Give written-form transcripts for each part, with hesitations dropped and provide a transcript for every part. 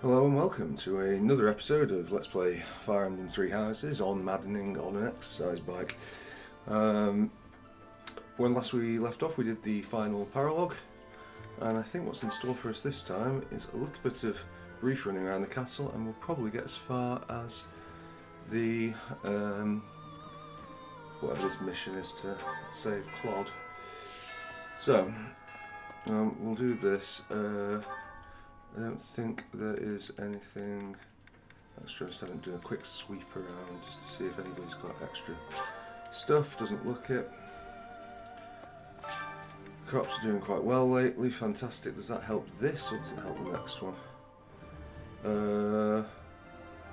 Hello and welcome to another episode of Let's Play Fire Emblem Three Houses on Maddening on an exercise bike. When last we left off we did the final paralogue, and I think what's in store for us this time is a little bit of brief running around the castle, and we'll probably get as far as the whatever this mission is to save Clod. So we'll do this. I don't think there is anything extra. Just haven't done a quick sweep around just to see if anybody's got extra stuff. Doesn't look it. Crops are doing quite well lately. Fantastic. Does that help this or does it help the next one?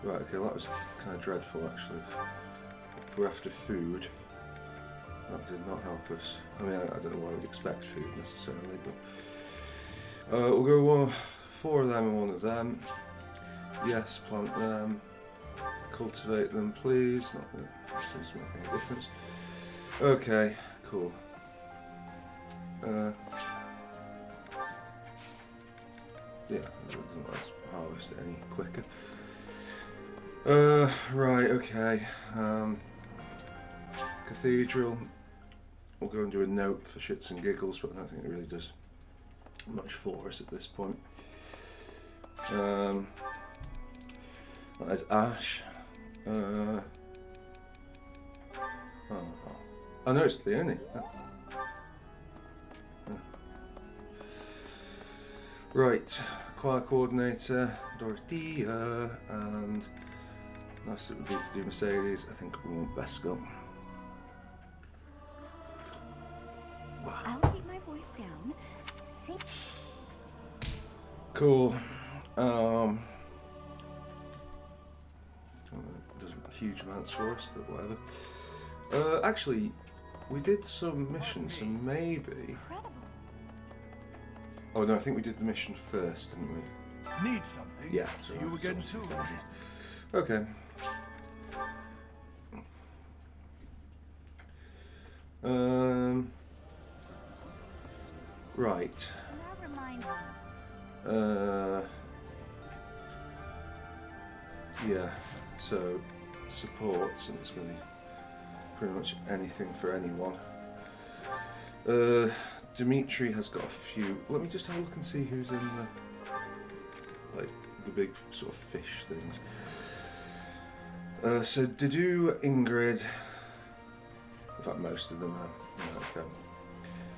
Right, okay, that was kind of dreadful actually. If we're after food, that did not help us. I mean, I don't know why we'd expect food necessarily, but we'll go 4 of them and 1 of them. Yes, plant them. Cultivate them, please. Not that it seems to make any difference. Okay, cool. Yeah, it doesn't let us harvest it any quicker. Right, okay. Cathedral. We'll go and do a note for shits and giggles, but I don't think it really does much for us at this point. That is Ash. Oh no, it's Leonie. Right, choir coordinator, Dorothea, and last it would be to do Mercedes. I think we want Vesco. I'll keep my voice down. See? Cool. Doesn't huge amounts for us, but whatever. Actually, we did some missions, so maybe. Incredible. Oh no, I think we did the mission first, didn't we? Need something? Yeah. See you again soon. Okay. Right. That reminds me. Yeah. So supports, and it's going to be pretty much anything for anyone. Dimitri has got a few. Let me just have a look and see who's in the big sort of fish things. So Didu, Ingrid. In fact, most of them are. Yeah, okay.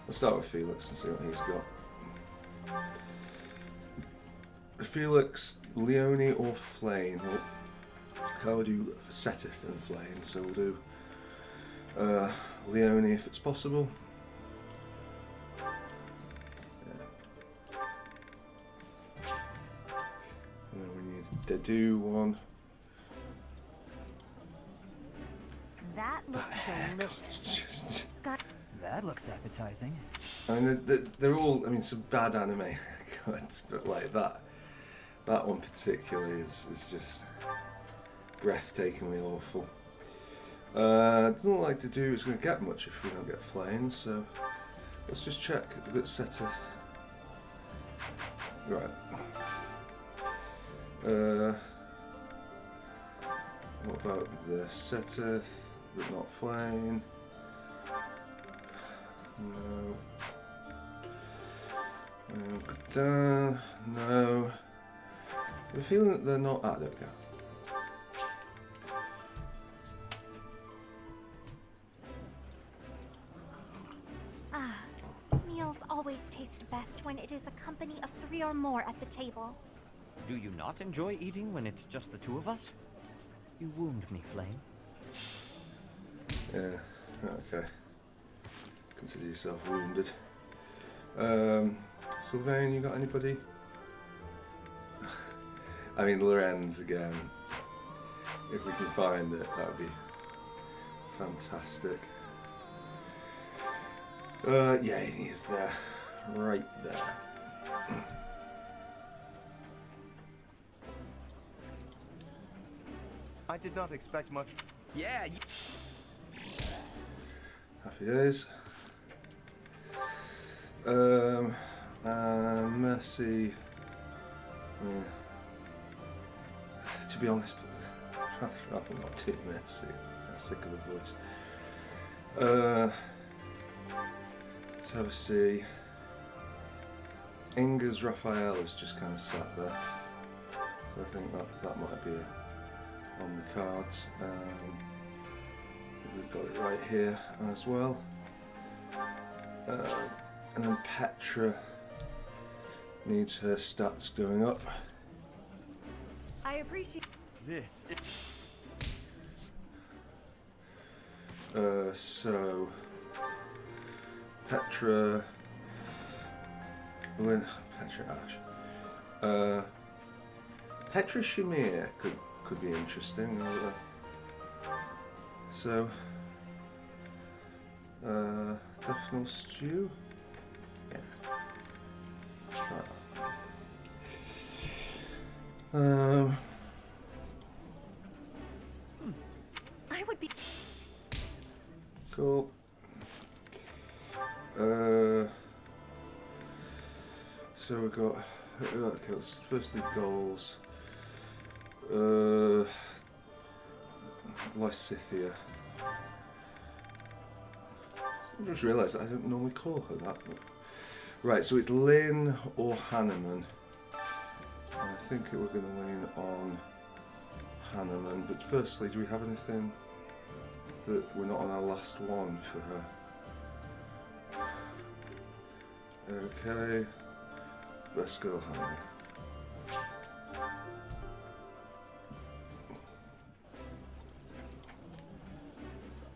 Let's start with Felix and see what he's got. Felix, Leonie or Flane? Well, how would you Seteth and Flane? So we'll do Leonie if it's possible. And then we need Dedu one. That looks delicious. That looks appetizing. I mean, they're all. I mean, some bad anime cuts, but like that one particularly is just breathtakingly awful. Doesn't look like Dedu is going to get much if we don't get Flame, so let's just check that Seteth. Right. What about the Seteth, but not Flame? No. No. I have a feeling that they're not. Ah, there we go. Meals always taste best when it is a company of 3 or more at the table. Do you not enjoy eating when it's just the 2 of us? You wound me, Flame. Yeah, okay. Consider yourself wounded. Sylvain, you got anybody? I mean, Lorenz again. If we can find it, that would be fantastic. Yeah, he is there. Right there. I did not expect much. Yeah, Happy days. Mercy. to be honest, I'd rather not take Mercy. I'm sick of her voice. Let's have a see. Inga's Raphael is just kind of sat there. So I think that might be on the cards. We've got it right here as well. And then Petra needs her stats going up. I appreciate. This. So Petra, Petra Ash, Petra Shamir could be interesting. So Duffnell Stew. Yeah. I would be. Cool. So we've got okay, firstly goals. Lysithia. I just realised I don't normally call her that. But... Right, so it's Lynn or Hanneman. I think we're going to lean on Hanneman. But firstly, do we have anything that we're not on our last one for her? Okay, let's go Hanneman.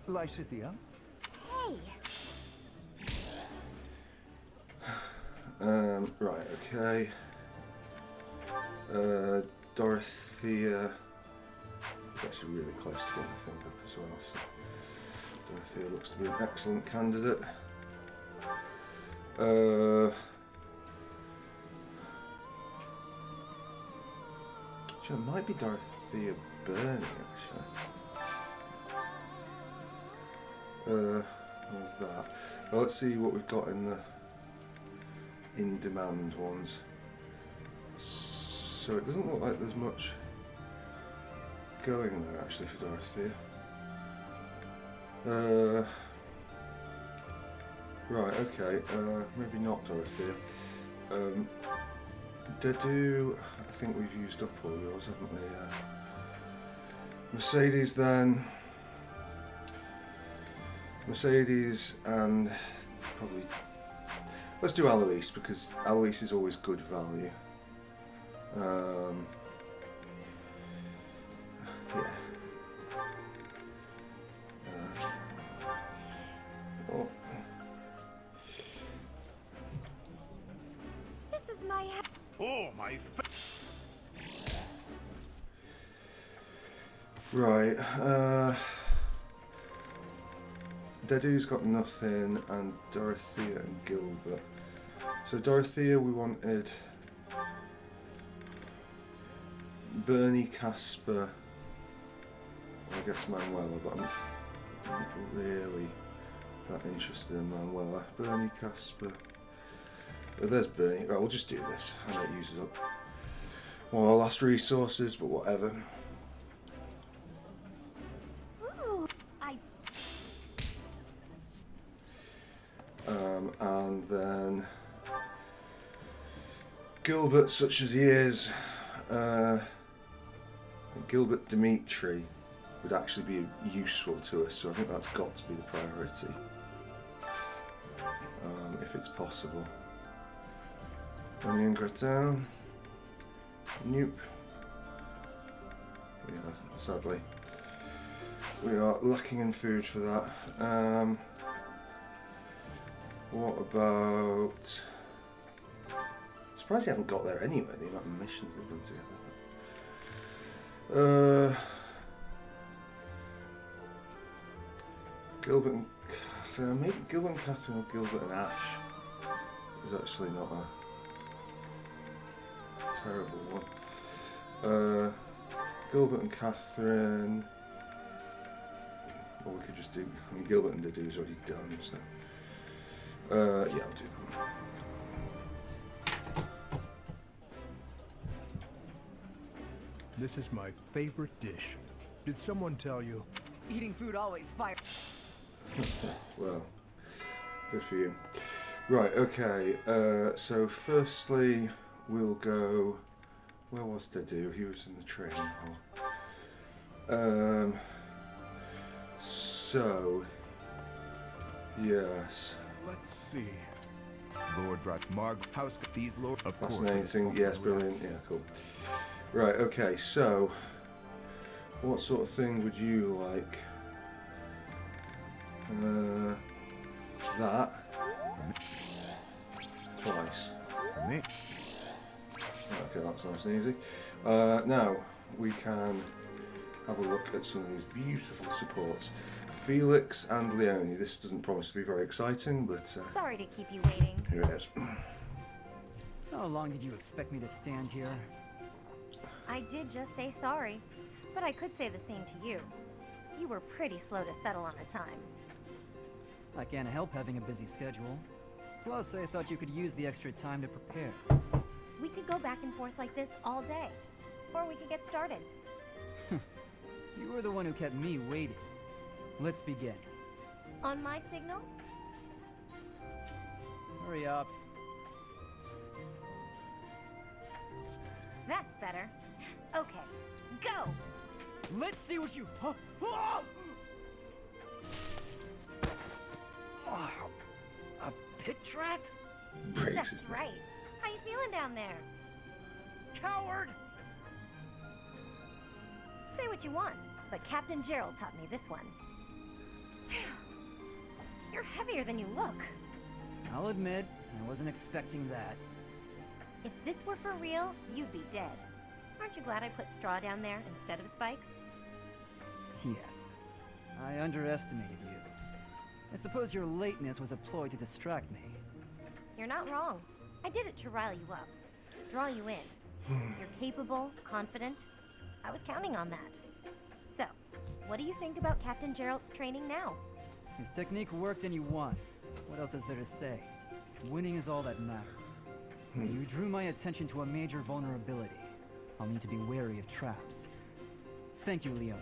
Lysithia. Hey. Right, okay. Dorothea is actually really close to getting the thing up as well, so Dorothea looks to be an excellent candidate. It might be Dorothea Burney, actually. Where's that? Well, let's see what we've got in the in-demand ones. So it doesn't look like there's much going there actually for Dorothea. Right, okay, maybe not Dorothea. Dedu, I think we've used up all yours, haven't we? Mercedes then. Mercedes and probably... Let's do Alois, because Alois is always good value. Yeah. Oh. This is my. Oh, my. Right. Dedu's got nothing, and Dorothea and Gilbert. So Dorothea, we wanted Bernie, Casper, I guess Manuela, but I'm not really that interested in Manuela. Bernie, Casper. Oh, there's Bernie. Right, we'll just do this. I know it uses up one of our last resources, but whatever. Ooh, I. And then Gilbert, such as he is, Gilbert Dimitri would actually be useful to us, so I think that's got to be the priority, if it's possible. Onion gratin. Nope. Yeah, sadly, we are lacking in food for that. What about... Surprised he hasn't got there anyway, the amount of missions they've done together. Gilbert and... So maybe Gilbert and Catherine or Gilbert and Ash is actually not a terrible one. Gilbert and Catherine... Or we could just do... I mean, Gilbert and Dedu's already done, so... yeah, I'll do that. This is my favorite dish. Did someone tell you? Eating food always fire. Well, good for you. Right, okay, so firstly we'll go... Where was Dedu? He was in the training hall. So... Yes. Let's see. Lord brought Marg House these Lord of course. Fascinating, yes, brilliant, yeah, cool. Right, okay, so... What sort of thing would you like? That. Twice. For me. Okay, that's nice and easy. Now, we can have a look at some of these beautiful supports. Felix and Leone. This doesn't promise to be very exciting, but Sorry to keep you waiting. here it is. How long did you expect me to stand here? I did just say sorry, but I could say the same to you. You were pretty slow to settle on a time. I can't help having a busy schedule. Plus, I thought you could use the extra time to prepare. We could go back and forth like this all day. Or we could get started. You were the one who kept me waiting. Let's begin. On my signal? Hurry up. That's better. Okay, go! Let's see what you... Huh? Ah! Wow. A pit trap? Breaks That's his right. How you feeling down there? Coward! Say what you want, but Captain Gerald taught me this one. You're heavier than you look. I'll admit, I wasn't expecting that. If this were for real, you'd be dead. Aren't you glad I put straw down there instead of spikes? Yes. I underestimated you. I suppose your lateness was a ploy to distract me. You're not wrong. I did it to rile you up, draw you in. You're capable, confident. I was counting on that. So, what do you think about Captain Gerald's training now? His technique worked and you won. What else is there to say? Winning is all that matters. You drew my attention to a major vulnerability. I'll need to be wary of traps. Thank you, Leone.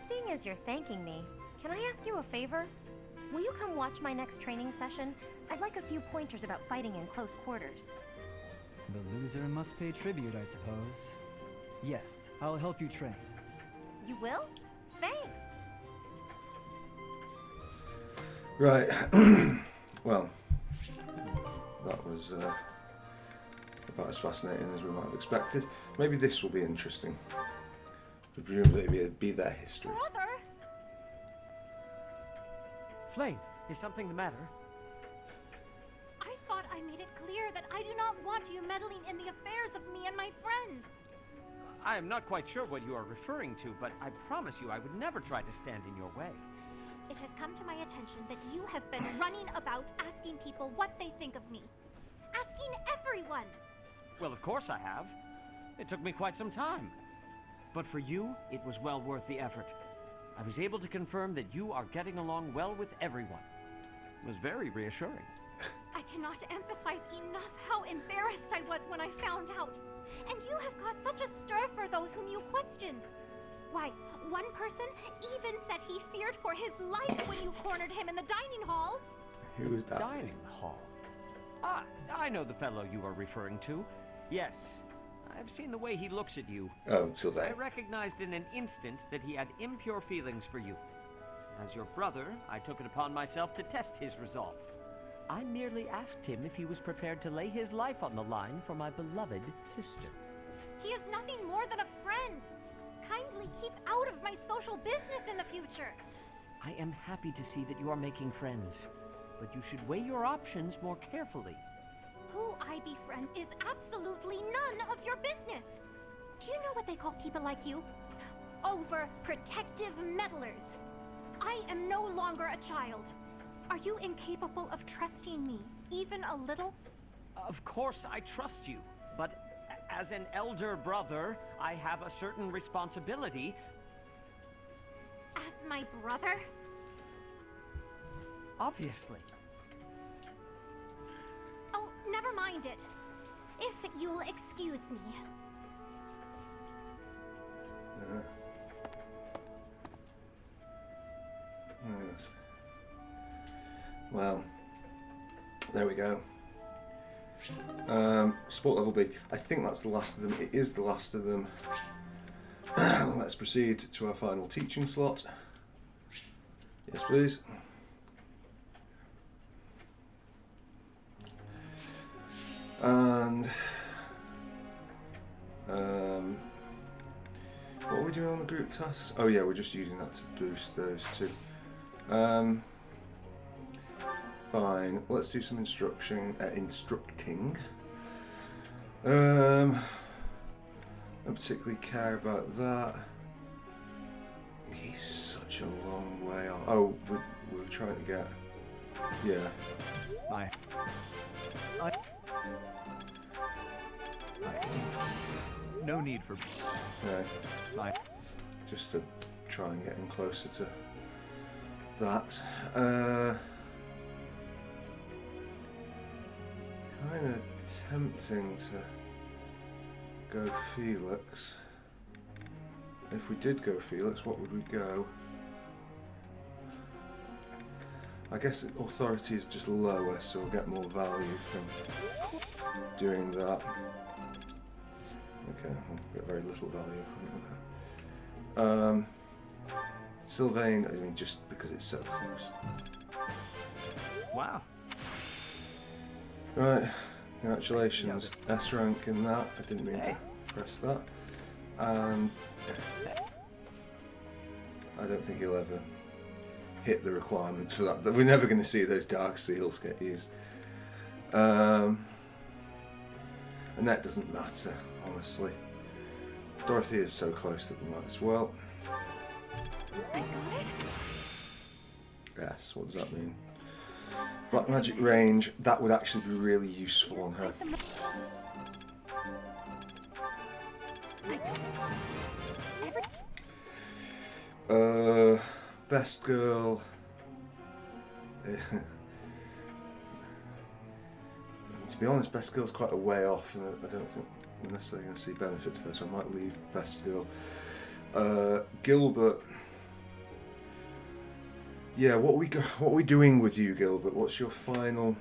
Seeing as you're thanking me, can I ask you a favor? Will you come watch my next training session? I'd like a few pointers about fighting in close quarters. The loser must pay tribute, I suppose. Yes, I'll help you train. You will? Thanks! Right. Well, that was about as fascinating as we might have expected. Maybe this will be interesting. Presumably it'll be their history. Brother! Flame, is something the matter? I thought I made it clear that I do not want you meddling in the affairs of me and my friends. I am not quite sure what you are referring to, but I promise you I would never try to stand in your way. It has come to my attention that you have been running about asking people what they think of me. Asking everyone! Well, of course I have. It took me quite some time. But for you, it was well worth the effort. I was able to confirm that you are getting along well with everyone. It was very reassuring. I cannot emphasize enough how embarrassed I was when I found out. And you have caused such a stir for those whom you questioned. Why, one person even said he feared for his life when you cornered him in the dining hall. Who is that? Dining hall. Ah, I know the fellow you are referring to. Yes, I've seen the way he looks at you. Oh, so I there. recognized in an instant that he had impure feelings for you. As your brother, I took it upon myself to test his resolve. I merely asked him if he was prepared to lay his life on the line for my beloved sister. He is nothing more than a friend. Kindly keep out of my social business in the future. I am happy to see that you are making friends, but you should weigh your options more carefully. Who I befriend is absolutely none of your business. Do you know what they call people like you? Overprotective meddlers. I am no longer a child. Are you incapable of trusting me, even a little? Of course I trust you, but as an elder brother, I have a certain responsibility. As my brother? Obviously. Oh, never mind it. If you'll excuse me. Well, there we go. Sport level B. I think that's the last of them. It is the last of them. Let's proceed to our final teaching slot. Yes, please. And what are we doing on the group tasks? Oh yeah, we're just using that to boost those two. Fine. Let's do some instructing. I don't particularly care about that. He's such a long way off. Oh, we're trying to get. Yeah. No need for. No. Just to try and get him closer to that. Kind of tempting to go Felix. If we did go Felix, what would we go? I guess authority is just lower, so we'll get more value from doing that. Okay, we'll get very little value from that. Sylvain, I mean, just because it's so close. Wow. Right, congratulations. S rank in that. I didn't mean to press that. And I don't think he'll ever hit the requirements for that. We're never going to see those dark seals get used. And that doesn't matter, honestly. Dorothy is so close that we might as well. I got it. Yes, what does that mean? Black magic range, that would actually be really useful on her. Best girl. To be honest, best girl's quite a way off, and I don't think we're necessarily going to see benefits there, so I might leave best girl. Gilbert. Yeah, what are we doing with you, Gilbert? What's your final?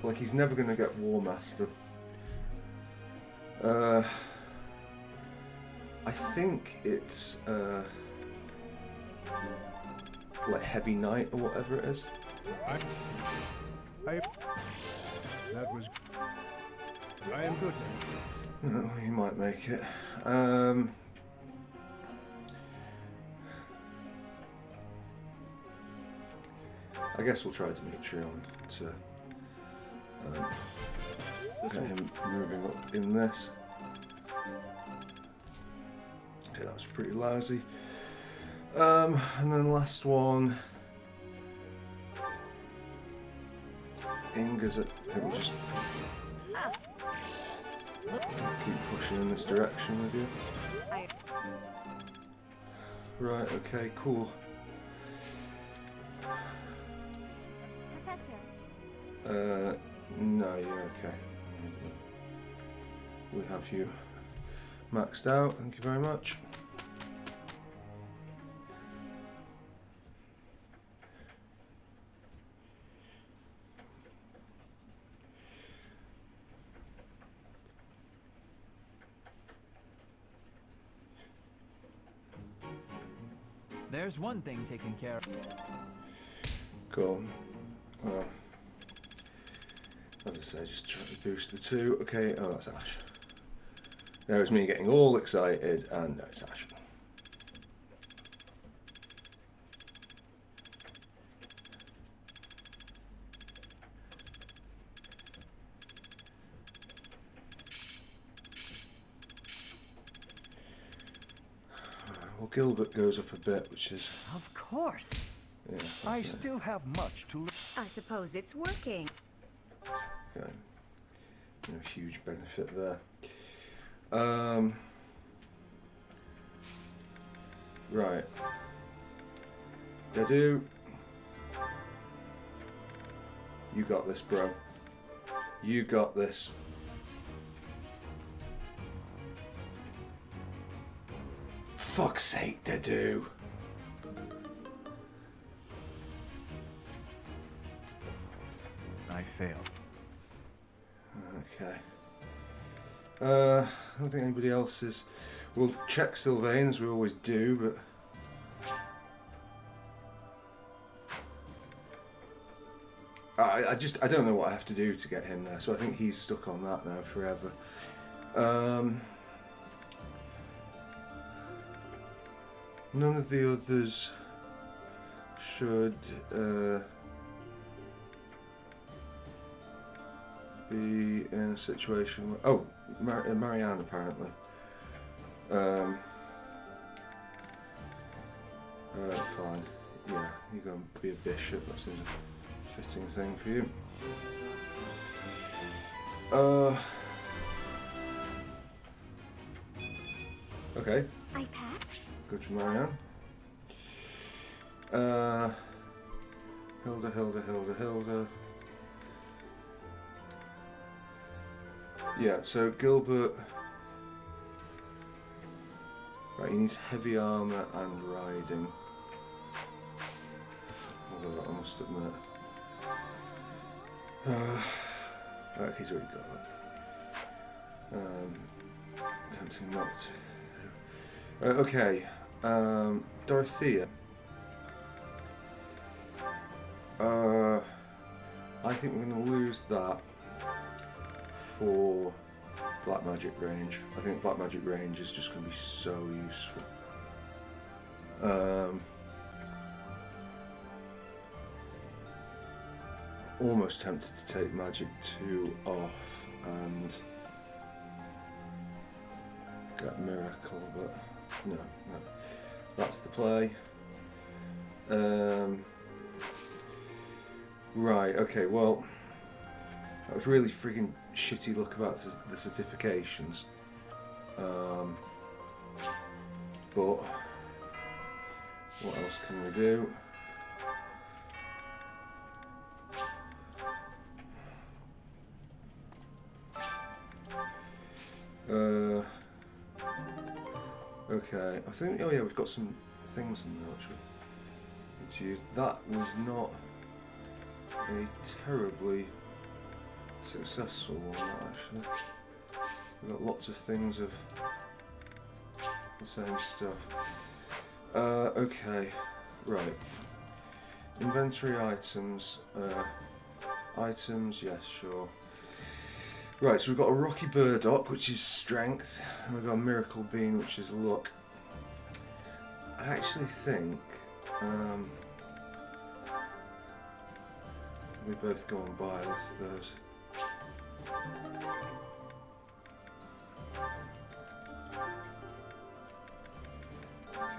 Like, he's never going to get War Master. I think it's like Heavy Knight or whatever it is. That was. I am good. Oh, you might make it. I guess we'll try Dimitri on to get him moving up in this. Okay, that was pretty lousy. And then last one. Inga's I think we'll just keep pushing in this direction with you. Right, okay, cool. Professor. No, you're okay. We have you maxed out, thank you very much. There's one thing taken care of. Cool. Well, as I say, just try to boost the two. Okay, oh, that's Ash. There's me getting all excited, and no, it's Ash. Well, Gilbert goes up a bit, which is... Of course. Yeah, I okay. still have much to learn. I suppose it's working. Okay. No huge benefit there. Right. Dedu. You got this, bro. You got this. Fuck's sake, Dedu. fail. Okay. I don't think anybody else is. We'll check Sylvain as we always do, but. I don't know what I have to do to get him there, so I think he's stuck on that now forever. None of the others should be in a situation where... Oh, Marianne apparently. Fine. Yeah, you're going to be a bishop, that seems a fitting thing for you. Okay. iPad? Good for Marianne. Hilda. Yeah, so Gilbert... Right, he needs heavy armour and riding. Although I must admit... okay, he's already got that. Tempting not to. Okay, Dorothea. I think we're going to lose that for Black Magic range. I think Black Magic range is just going to be so useful. Almost tempted to take Magic 2 off and get Miracle, but no. That's the play. Right, okay, well, that was really friggin' shitty luck about the certifications. But what else can we do? Okay, I think, oh yeah, we've got some things in there which we need to use. That was not a terribly successful one, actually. We've got lots of things of the same stuff. Okay, right. Inventory items. Items, yes, sure. Right, so we've got a Rocky Burdock, which is strength, and we've got a Miracle Bean, which is luck. I actually think we both go and buy with those.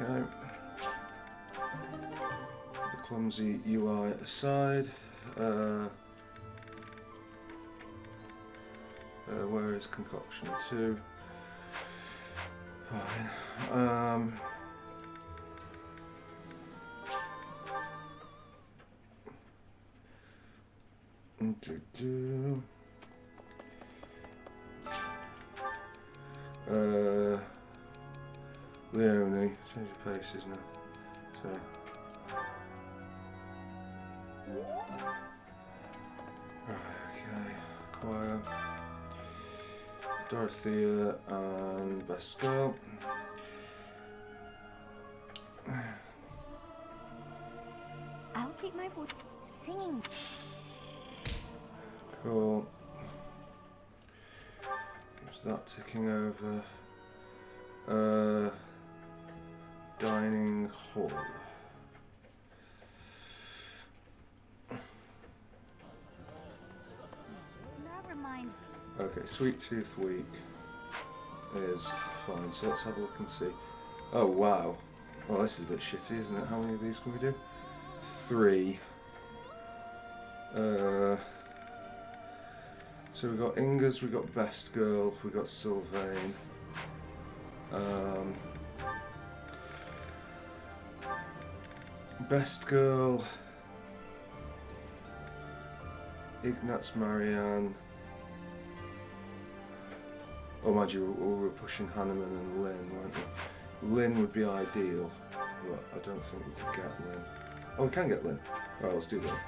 Okay. The clumsy UI aside. Where is Concoction 2? Fine. Leone, change your paces now. So. Okay, acquire. Dorothea and Best Girl. I'll keep my voice singing. Cool. Is that ticking over? Dining hall. That reminds me. Okay, Sweet Tooth Week is fine, so let's have a look and see. Oh wow. Well, this is a bit shitty, isn't it? How many of these can we do? 3. So we've got Inga's, we've got Best Girl, we've got Sylvain. Best Girl, Ignatz, Marianne. Oh, mind you, we were pushing Hanneman and Lynn, weren't we? Lynn would be ideal, but I don't think we could get Lynn. Oh, we can get Lynn. Alright, let's do that.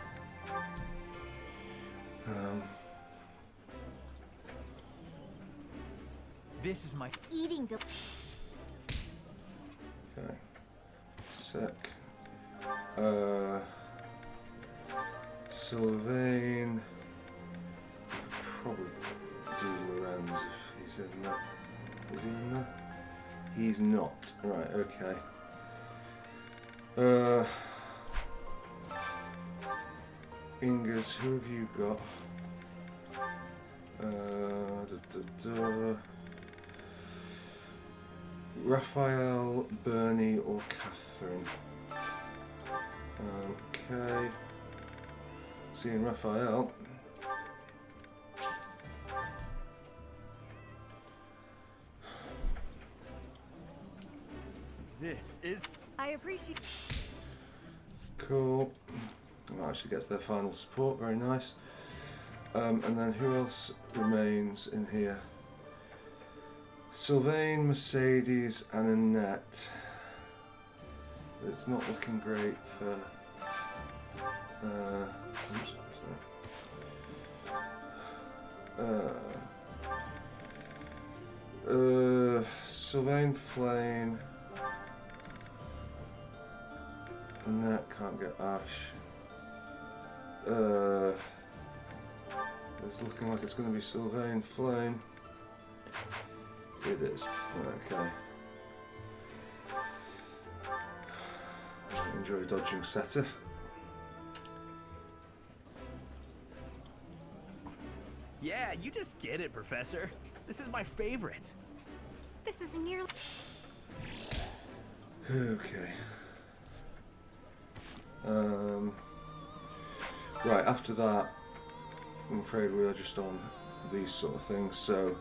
This is my Eating Okay. Sec. Sylvain. Probably do Lorenz if he's in there. Is he in there? He's not. Right, okay. Ingas, who have you got? Raphael, Bernie, or Catherine? Okay. Seeing Raphael. This is I appreciate. Cool. Well, actually gets their final support, very nice. And then who else remains in here? Sylvain, Mercedes, and Annette. It's not looking great for. Oops, sorry. Sylvain, Flame. Annette can't get Ash. It's looking like it's going to be Sylvain, Flame. It is. Okay. Enjoy dodging Setter. Yeah, you just get it, Professor. This is my favorite. This is nearly. Okay. Right, after that, I'm afraid we are just on these sort of things, so...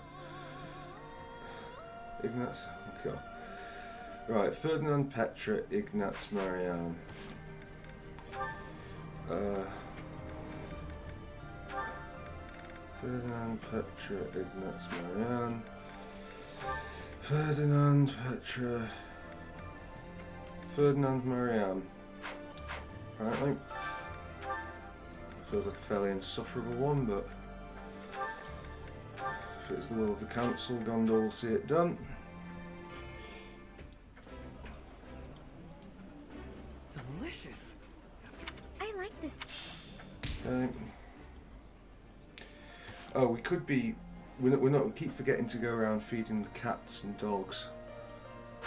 Ignatz? Okay. Right, Ferdinand, Petra, Ignatz, Marianne. Ferdinand, Petra, Ignatz, Marianne. Ferdinand, Petra... Ferdinand, Marianne. Apparently. Feels like a fairly insufferable one, but if it's the will of the council, Gondor will see it done. Delicious. I like this. Okay. Oh, we could be. We keep forgetting to go around feeding the cats and dogs.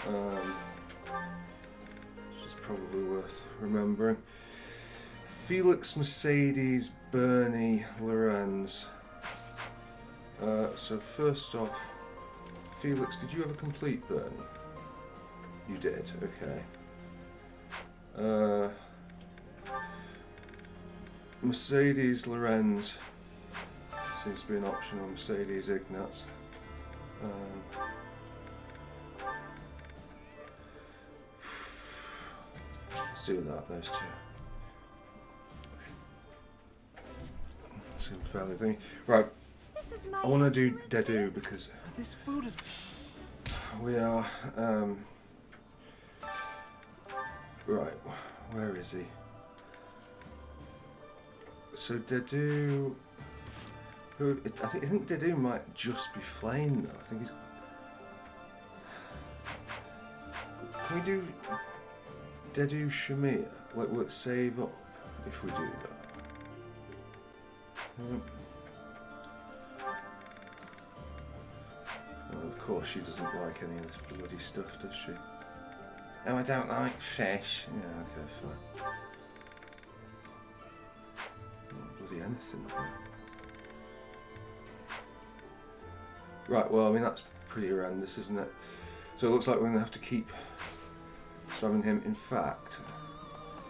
Which is probably worth remembering. Felix, Mercedes, Bernie, Lorenz. So first off, Felix, did you ever complete Bernie? You did, okay. Mercedes, Lorenz. Seems to be an option on Mercedes, Ignatz. Let's do that, those two. Seems fairly thingy. Right, This is my I want to do Dedu because This food is we are. Right, where is he? So Dedu. I think Dedu might just be Flame though. I think he's. Can we do Dedu Shamir? Like, will it save up if we do that? Well, of course she doesn't like any of this bloody stuff, does she? Oh, I don't like fish. Yeah, okay, fine. Not bloody anything. Right, well, I mean, that's pretty horrendous, isn't it? So it looks like we're going to have to keep spamming him. In fact,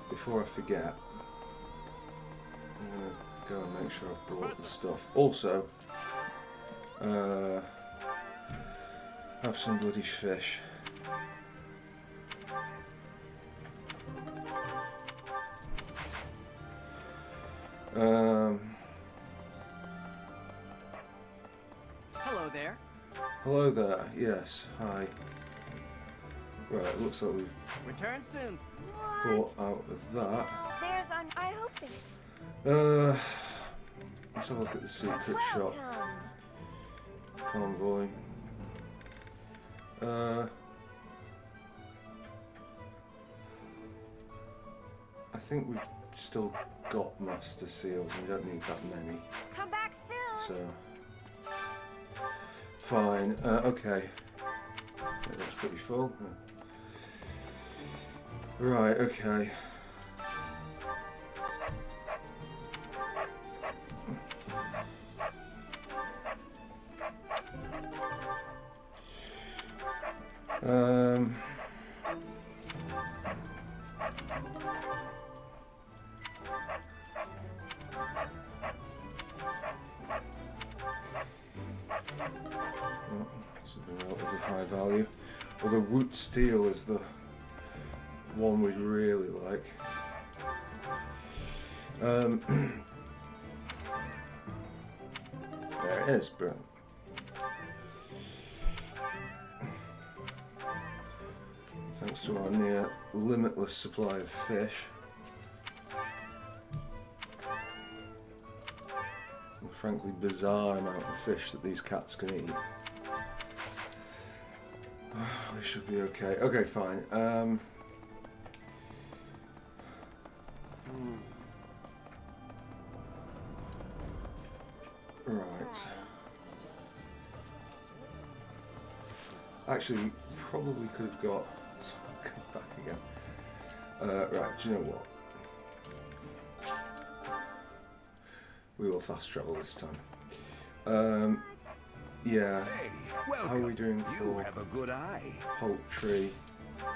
before I forget, I'm going to go and make sure I've brought the stuff. Also, have some bloody fish. Hello there. Hello there. Yes. Hi. Right. Looks like we've Return soon. brought out of that. There's on. I hope they. Let's have a look at the secret shop. Convoy. I think we've still got master seals and we don't need that many. Come back soon. So fine. Okay. That looks pretty full. Right, okay. This has been relatively high value. Although woot steel is the one we'd really like. There it is, brilliant. Thanks to our near limitless supply of fish. And frankly bizarre amount of fish that these cats can eat. We should be okay. Okay, fine. Right. Actually, we probably could have got... So I'll come back again. Right, do you know what? We will fast travel this time. Yeah. Hey, How are welcome. we doing You for have a good eye. poultry?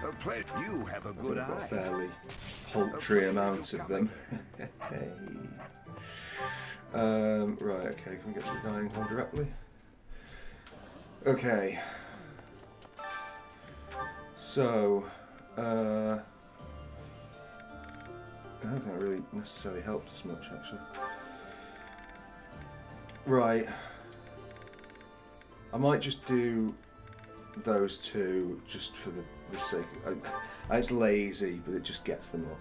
A pleasure. You have a I think good we've got a eye. fairly paltry amount of them. Hey. Right, okay, can we get to the dining hall directly? Okay. So, I don't think it really necessarily helped us much, actually. Right. I might just do those two just for the sake of... it's lazy, but it just gets them up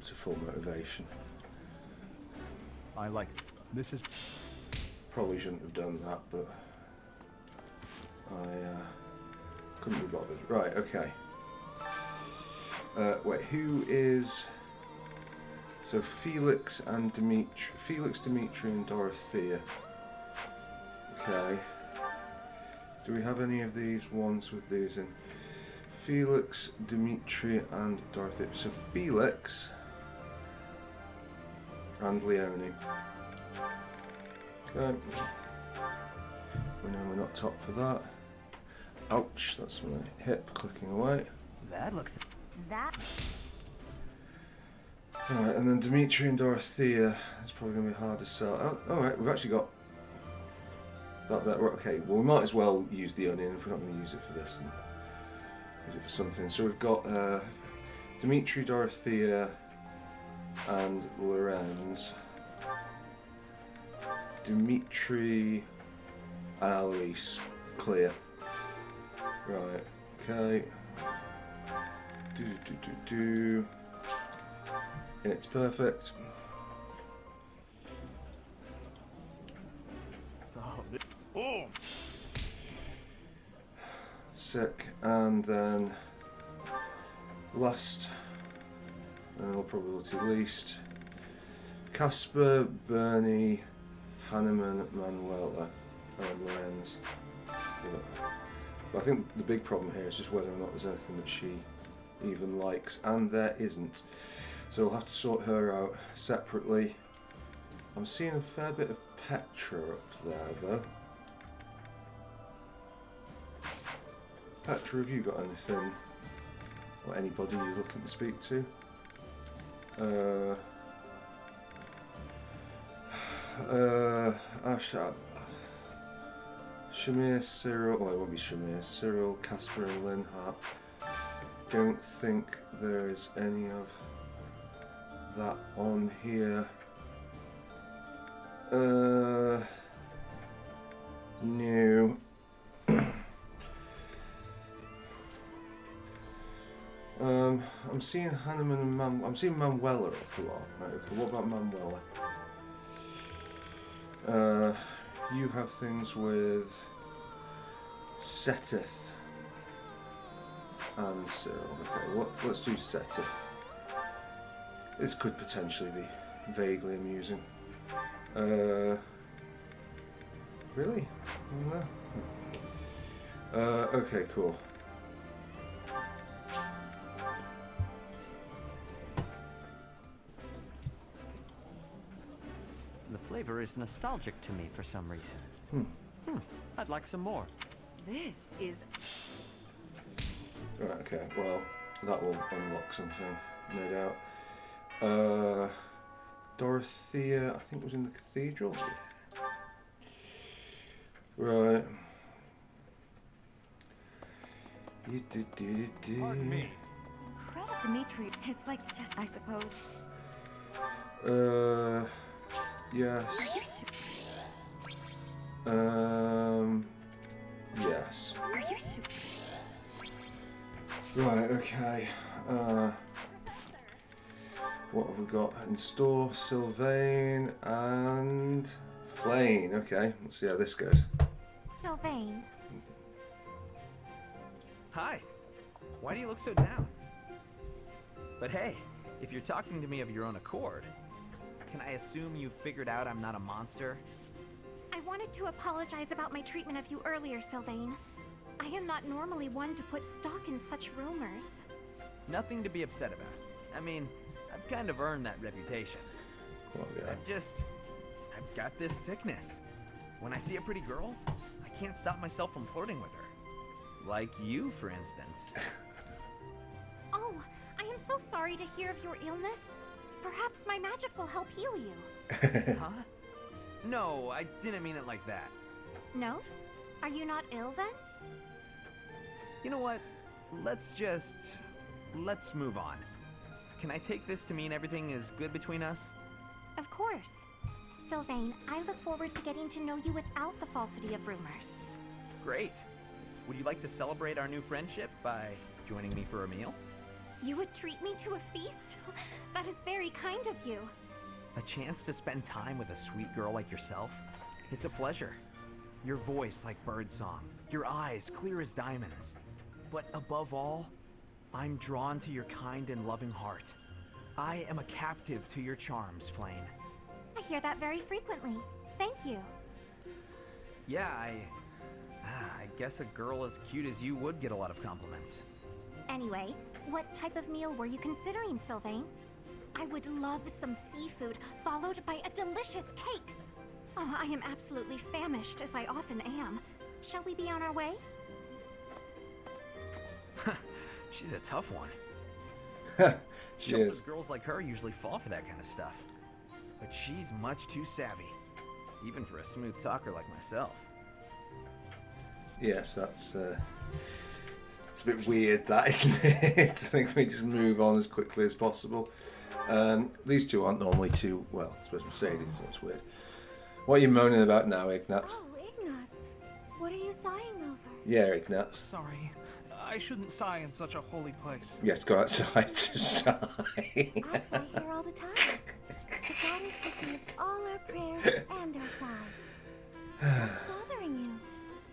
to full motivation. I like this is Probably shouldn't have done that, but I couldn't be bothered. Right, okay. Wait, who is... So Felix and Dimitri... Felix, Dimitri and Dorothea. Okay. Do we have any of these ones with these in? Felix, Dimitri and Dorothea. So Felix and Leonie. Okay. We know we're not top for that. Ouch, that's my hip clicking away. That looks... That Alright, and then Dimitri and Dorothea. It's probably going to be hard to sell. Oh, alright, we've actually got that. Okay, well, we might as well use the onion if we're not going to use it for this. And use it for something. So we've got Dimitri, Dorothea, and Lorenz. Dimitri and Alois. Clear. Right, okay. It's perfect. oh, Sick. And then last, and all probability least, Casper, Bernie, Hanneman, Manuela, and Lorenz. But I think the big problem here is just whether or not there's anything that she even likes, and there isn't. So we'll have to sort her out separately. I'm seeing a fair bit of Petra up there, though. Petra, have you got anything, or anybody you're looking to speak to? Shamir, Cyril, well, it won't be Shamir, Cyril, Casper, and Linhart. Don't think there's any of that on here. No. I'm seeing Hanneman and I'm seeing Manuela up a lot. Right, okay, what about Manuela? You have things with Seteth and Cyril. Okay, let's do Seteth. This could potentially be vaguely amusing. Really? No. Okay, cool. The flavor is nostalgic to me for some reason. I'd like some more. This is Right, okay, well, that will unlock something, no doubt. Dorothea, I think was in the cathedral. Right. Pardon me. credit Dimitri. It's like just, I suppose. Yes. Are you sure? Yes. Are you sure? Right, okay. What have we got in store? Sylvain and Flane. Okay, let's see how this goes. Sylvain, Hi. Why do you look so down? But hey, if you're talking to me of your own accord, can I assume you figured out I'm not a monster? I wanted to apologize about my treatment of you earlier, Sylvain. I am not normally one to put stock in such rumors. Nothing to be upset about. I mean, I've kind of earned that reputation. Oh, yeah. I've got this sickness. When I see a pretty girl, I can't stop myself from flirting with her. Like you, for instance. Oh, I am so sorry to hear of your illness. Perhaps my magic will help heal you. Huh? No, I didn't mean it like that. No? Are you not ill then? You know what? Let's move on. Can I take this to mean everything is good between us? Of course. Sylvain, I look forward to getting to know you without the falsity of rumors. Great. Would you like to celebrate our new friendship by joining me for a meal? You would treat me to a feast? That is very kind of you. A chance to spend time with a sweet girl like yourself? It's a pleasure. Your voice like birdsong, your eyes clear as diamonds. But above all, I'm drawn to your kind and loving heart. I am a captive to your charms, Flane. I hear that very frequently. Thank you. Yeah, I guess a girl as cute as you would get a lot of compliments. Anyway, what type of meal were you considering, Sylvain? I would love some seafood, followed by a delicious cake. Oh, I am absolutely famished, as I often am. Shall we be on our way? She's a tough one. She is. Sheltered girls like her usually fall for that kind of stuff. But she's much too savvy, even for a smooth talker like myself. Yes, it's a bit weird, that, isn't it? I think we just move on as quickly as possible. These two aren't normally too, well, I suppose Mercedes, so it's weird. What are you moaning about now, Ignatz? Oh, Ignatz. What are you sighing over? Yeah, Ignatz. Sorry, I shouldn't sigh in such a holy place. Yes, go outside to sigh. I sigh here all the time. The goddess receives all our prayers and our sighs. What's bothering you?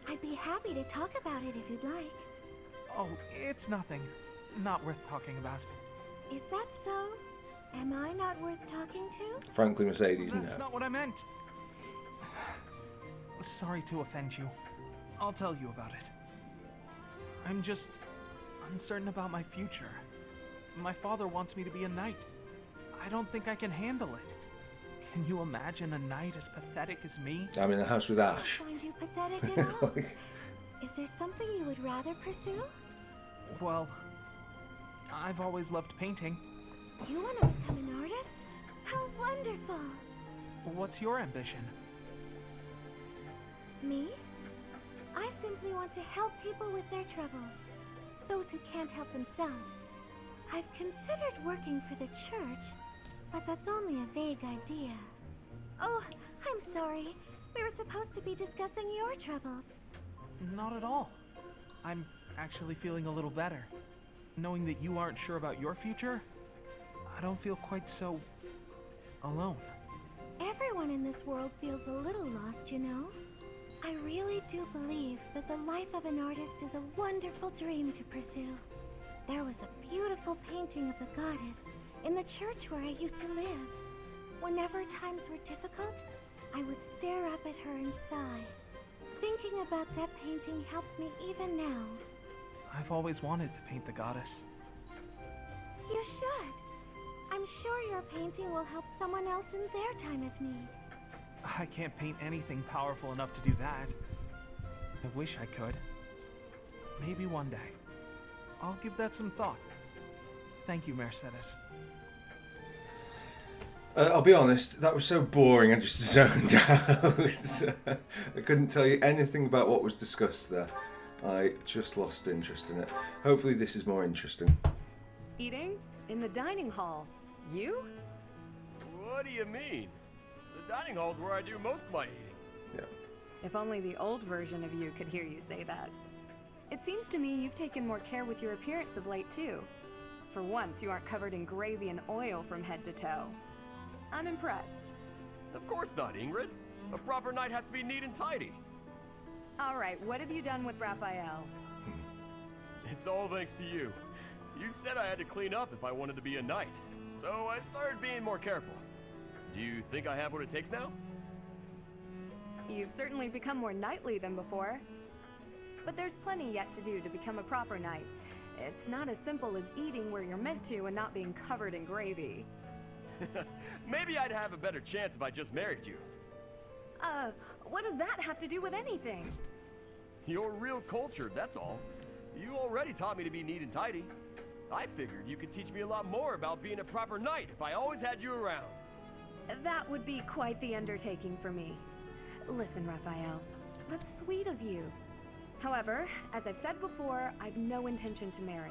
I'd be happy to talk about it if you'd like. Oh, it's nothing. Not worth talking about. Is that so? Am I not worth talking to? Frankly, Mercedes, That's no. not what I meant. Sorry to offend you. I'll tell you about it. I'm just uncertain about my future. My father wants me to be a knight. I don't think I can handle it. Can you imagine a knight as pathetic as me? I'm in the house with Ash. I find you pathetic at all. Is there something you would rather pursue? Well, I've always loved painting. You want to become an artist? How wonderful! What's your ambition? Me? I simply want to help people with their troubles. Those who can't help themselves. I've considered working for the church, but that's only a vague idea. Oh, I'm sorry. We were supposed to be discussing your troubles. Not at all. I'm actually feeling a little better. Knowing that you aren't sure about your future, I don't feel quite so alone. Everyone everyone in this world feels a little lost, you know. I really do believe that the life of an artist is a wonderful dream to pursue. There was a beautiful painting of the goddess in the church where I used to live. Whenever times were difficult, I would stare up at her and sigh. Thinking about that painting helps me even now. I've always wanted to paint the goddess. You should. I'm sure your painting will help someone else in their time of need. I can't paint anything powerful enough to do that. I wish I could. Maybe one day. I'll give that some thought. Thank you, Mercedes. I'll be honest, that was so boring I just zoned out. I couldn't tell you anything about what was discussed there. I just lost interest in it. Hopefully this is more interesting. Eating? In the dining hall. You? What do you mean? The dining hall's where I do most of my eating. Yeah. If only the old version of you could hear you say that. It seems to me you've taken more care with your appearance of late, too. For once, you aren't covered in gravy and oil from head to toe. I'm impressed. Of course not, Ingrid. A proper knight has to be neat and tidy. Alright, what have you done with Raphael? It's all thanks to you. You said I had to clean up if I wanted to be a knight, so I started being more careful. Do you think I have what it takes now? You've certainly become more knightly than before. But there's plenty yet to do to become a proper knight. It's not as simple as eating where you're meant to and not being covered in gravy. Maybe I'd have a better chance if I just married you. What does that have to do with anything? You're real cultured, that's all. You already taught me to be neat and tidy. I figured you could teach me a lot more about being a proper knight if I always had you around. That would be quite the undertaking for me. Listen, Raphael, that's sweet of you. However, as I've said before, I've no intention to marry.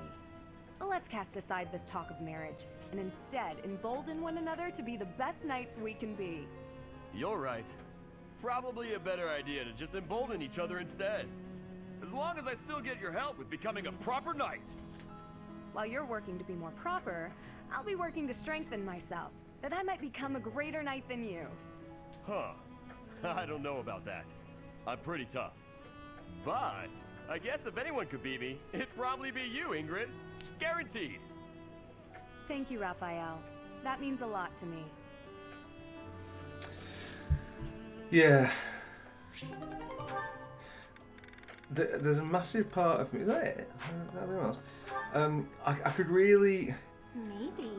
Let's cast aside this talk of marriage, and instead embolden one another to be the best knights we can be. You're right. Probably a better idea to just embolden each other instead. As long as I still get your help with becoming a proper knight. While you're working to be more proper, I'll be working to strengthen myself, that I might become a greater knight than you. Huh. I don't know about that. I'm pretty tough. But I guess if anyone could beat me, it'd probably be you, Ingrid. Guaranteed. Thank you, Raphael. That means a lot to me. Yeah. There's a massive part of me. Is that it? Nothing else. I could really. Maybe.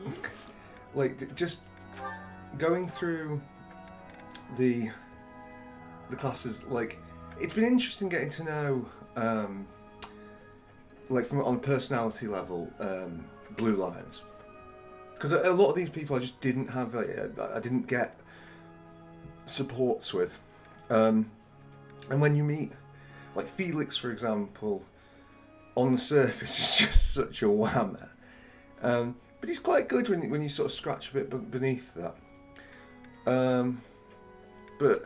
Like, just going through the classes, like, it's been interesting getting to know, like, from on a personality level, Blue Lions. Because a lot of these people I just didn't have, I didn't get supports with. And when you meet, like, Felix, for example, on the surface is just such a whammer. But he's quite good when you sort of scratch a bit beneath that. But,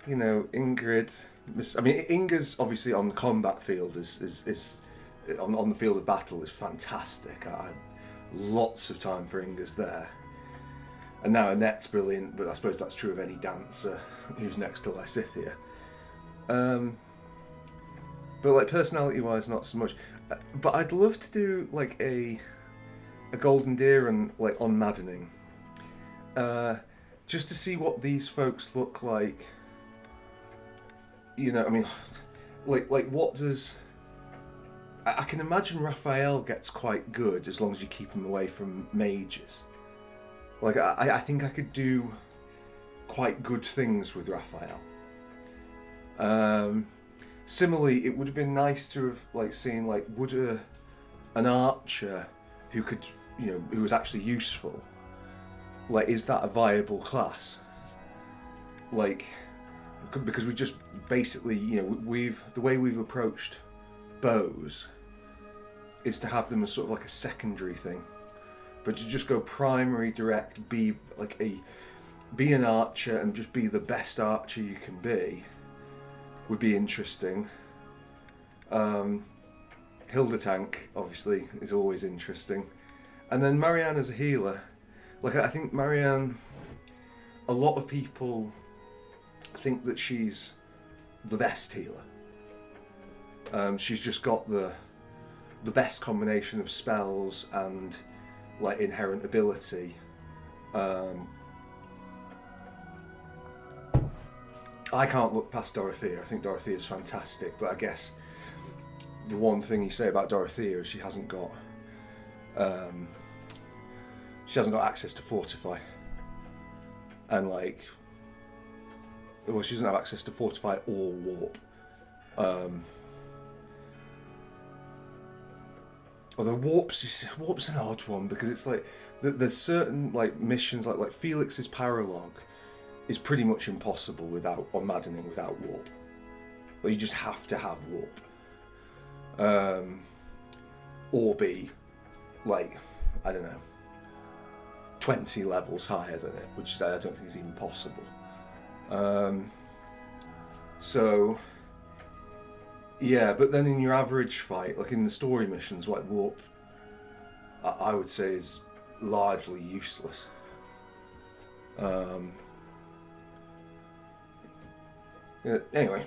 you know, Ingrid, I mean, Inga's obviously on the combat field is on the field of battle is fantastic. I had lots of time for Inga's there. And now Annette's brilliant, but I suppose that's true of any dancer who's next to Lysithea. But like personality-wise, not so much. But I'd love to do like a Golden Deer and like on Maddening, just to see what these folks look like. You know, I mean, like what does? I can imagine Raphael gets quite good as long as you keep him away from mages. Like I think I could do quite good things with Raphael. Similarly, it would have been nice to have like seen like would an archer who could, you know, who was actually useful. Like, is that a viable class? Like, because we just basically, you know, the way we've approached bows is to have them as sort of like a secondary thing, but to just go primary direct, be an archer and just be the best archer you can be would be interesting. Hilda Tank obviously is always interesting, and then Marianne as a healer. Like, I think Marianne a lot of people think that she's the best healer. She's just got the best combination of spells and like inherent ability. I can't look past Dorothea. I think Dorothea is fantastic, but I guess the one thing you say about Dorothea is she hasn't got access to Fortify, and like, well, she doesn't have access to Fortify or Warp. Although Warp's an odd one, because it's like there's certain like missions like Felix's Paralog is pretty much impossible without, or maddening without Warp. But you just have to have Warp. Or be like, I don't know, 20 levels higher than it, which I don't think is even possible. So yeah, but then in your average fight, like in the story missions, like Warp, I would say is largely useless. Yeah, anyway,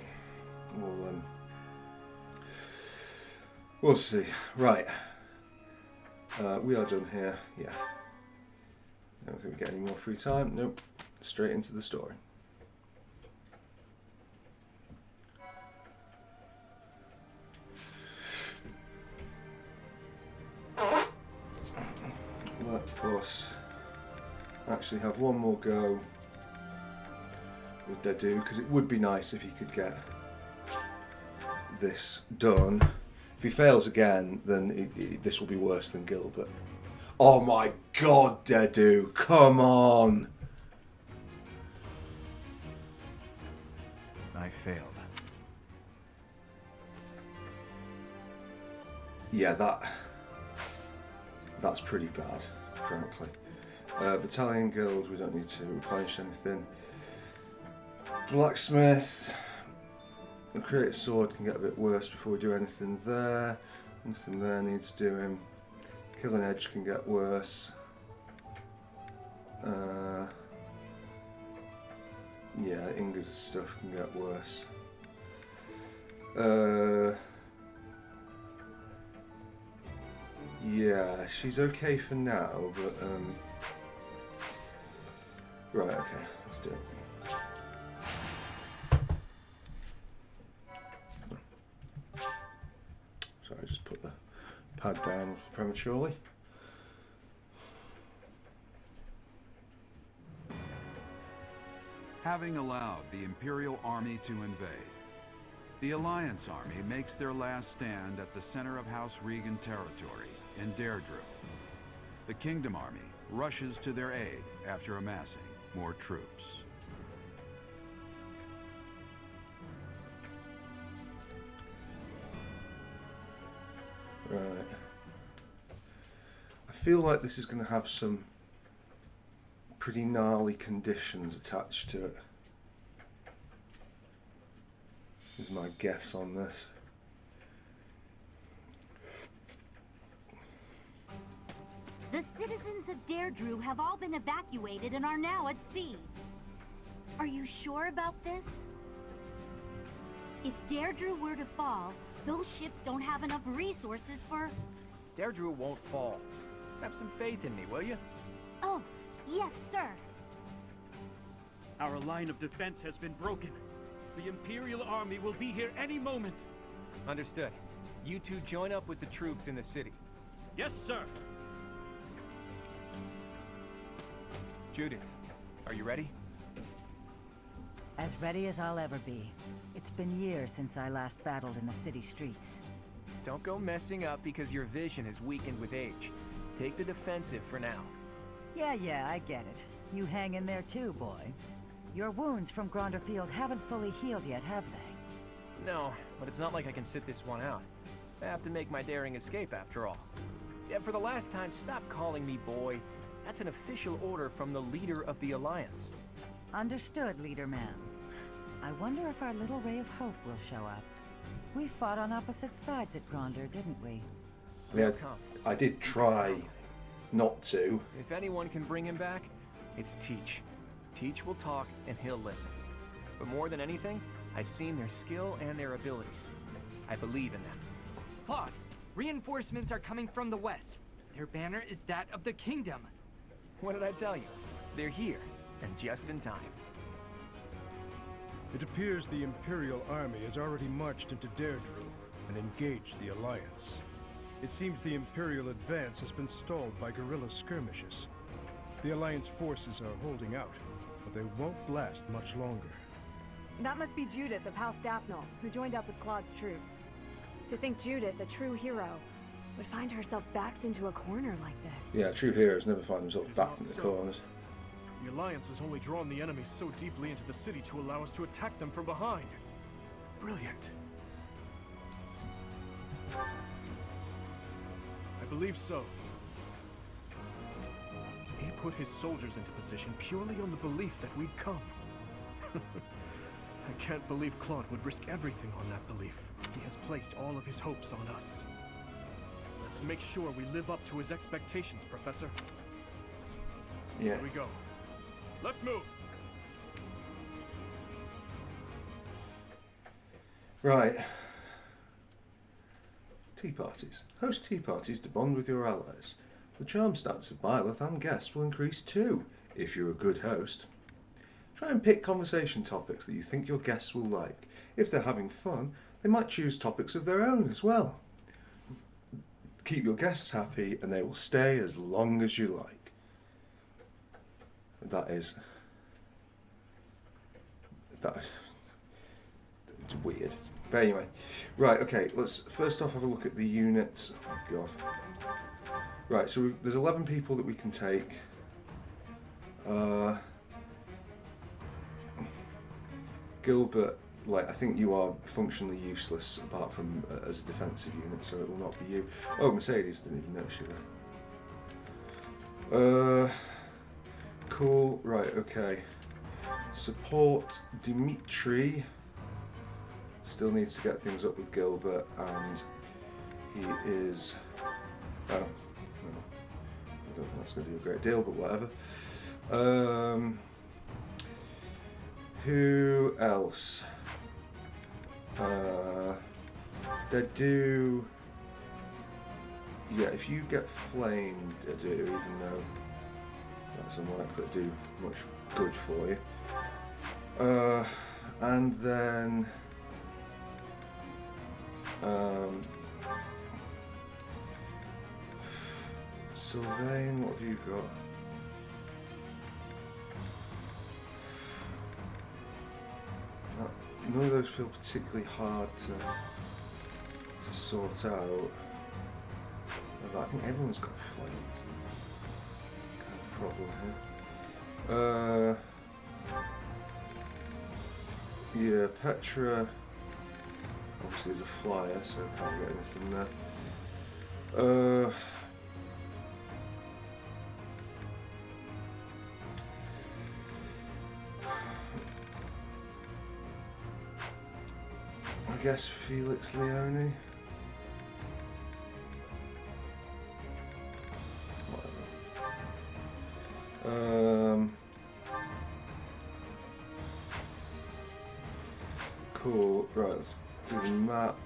we'll see. Right, we are done here. Yeah, I don't think we get any more free time. Nope, straight into the story. Let us actually have one more go with Dedu, because it would be nice if he could get this done. If he fails again, then this will be worse than Gilbert. Oh my god, Dedu, come on! I failed. Yeah, that's pretty bad, frankly. Battalion Guild, we don't need to replenish anything. Blacksmith, the creative sword can get a bit worse before we do anything there. Nothing there needs doing. Killing Edge can get worse. Yeah, Inga's stuff can get worse. Yeah, she's okay for now, but right, okay, let's do it. Sorry, I just put the pad down prematurely. Having allowed the Imperial Army to invade, the Alliance Army makes their last stand at the center of House Regan territory in Deirdre. The Kingdom Army rushes to their aid after amassing more troops. Right. I feel like this is going to have some pretty gnarly conditions attached to it. Is my guess on this. The citizens of Deirdre have all been evacuated and are now at sea. Are you sure about this? If Deirdre were to fall, those ships don't have enough resources for... Deirdre won't fall. Have some faith in me, will you? Oh, yes, sir. Our line of defense has been broken. The Imperial Army will be here any moment. Understood. You two join up with the troops in the city. Yes, sir. Judith, are you ready? As ready as I'll ever be. It's been years since I last battled in the city streets. Don't go messing up because your vision is weakened with age. Take the defensive for now. Yeah, I get it. You hang in there too, boy. Your wounds from Gronderfield haven't fully healed yet, have they? No, but it's not like I can sit this one out. I have to make my daring escape after all. Yeah, for the last time, stop calling me boy. That's an official order from the leader of the Alliance. Understood, Leader Man. I wonder if our little ray of hope will show up. We fought on opposite sides at Gronder, didn't we? Yeah, I did try not to. If anyone can bring him back, it's Teach. Teach will talk, and he'll listen. But more than anything, I've seen their skill and their abilities. I believe in them. Clod, reinforcements are coming from the west. Their banner is that of the kingdom. What did I tell you? They're here, and just in time. It appears the Imperial army has already marched into Deirdre and engaged the Alliance. It seems the Imperial advance has been stalled by guerrilla skirmishes. The Alliance forces are holding out, but they won't last much longer. That must be Judith of House Daphne, who joined up with Clod's troops. To think Judith, a true hero, would find herself backed into a corner like this. Yeah, true heroes never find themselves backed in the corners. The Alliance has only drawn the enemy so deeply into the city to allow us to attack them from behind. Brilliant. I believe so. He put his soldiers into position purely on the belief that we'd come. I can't believe Clod would risk everything on that belief. He has placed all of his hopes on us. Let's make sure we live up to his expectations, Professor. Yeah. Here we go. Let's move! Right. Tea parties. Host tea parties to bond with your allies. The charm stats of Byleth and guests will increase too, if you're a good host. Try and pick conversation topics that you think your guests will like. If they're having fun, they might choose topics of their own as well. Keep your guests happy and they will stay as long as you like. That is it's weird. But anyway, right, okay, let's first off have a look at the units. Oh god. Right, so there's 11 people that we can take. Gilbert, like, I think you are functionally useless apart from as a defensive unit, so it will not be you. Oh, Mercedes, didn't even notice you there. Cool, right, okay. Support Dimitri. Still needs to get things up with Gilbert, and he is... Oh, no. I don't think that's going to do a great deal, but whatever. Who else? They do... Yeah, if you get flamed, they do, even though that's unlikely to do much good for you. And then... Sylvain, what have you got? None of those feel particularly hard to sort out. I think everyone's got flames. Kind of problem here. Yeah, Petra obviously is a flyer, so can't get anything there. I guess Felix Leone. Cool, right, let's do the map.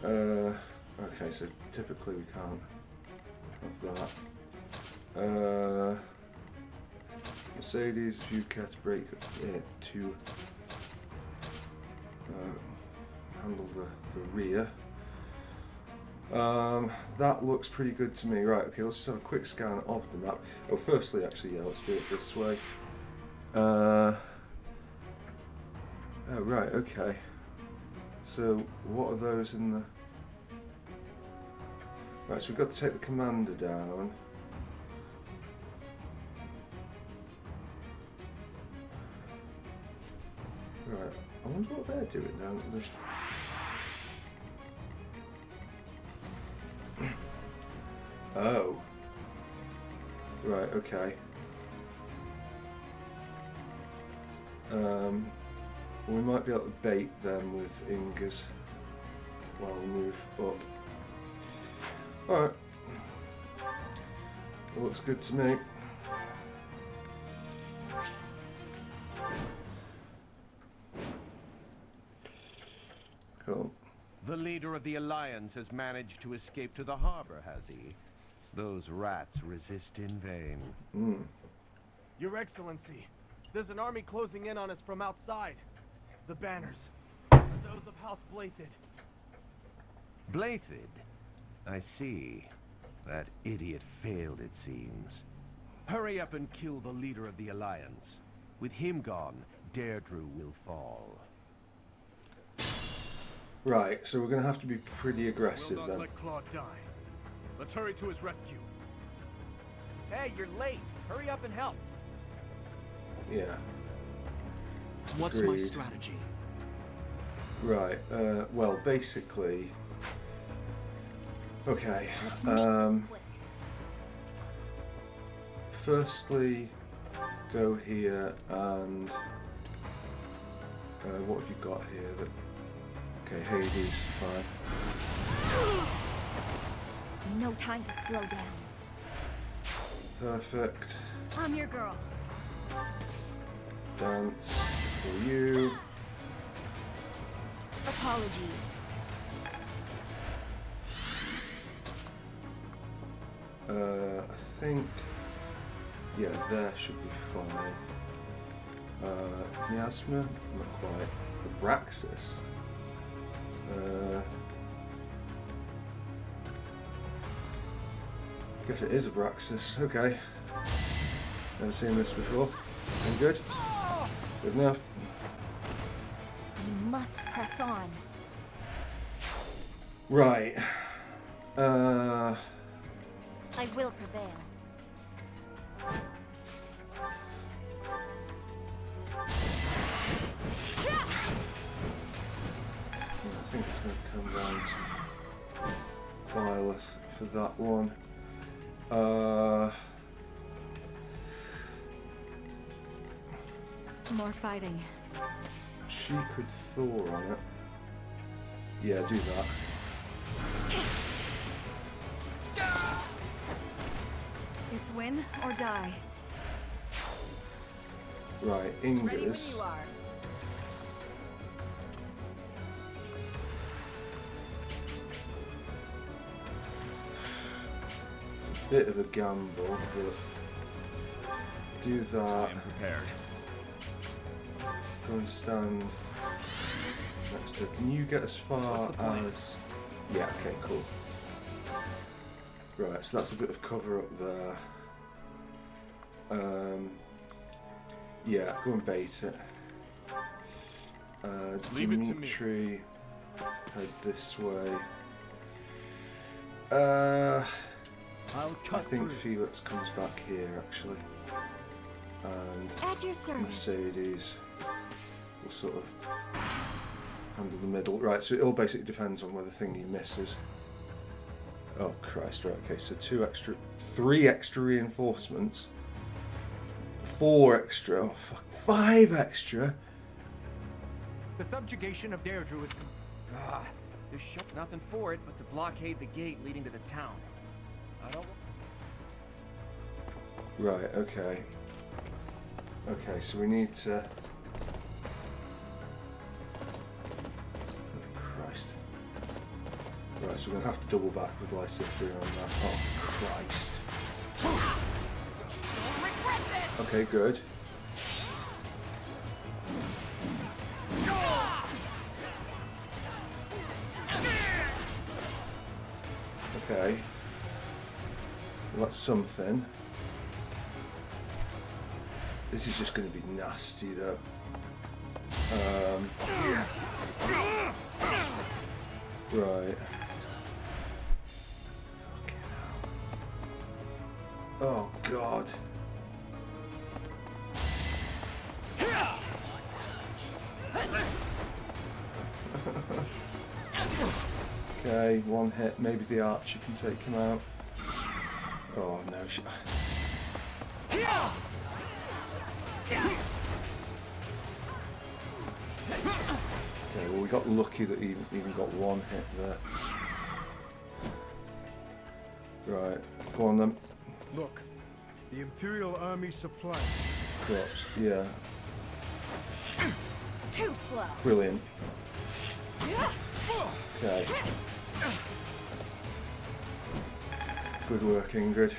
Okay, so typically we can't have that. Mercedes, if you care to break it to handle the rear. That looks pretty good to me. Right, okay, let's just have a quick scan of the map. Oh, firstly, actually, yeah, let's do it this way. Oh, right, okay. So, what are those in the... Right, so we've got to take the commander down. Right, I wonder what they're doing now. Oh. Right, okay. We might be able to bait them with Ingers while we move up. Alright. Looks good to me. Cool. The leader of the Alliance has managed to escape to the harbor, has he? Those rats resist in vain. Your Excellency, there's an army closing in on us from outside. The banners are those of House Blathid. Blathid? I see. That idiot failed, it seems. Hurry up and kill the leader of the Alliance. With him gone, Deirdre will fall. Right, so we're going to have to be pretty aggressive We'll not then. let Clod die. Let's hurry to his rescue. Hey, you're late. Hurry up and help. Yeah. What's my Agreed. strategy? Right, well, basically... Okay, Let's make this quick. firstly, go here and... what have you got here that... Okay, Hades, fine. No time to slow down. Perfect. I'm your girl. Dance for you. Apologies. I think... Yeah, there should be fine. Miasma? Not quite. Abraxas? Guess it is Abraxas. Okay. Never seen this before. Any good? Good enough. We must press on. Right. I will prevail. I think it's going to come down to Byleth for that one. More fighting. She could Thor on it. Yeah, do that. It's win or die. Right, Ready when Inga's. you are. It's a bit of a gamble, but do that. I am prepared. Go and stand next to her. Can you get as far as... Yeah, okay, cool. Right, so that's a bit of cover up there. Yeah, go and bait it. Leave it to me. Dimitri, head this way. I think Felix comes back here, actually. And At your service. Mercedes will sort of handle the middle. Right, so it all basically depends on whether thingy misses. Oh Christ, right, okay, so 3 extra reinforcements. 4 extra, oh fuck, 5 extra? The subjugation of Deirdre is... There's nothing for it but to blockade the gate leading to the town. I don't... Right, okay. Okay, so we need to... Oh Christ. Right, so we're going to have to double back with Lysiphria on that. Oh Christ. Okay, good. Okay. Well, that's something. This is just going to be nasty, though. Right. Oh, God. Okay, 1 hit. Maybe the archer can take him out. Oh, no. Okay, well, we got lucky that he even got 1 hit there. Right, go on then. Look, the Imperial Army supply. Drops, yeah. Too slow. Brilliant. Okay. Good work, Ingrid.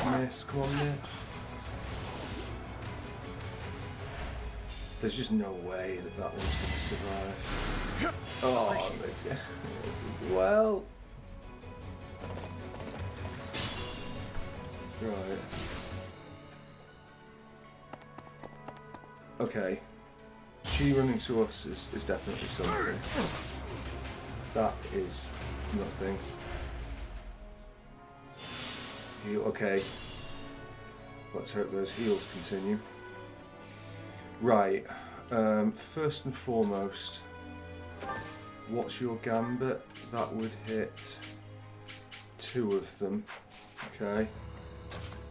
Right. Miss, come on, miss. There's just no way that that one's going to survive. Oh, well. Right. Okay. She running to us is definitely something. That is nothing. Heal. Okay. Let's hope those heals continue. Right. First and foremost, what's your gambit? That would hit 2 of them. Okay.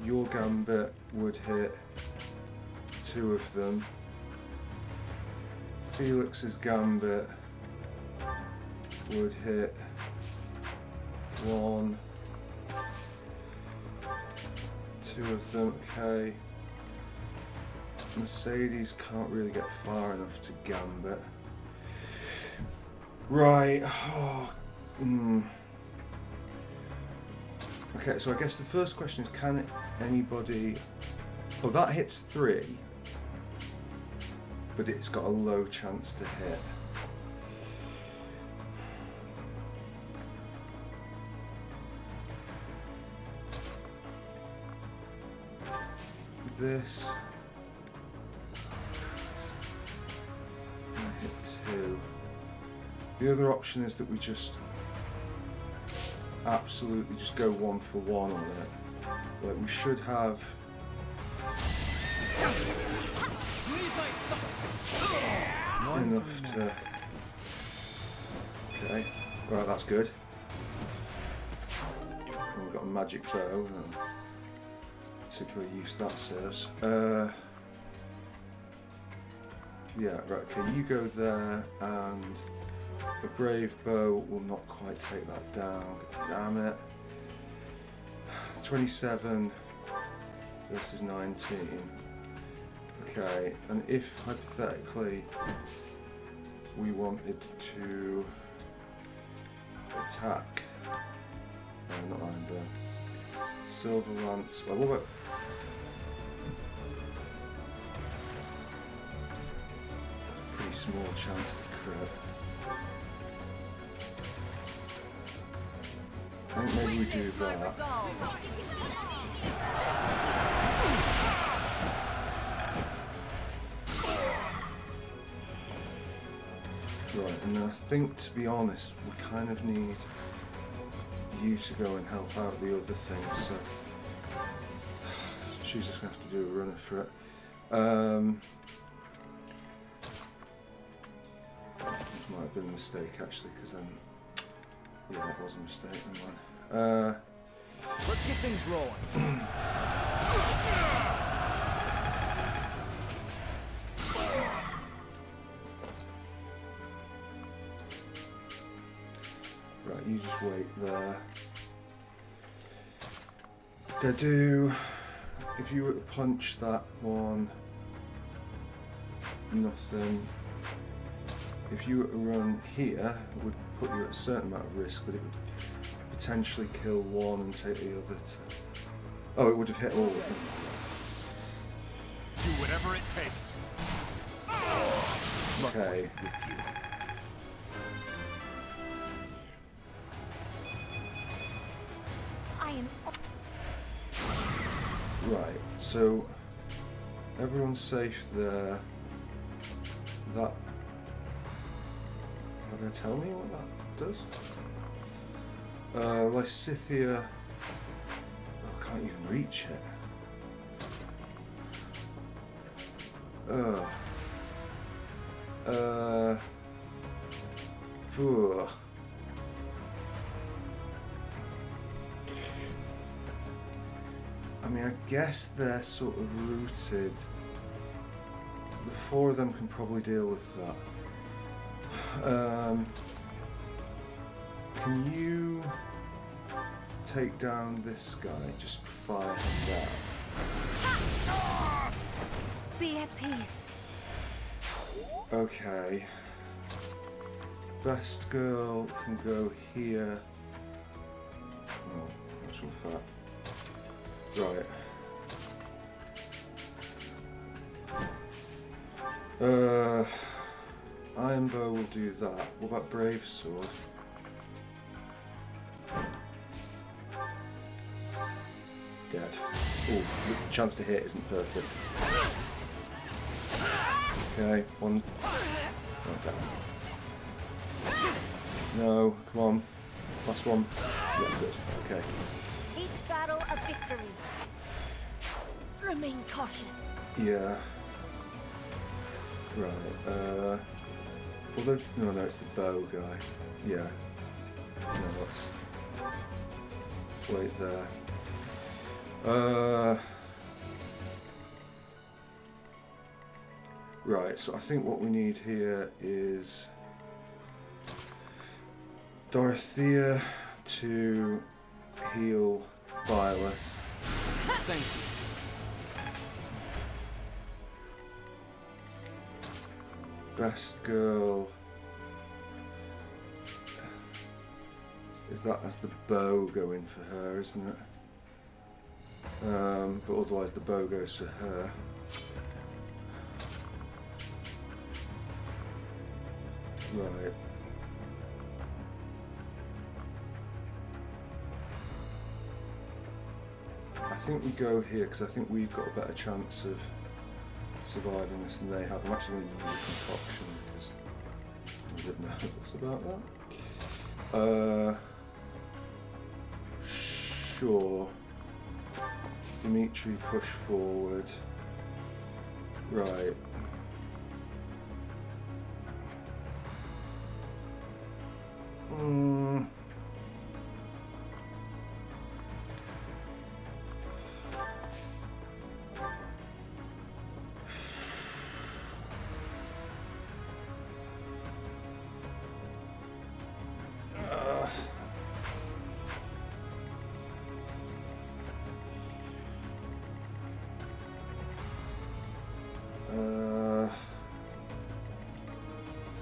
Your gambit would hit 2 of them. Felix's gambit would hit 1, 2 of them. Okay. Mercedes can't really get far enough to gambit. Right. Oh. Okay, so I guess the first question is, can anybody... Oh, that hits 3, but it's got a low chance to hit. This... hit 2. The other option is that we just absolutely just go 1 for 1 on it. Like, we should have enough to... Okay, right, that's good. And we've got a magic bow. Particular use that serves. Yeah, right, okay, you go there, and a brave bow will not quite take that down. Damn it. 27 versus 19. Okay, and if hypothetically we wanted to attack, not Iron Burn, Silver Lance, well, what about... Pretty small chance to crit. I think maybe we do that. Right, and I think, to be honest, we kind of need you to go and help out the other things, so she's just going to have to do a runner for it. This might have been a mistake, actually, because then... Yeah, that was a mistake, never mind. Let's get things rolling. Right, you just wait there. Do... If you were to punch that one... Nothing. If you were to run here, it would put you at a certain amount of risk, but it would potentially kill one and take the other to... Oh, it would have hit all of them. Do whatever it takes. Okay. With you. I am... Right, so... Everyone's safe there. That... Are you going to tell me what that does? Lysithia... Oh, I can't even reach it. Phew. I mean, I guess they're sort of rooted. The 4 of them can probably deal with that. Can you take down this guy, just fire him down. Be at peace. Okay. Best girl can go here. Oh, actual fat. Right. Iron Bow will do that. What about Brave Sword? Dead. Oh, the chance to hit isn't perfect. Okay, one. Okay. No, come on. Last one. Yeah, good. Okay. Each battle a victory. Remain cautious. Yeah. Right. Although, no, it's the bow guy. Yeah. No, let's wait there. Right, so I think what we need here is Dorothea to heal Violet. Thank you. Best girl. That's the bow going for her, isn't it? But otherwise the bow goes to her. Right. I think we go here because I think we've got a better chance of surviving this than they have. I'm actually going to use a concoction because I'm a bit nervous about that. Sure. Dimitri push forward. Right.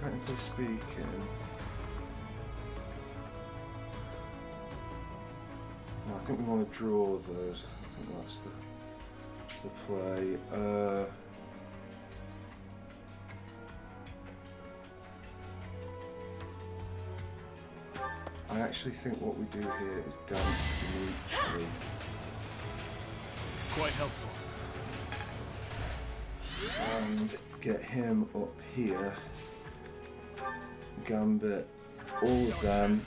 Technically speaking, no, I think we want to draw those. I think that's the play. I actually think what we do here is dance Dimitri. Quite helpful. And get him up here. Gambit, all of them.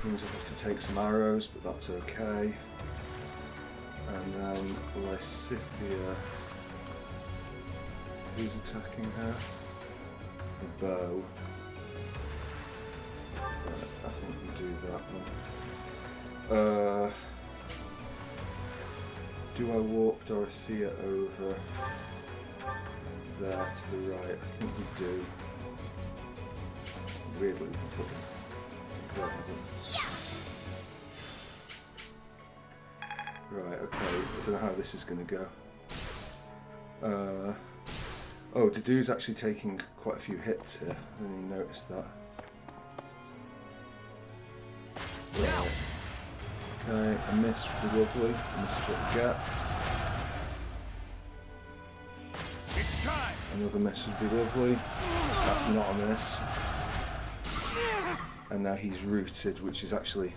Means I have to take some arrows, but that's okay. And then Lysithea. Who's attacking her? The bow. Right, I think we do that one. Do I warp Dorothea over there to the right? I think we do. Weirdly, we can put them there. Right, okay. I don't know how this is going to go. Oh, Dedu's actually taking quite a few hits here. I didn't even notice that. Right. Okay, a miss would be lovely. A miss is what we get. It's time. Another miss would be lovely. That's not a miss. And now he's rooted, which is actually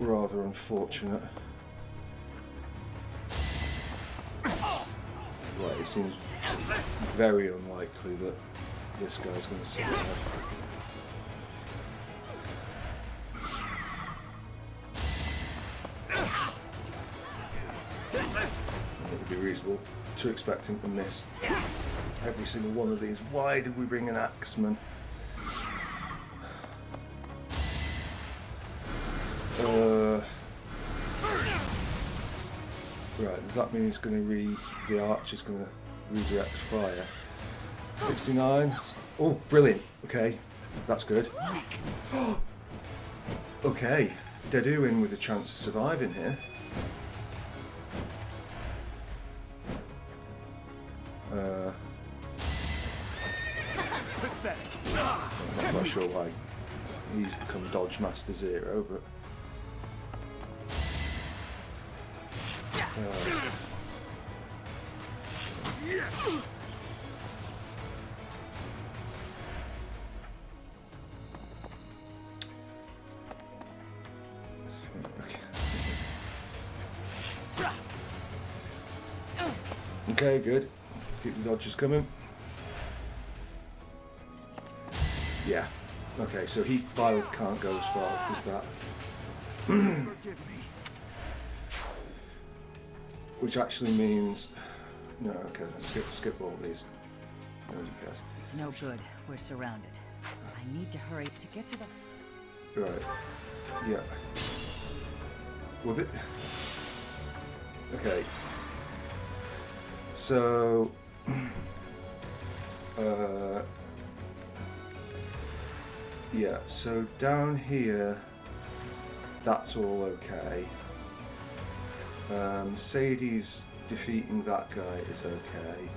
rather unfortunate. Right, it seems very unlikely that this guy's going to survive. It would be reasonable to expect him to miss every single one of these. Why did we bring an axeman? Right, does that mean he's going to the archer's going to redirect fire? 69? Oh, brilliant. Okay, that's good. Okay, Dedu in with a chance of surviving here. I'm not sure why he's become Dodge Master Zero, but okay, good. Keep the dodges coming. Yeah. Okay, so Byleth can't go as far as that. Which actually means... No, okay, skip all these. Nobody cares. It's no good. We're surrounded. I need to hurry to get to the... Right. Yeah. Well, okay. So... yeah, so down here, that's all okay. Sadie's defeating that guy is okay.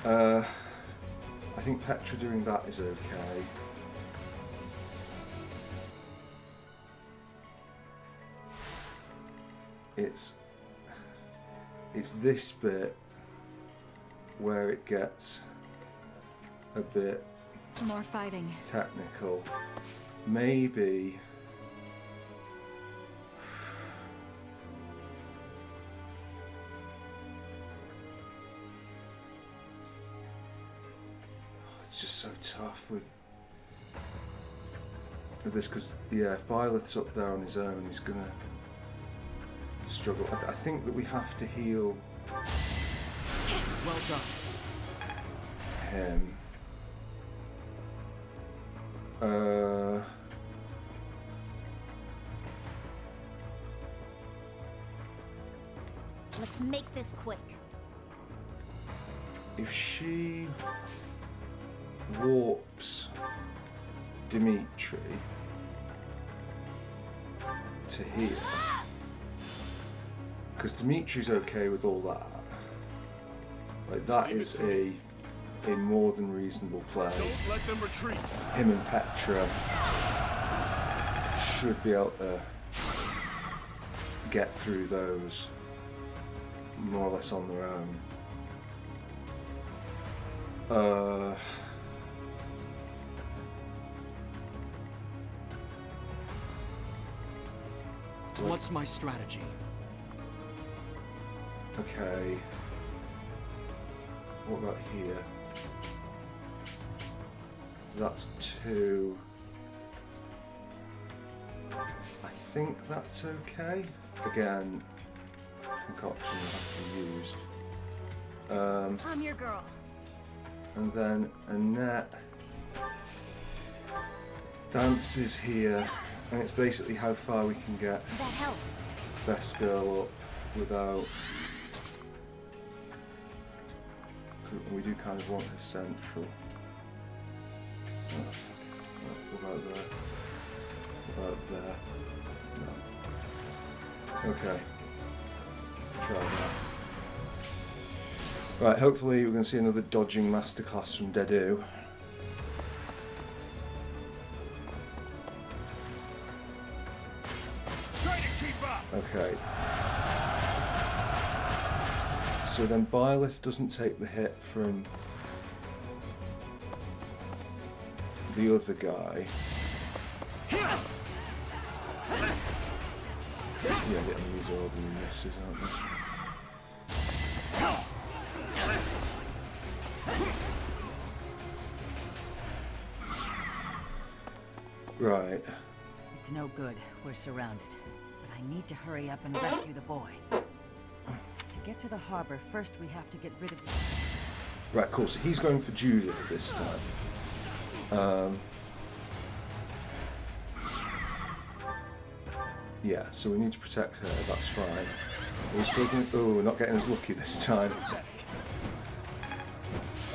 I think Petra doing that is okay. It's this bit where it gets a bit more fighting. Technical. Maybe it's just so tough with this, because yeah, if Byleth's up there on his own, he's gonna struggle. I think that we have to heal Well done. him. Let's make this quick. If she warps Dimitri to here, because Dimitri's okay with all that, like that is a more than reasonable play. Don't let them retreat. Him and Petra should be able to get through those more or less on their own. What's my strategy? Okay. What about here? So that's 2. I think that's okay. Again, concoction will have to be used. I'm your girl. And then Annette dances here, and it's basically how far we can get That helps. Best Girl up without... We do kind of want her central. What about there? What about there? No. Okay. Try that. Right, hopefully we're going to see another dodging masterclass from Dedu. Try to keep up. Okay. So then Byleth doesn't take the hit from the other guy. Yeah, the enemies are all going to be misses, aren't they? Right. It's no good. We're surrounded. But I need to hurry up and rescue the boy. To get to the harbor, first we have to get rid of... Right, cool. So he's going for Judith this time. Yeah, so we need to protect her. That's fine. Are we still going... Oh, we're not getting as lucky this time.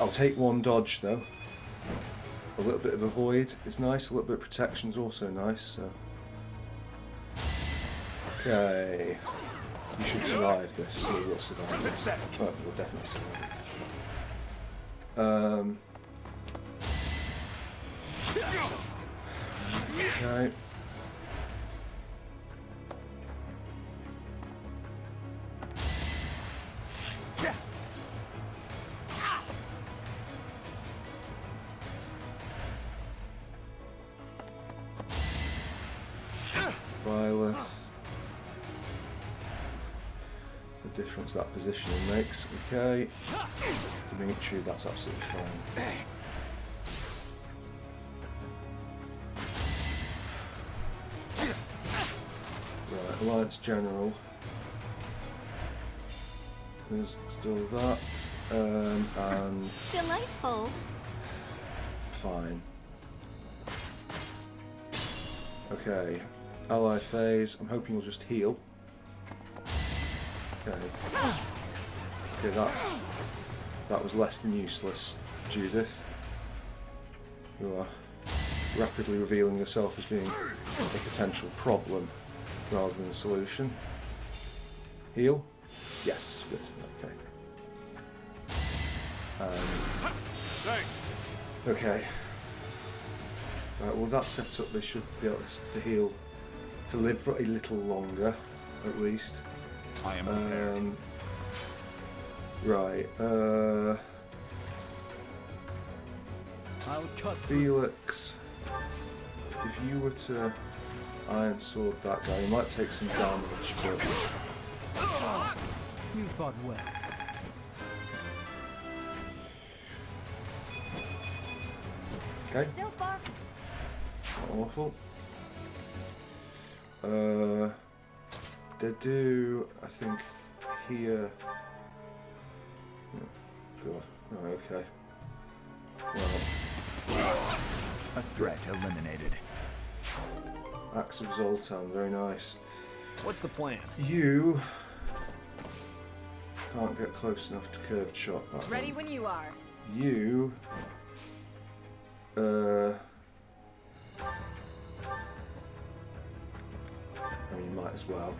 I'll take one dodge though. A little bit of avoid is nice, a little bit of protection is also nice, so. Okay. You should survive this. You will survive this. Well, you'll definitely survive it. Okay. Violet. The difference that positioning makes. Okay. Dimitri, that's absolutely fine. Right, Alliance General. There's still that. And Delightful. fine. Okay. Ally phase. I'm hoping you'll just heal. Okay. Okay, that was less than useless, Judith. You are rapidly revealing yourself as being a potential problem rather than a solution. Heal? Yes, good. Okay. Okay. Right, well that's set up, they should be able to heal, to live for a little longer, at least. I am prepared. Right, I'll cut Felix, if you were to Iron Sword that guy, you might take some damage, but... You fought well. Okay. Still far. Not awful. They do, I think, here. Oh, God. Oh, okay. Well. A threat eliminated. Axe of Zoltan, very nice. What's the plan? You can't get close enough to curved shot. That Ready one. when you are. You. I mean, you might as well.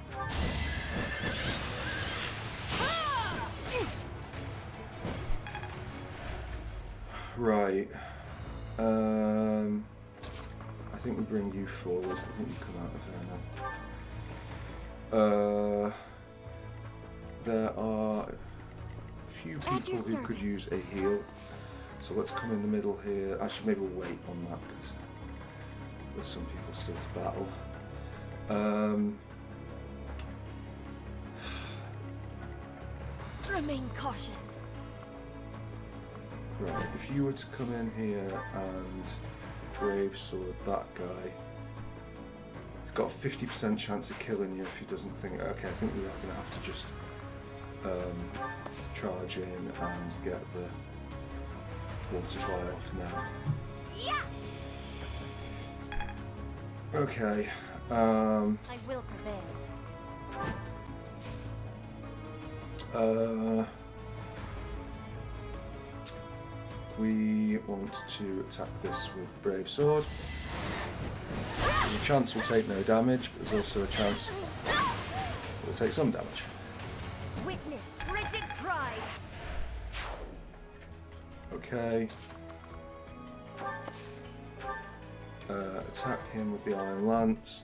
Right. I think we bring you forward. I think you come out of there now. There are a few people who could use a heal. So let's come in the middle here. Actually, maybe we'll wait on that because there's some people still to battle. Remain cautious. Right, if you were to come in here and Brave Sword that guy, he's got a 50% chance of killing you if he doesn't think. Okay, I think we're going to have to just charge in and get the fortify off now. Yeah. Okay. I will prevail. We want to attack this with Brave Sword. There's a chance we'll take no damage, but there's also a chance we'll take some damage. Witness frigid pride. Okay. Attack him with the Iron Lance.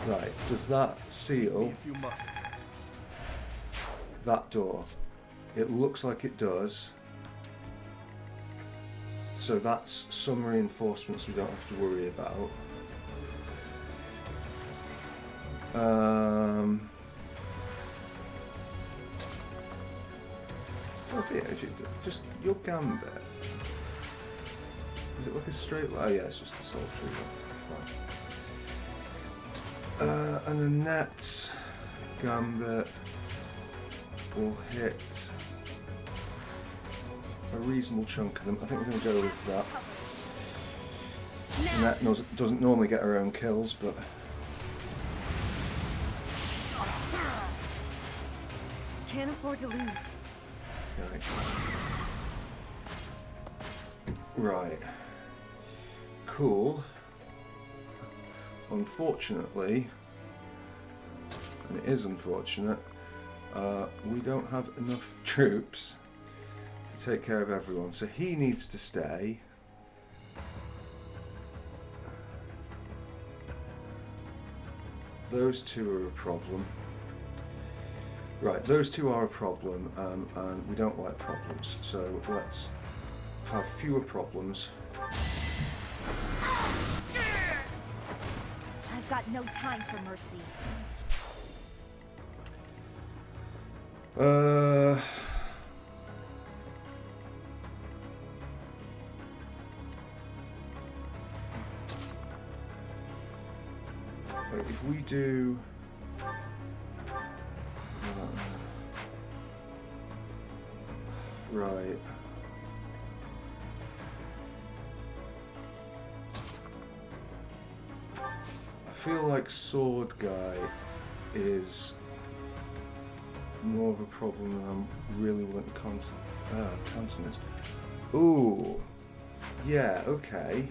Right, does that seal If you must. that door? It looks like it does. So that's some reinforcements we don't have to worry about. What's it? Is it just your gambit? Is it like a straight line? Oh yeah, it's just a sultry one. Fine. And the Net's gambit will hit a reasonable chunk of them. I think we're going to go with that. Net doesn't normally get her own kills, but Can't afford to lose. Okay. Right. Cool. Unfortunately, and it is unfortunate, we don't have enough troops to take care of everyone, so he needs to stay. Those two are a problem. Right, those two are a problem, and we don't like problems, so let's have fewer problems. I've got no time for mercy. If we do... right. I feel like Sword Guy is more of a problem than I'm really willing to countenance. Ooh. Yeah, okay.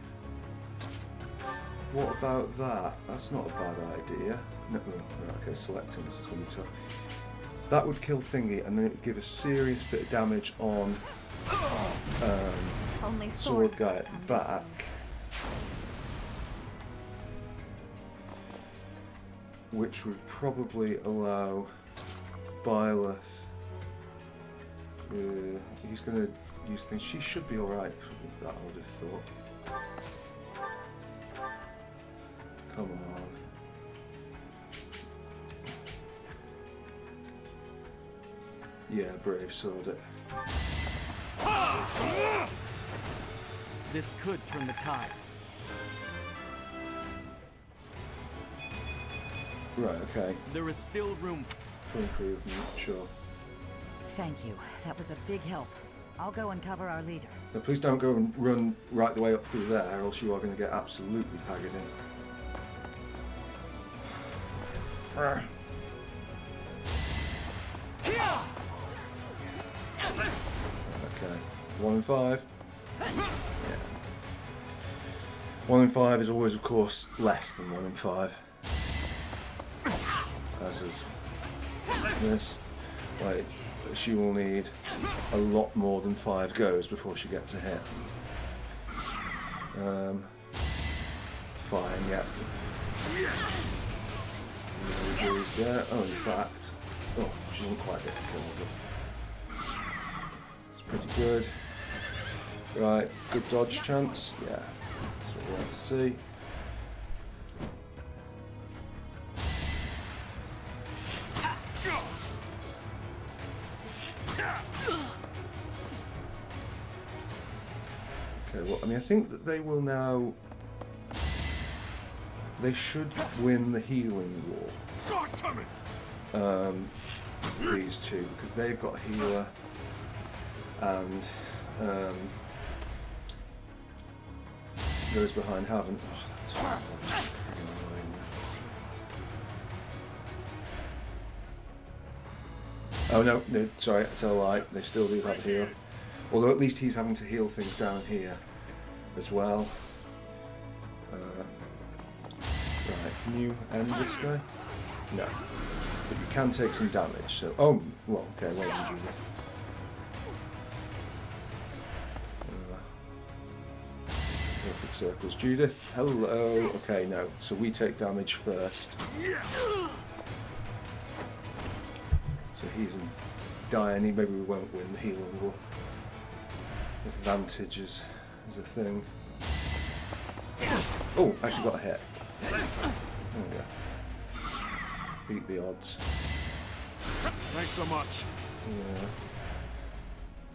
What about that? That's not a bad idea. No, okay, selecting this is going to be tough. That would kill Thingy, and then it would give a serious bit of damage on Sword Guy at the back. Which would probably allow Byleth. He's going to use things. She should be alright with that, I would have thought. Come on. Yeah, brave sword it. This could turn the tides. Right, okay. There is still room for improvement, sure. Thank you. That was a big help. I'll go and cover our leader. Now, please don't go and run right the way up through there, or else you are going to get absolutely pagged in. Okay, 1 in 5. Yeah. 1 in 5 is always, of course, less than 1 in 5. As is this. Like, she will need a lot more than 5 goes before she gets a hit. Fine, yeah. Is there? Oh, in fact, oh, she didn't quite get killed. It's pretty good. Right, good dodge chance. Yeah, that's what we want to see. Okay, well, I mean, I think that they will now. They should win the healing war. These two, because they've got a healer, and those behind haven't. Oh, that's horrible. Oh no, no, sorry, I tell a lie. They still do have a healer. Although at least he's having to heal things down here as well. Right, can you end this guy? No. But you can take some damage, so... Oh, well, okay, well done, Judith. Perfect circles. Judith, hello. Okay, no. So we take damage first. So he's in dire need. Maybe we won't win the healing war. Advantage is a thing. Oh, actually got a hit. There we go. Beat the odds. Thanks so much. Yeah.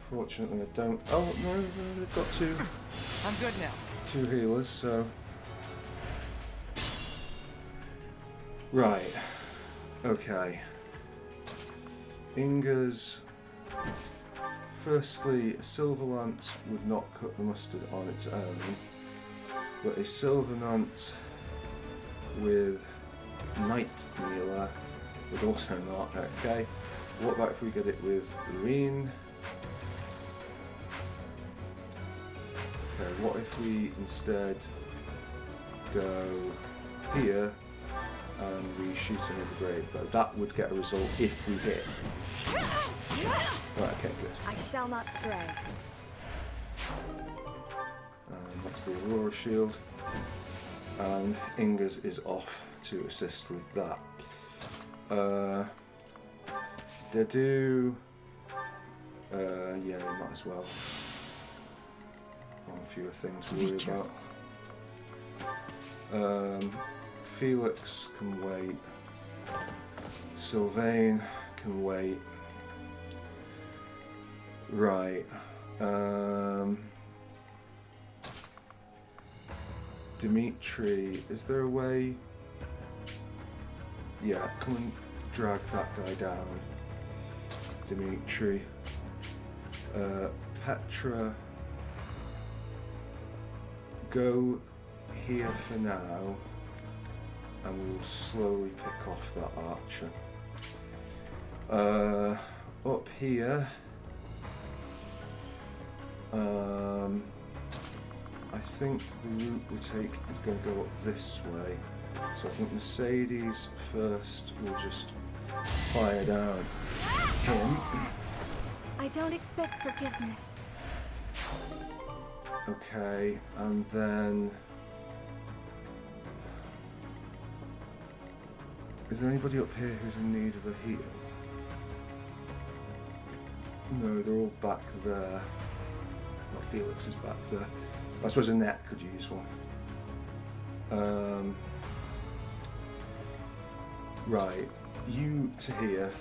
Fortunately, I don't. Oh no, they've got 2. I'm good now. 2 healers, so. Right. Okay. Inga's. Firstly, a silver lance would not cut the mustard on its own, but a silver lance with Night Kneeler would also not. Okay. What about if we get it with Irene? Okay, what if we instead go here and we shoot another grave bow? That would get a result if we hit. Right, okay, good. I shall not stray. That's the Aurora Shield. And Inga's is off to assist with that. They do... yeah, you might as well. One fewer things to worry about. Felix can wait. Sylvain can wait. Right. Dimitri, is there a way? Yeah, come and drag that guy down. Dimitri. Petra, go here for now, and we'll slowly pick off that archer. Up here, I think the route we take is going to go up this way. So I think Mercedes first will just fire down him. I don't expect forgiveness. Okay, and then... Is there anybody up here who's in need of a heal? No, they're all back there. Well, Felix is back there. I suppose Annette could use one. Right, you to here.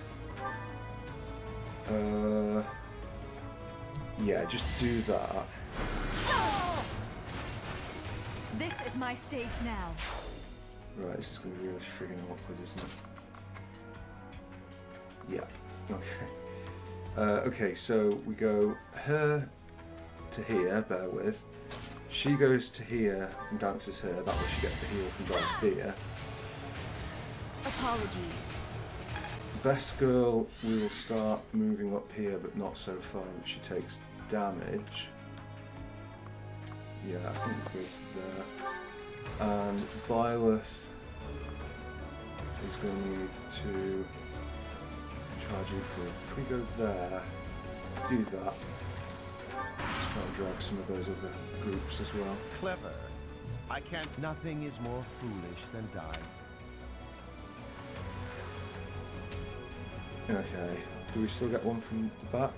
Yeah, just do that. This is my stage now. Right, this is going to be really friggin' awkward, isn't it? Yeah, okay. Okay, so we go her to here, bear with. She goes to here and dances her, that way she gets the heal from Dorothea. Apologies. Best girl, we will start moving up here, but not so far that she takes damage. Yeah, I think it goes there. And Byleth is going to need to charge equal. If we go there, do that. Let's try and drag some of those other groups as well. Clever. I can't. Nothing is more foolish than dying. Okay. Do we still get one from the back?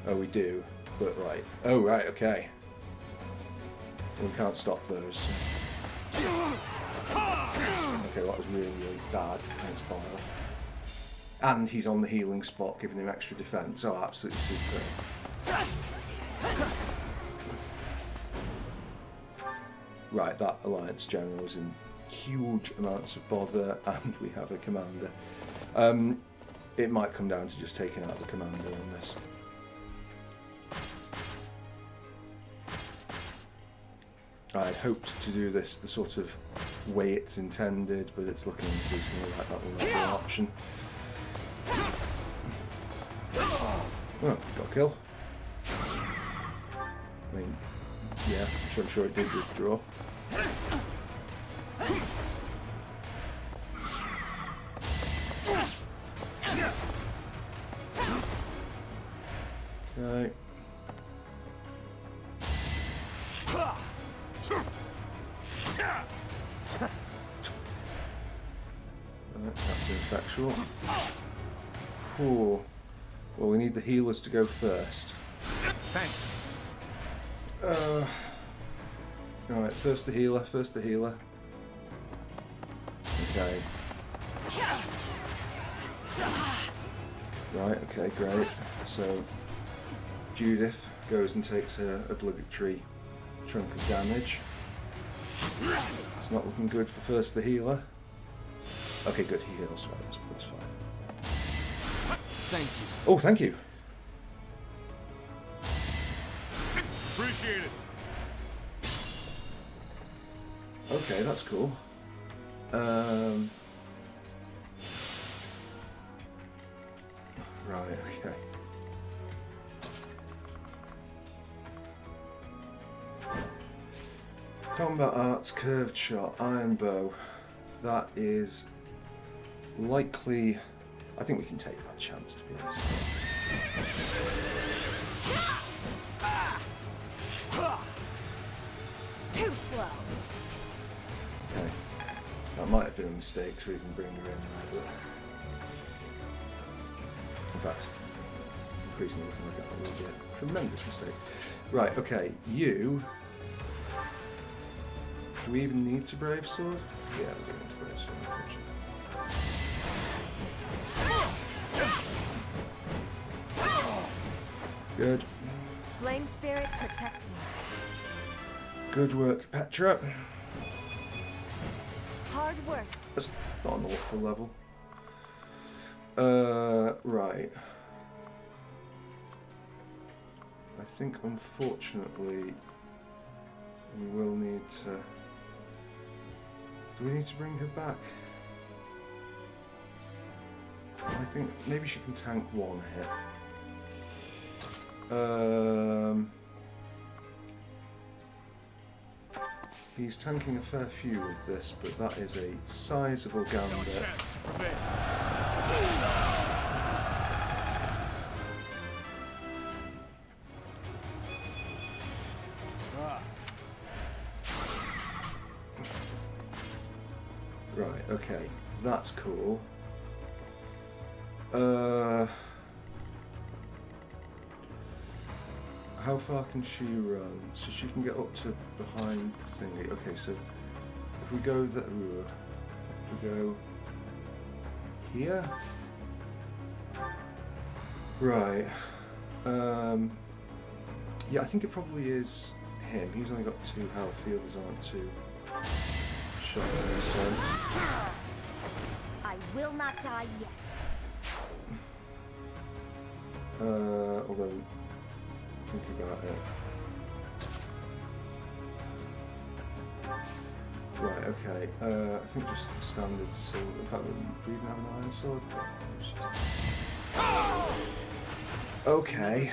Oh, we do. But right. Oh, right. Okay. We can't stop those. Okay, that was really, really bad. Thanks, Byleth. And he's on the healing spot, giving him extra defense. Oh, absolutely super. Right, that Alliance General is in huge amounts of bother, and we have a commander. It might come down to just taking out the commander on this. I'd hoped to do this the sort of way it's intended, but it's looking increasingly like that will not be an option. Oh, got a kill. I mean, yeah, I'm sure it did withdraw. Okay. That's effectual. Cool. Well, we need the healers to go first. Thanks. Alright, first the healer, Okay. Right, okay, great. So, Judith goes and takes her obligatory chunk of damage. It's not looking good for first the healer. Okay, good, he heals, right, that's fine. Thank you. Oh, thank you. Appreciate it. Okay, that's cool. Right, okay. Combat arts, curved shot, iron bow. That is likely. I think we can take that chance, to be honest. Too slow. Okay. That might have been a mistake to even bring her in there, but in fact, increasingly looking like that will be a tremendous mistake. Right, okay, you. Do we even need to brave sword? Yeah, we do need to brave sword, unfortunately. Good. Flame spirits protect me. Good work, Petra. Hard work. That's not an awful level. Right. I think, unfortunately, we will need to... Do we need to bring her back? I think maybe she can tank one hit. He's tanking a fair few with this, but that is a sizable gambit. Right, okay, that's cool. How far can she run? So she can get up to behind thingy. Okay, so if we go that, if we go here, right? Yeah, I think it probably is him. He's only got 2 health. The others aren't too shot. So I will not die yet. although. Think about it. Right, okay. I think just standard sword. In fact, do we even have an iron sword? Okay.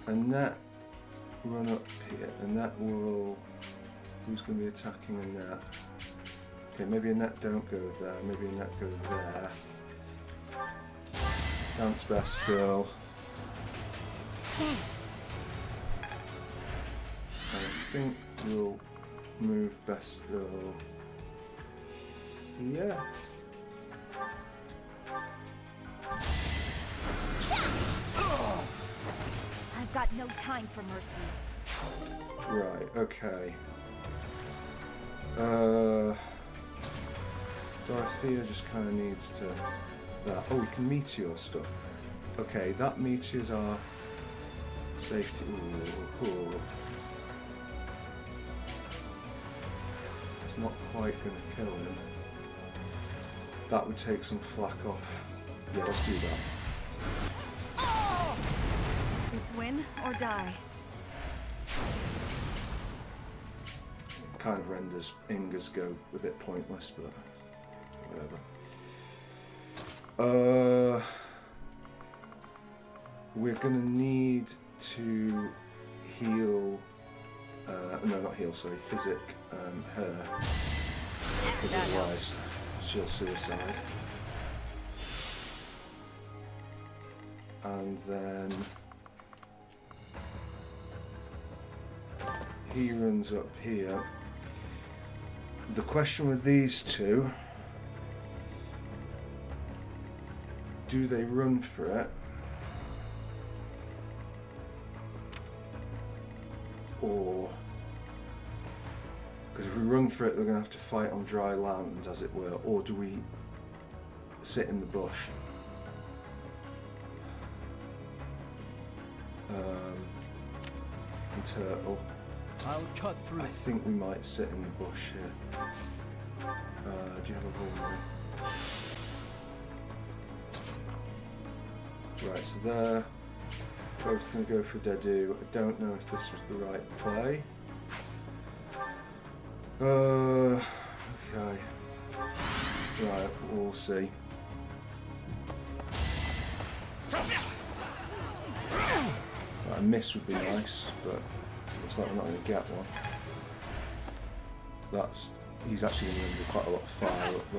Annette, run up here. Annette will. Who's going to be attacking Annette? Okay, maybe Annette don't go there. Maybe Annette go there. Dance best girl. Thanks. I think we'll move best girl here. I've got no time for mercy. Right, okay. Dorothea just kind of needs to... That. Oh, we can meteor stuff. Okay, that meteors our safety. Ooh. It's not quite going to kill him. That would take some flack off. Yeah, let's do that. It's win or die. Kind of renders Inga's go a bit pointless, but whatever. We're gonna need to heal. No, not heal. Sorry, physic her. Because otherwise, she'll suicide. And then he runs up here. The question with these two. Do they run for it? Or... Because if we run for it, they're going to have to fight on dry land, as it were. Or do we sit in the bush? And turtle. I'll cut through. I think we might sit in the bush here. Do you have a vulnerable? Right, so they're both going to go for Dedu. I don't know if this was the right play. Okay. Right, we'll see. A miss would be nice, but looks like we're not going to get one. He's actually going to be quite a lot of fire up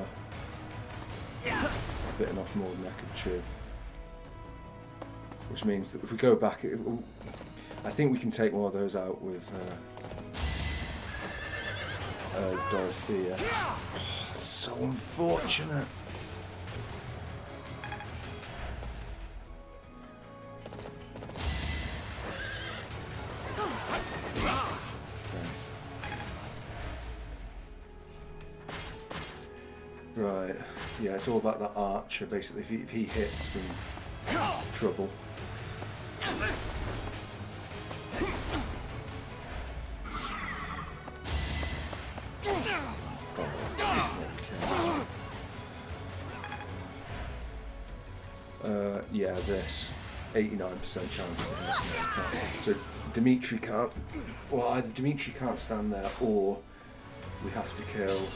there. Bitten off more than I could chew. Which means that if we go back, I think we can take one of those out with Dorothea. Oh, so unfortunate. Right, yeah, it's all about that archer, basically. If he hits, then trouble. Yeah, this 89% chance. So Dimitri can't. Well, either Dimitri can't stand there, or we have to kill.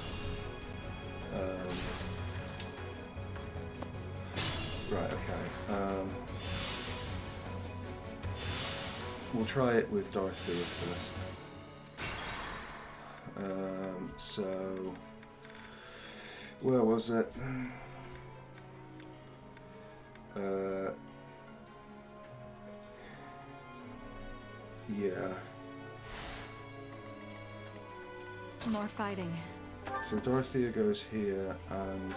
Right. Okay. We'll try it with Dorothea first. So where was it? Yeah. More fighting. So Dorothea goes here and...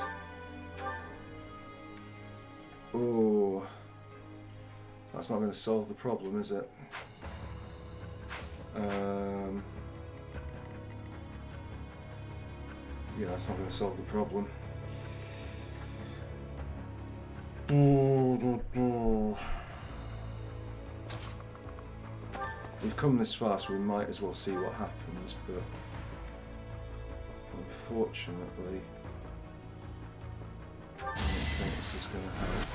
Oh, that's not going to solve the problem, is it? Yeah, that's not going to solve the problem. We've come this far, so we might as well see what happens, but unfortunately, I don't think this is going to help.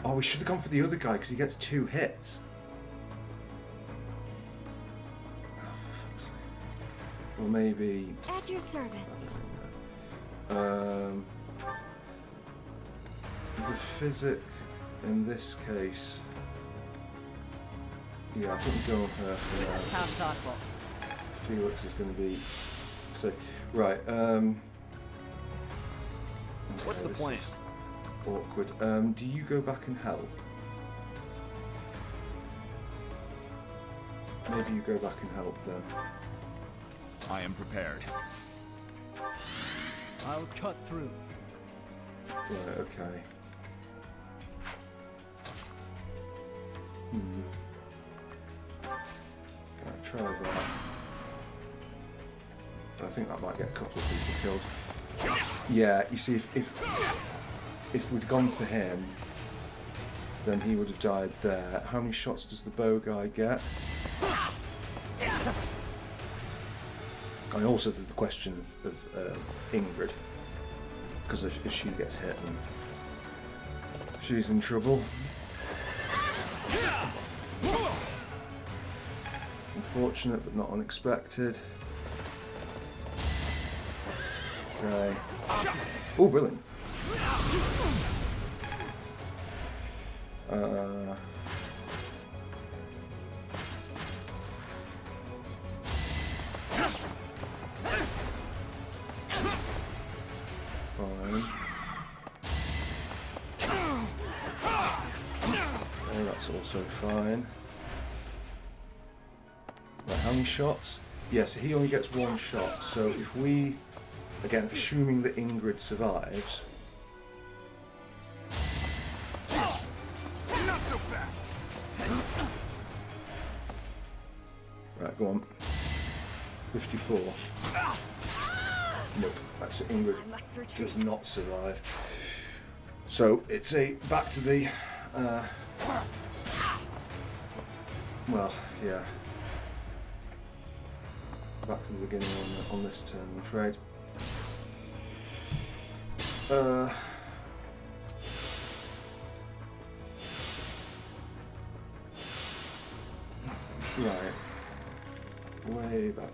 Oh, we should have gone for the other guy because he gets 2 hits. Oh, for fuck's sake. Or maybe... At your service. The physic in this case... Yeah, I think we're going her for now. How thoughtful. Felix is going to be... So, right, What's the plan? Awkward. Do you go back and help? Maybe you go back and help then. I am prepared. I'll cut through. Right, okay. Right, try that. I think that might get a couple of people killed. Yeah, you see, if we'd gone for him, then he would have died there. How many shots does the bow guy get? I also did the question of Ingrid, because if she gets hit, then she's in trouble. Unfortunate, but not unexpected. Okay. Oh, brilliant. Fine. Oh, that's also fine. Right, how many shots? Yes, he only gets 1 shot, so if we, again, assuming that Ingrid survives... Not so fast. Right, go on. 54. Nope, that's Ingrid. Does not survive. So it's a back to the. Well, yeah. Back to the beginning on this turn, I'm afraid. Right. Way back.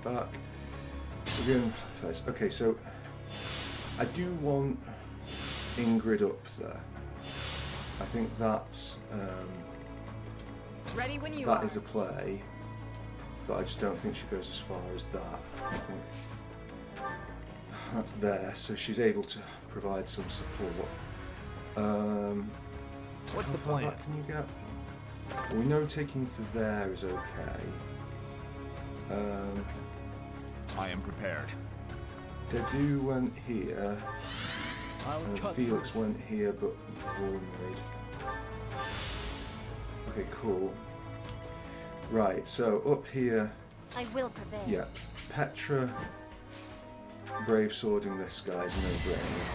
back. Again, first. Okay, so I do want Ingrid up there. I think that's Ready when you that are. is a play, but I just don't think she goes as far as that. I think that's there, so she's able to provide some support. What's how the far plan? back can you get? Well, we know taking it to there is okay. I am prepared. Dedu went here, and cut Felix went here, but Vormrid. Okay, cool. Right, so up here, I will prevail. yeah, Petra brave swording this guy is no brainer.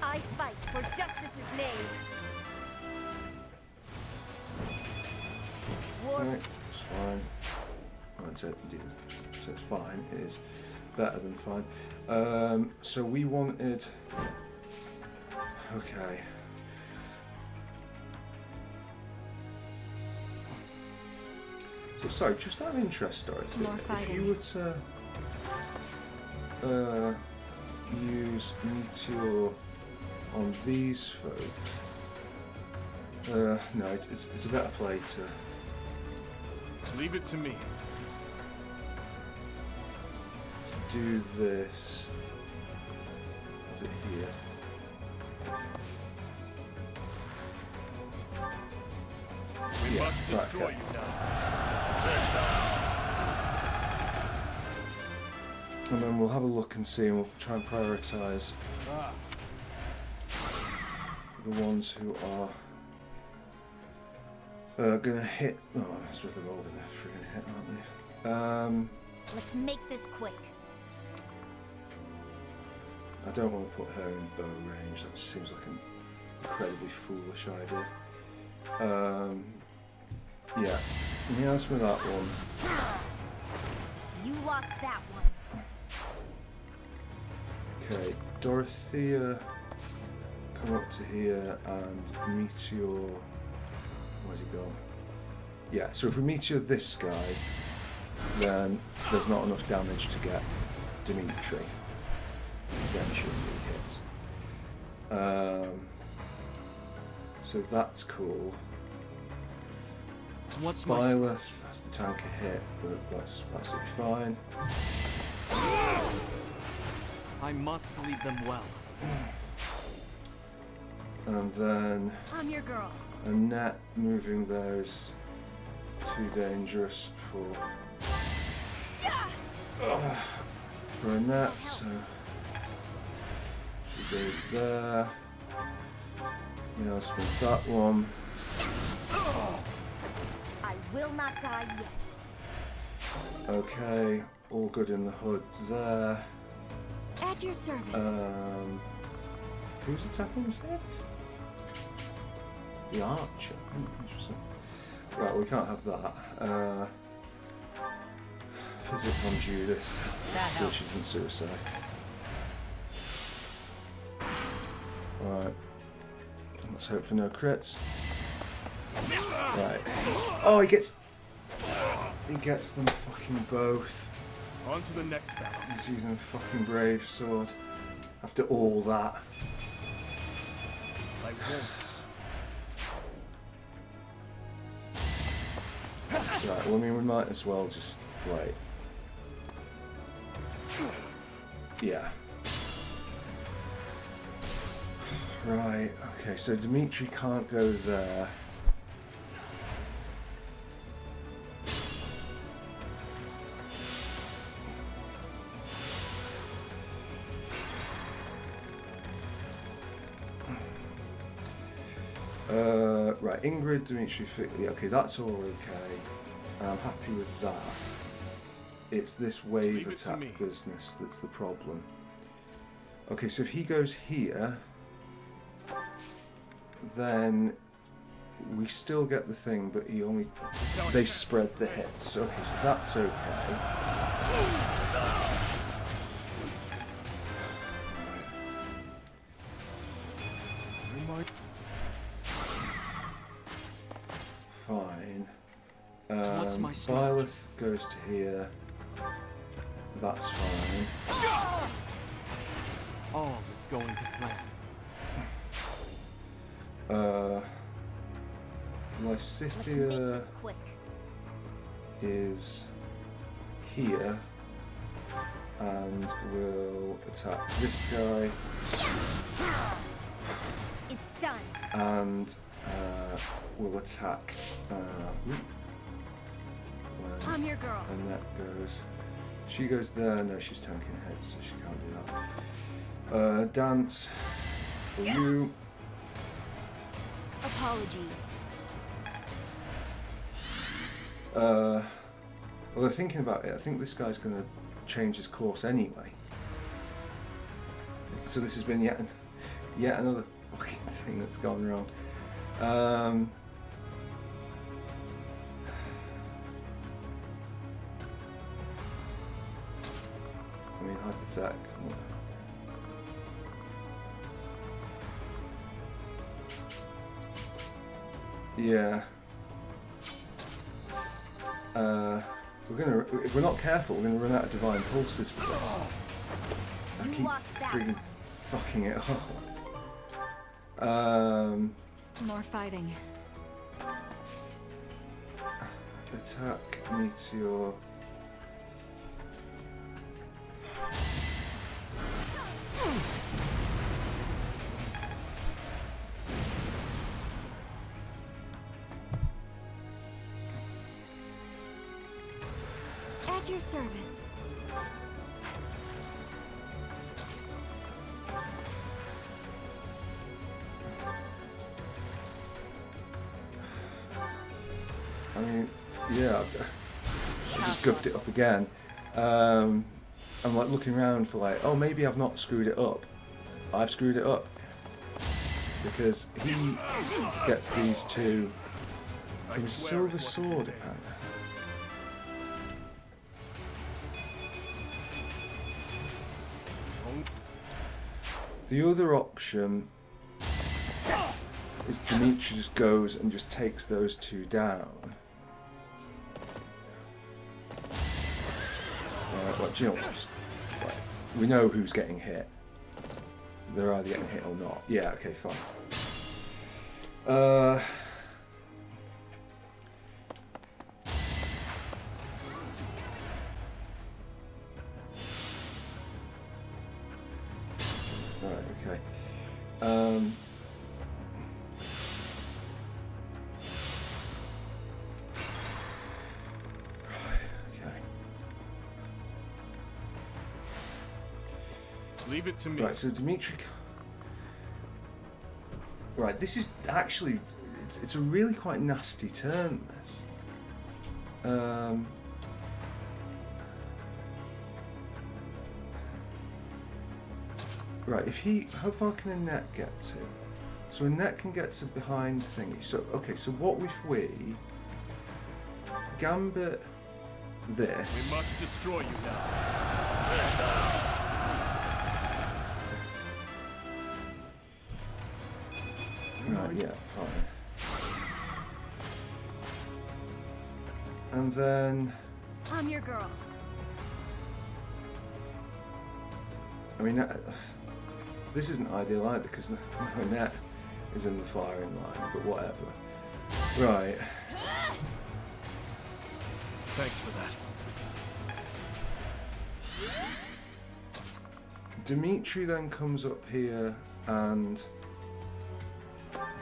I fight for justice's name. Right, it's fine. Well, so it's fine. It is better than fine. So we wanted. Okay. So sorry, just out of interest, Dorothy, More if fighting. you were to use Meteor on these folks, no, it's a better play to. Leave it to me. Do this. Is it here? We must right, destroy okay. you now. And then we'll have a look and see, and we'll try and prioritise the ones who are going to hit. Oh, that's what they're all going to friggin' hit, aren't they? Let's make this quick. I don't want to put her in bow range. That just seems like an incredibly foolish idea. Yeah, miasma that one. You lost that one. Okay, Dorothea, come up to here and Meteor. Where's he gone? Yeah, so if we Meteor this guy, then there's not enough damage to get Dimitri. Eventually he hits. So that's cool. What's my... Byleth, that's the tanker hit, but that's absolutely fine. I must lead them well. And then I'm your girl. Annette moving there is too dangerous for Annette, so she goes there. Spins that one. I will not die yet. Okay, all good in the hood there. At your service. Who's attacking the service? The archer. Interesting. Right, we can't have that. Physic on Judith. Which isn't suicide. Alright. Let's hope for no crits. Right. Oh, he gets them fucking both. On to the next battle. He's using a fucking brave sword. After all that. I won't. Right, well, I mean, we might as well just, like... Yeah. Right, okay, so Dimitri can't go there. Right, Ingrid, Dimitri, yeah, okay, that's all okay. I'm happy with that. It's this wave attack business that's the problem. Okay, so if he goes here, then we still get the thing, but he only... They spread the hits. Okay, so that's okay. Fine. What's my strike? Byleth goes to here. That's fine. All is going to plan. Lysithia is here and will attack this guy. It's done. And will attack. I'm your girl. And that goes. She goes there. No, she's tanking heads, so she can't do that. Dance for you. Apologies. Although thinking about it, I think this guy's going to change his course anyway. So this has been yet another fucking thing that's gone wrong. I mean, hypothetically. Yeah. If we're not careful, we're gonna run out of divine pulses for this. I keep freaking fucking it up. More fighting. Attack meteor. At your service. I mean, yeah, I just guffed it up again. I'm like looking around for like, oh, maybe I've not screwed it up. I've screwed it up. Because he gets these two from a silver sword, apparently. The other option is Dimitri just goes and just takes those two down. Well, do you know what? Right. We know who's getting hit. They're either getting hit or not. Yeah, okay, fine. Right, okay. Leave it to me. Right, so Dimitri. Right, this is actually it's a really quite nasty turn. This. Right, if he, how far can a net get to? So a net can get to behind thingy. So okay, so what if we gambit this? We must destroy you now. Right, yeah, fine. And then, I'm your girl. I mean, this isn't ideal either because the net is in the firing line, but whatever. Right. Thanks for that. Dimitri then comes up here and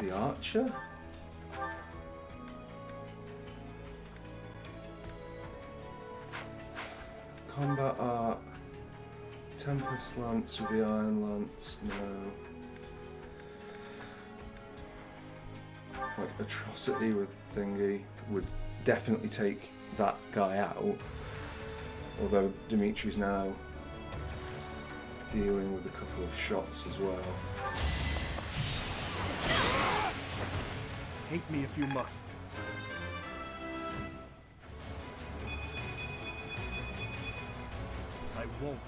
the archer? Combat art. Tempest lance with the iron lance, no. Like atrocity with thingy would definitely take that guy out. Although Dimitri's now dealing with a couple of shots as well. Hate me if you must. I won't.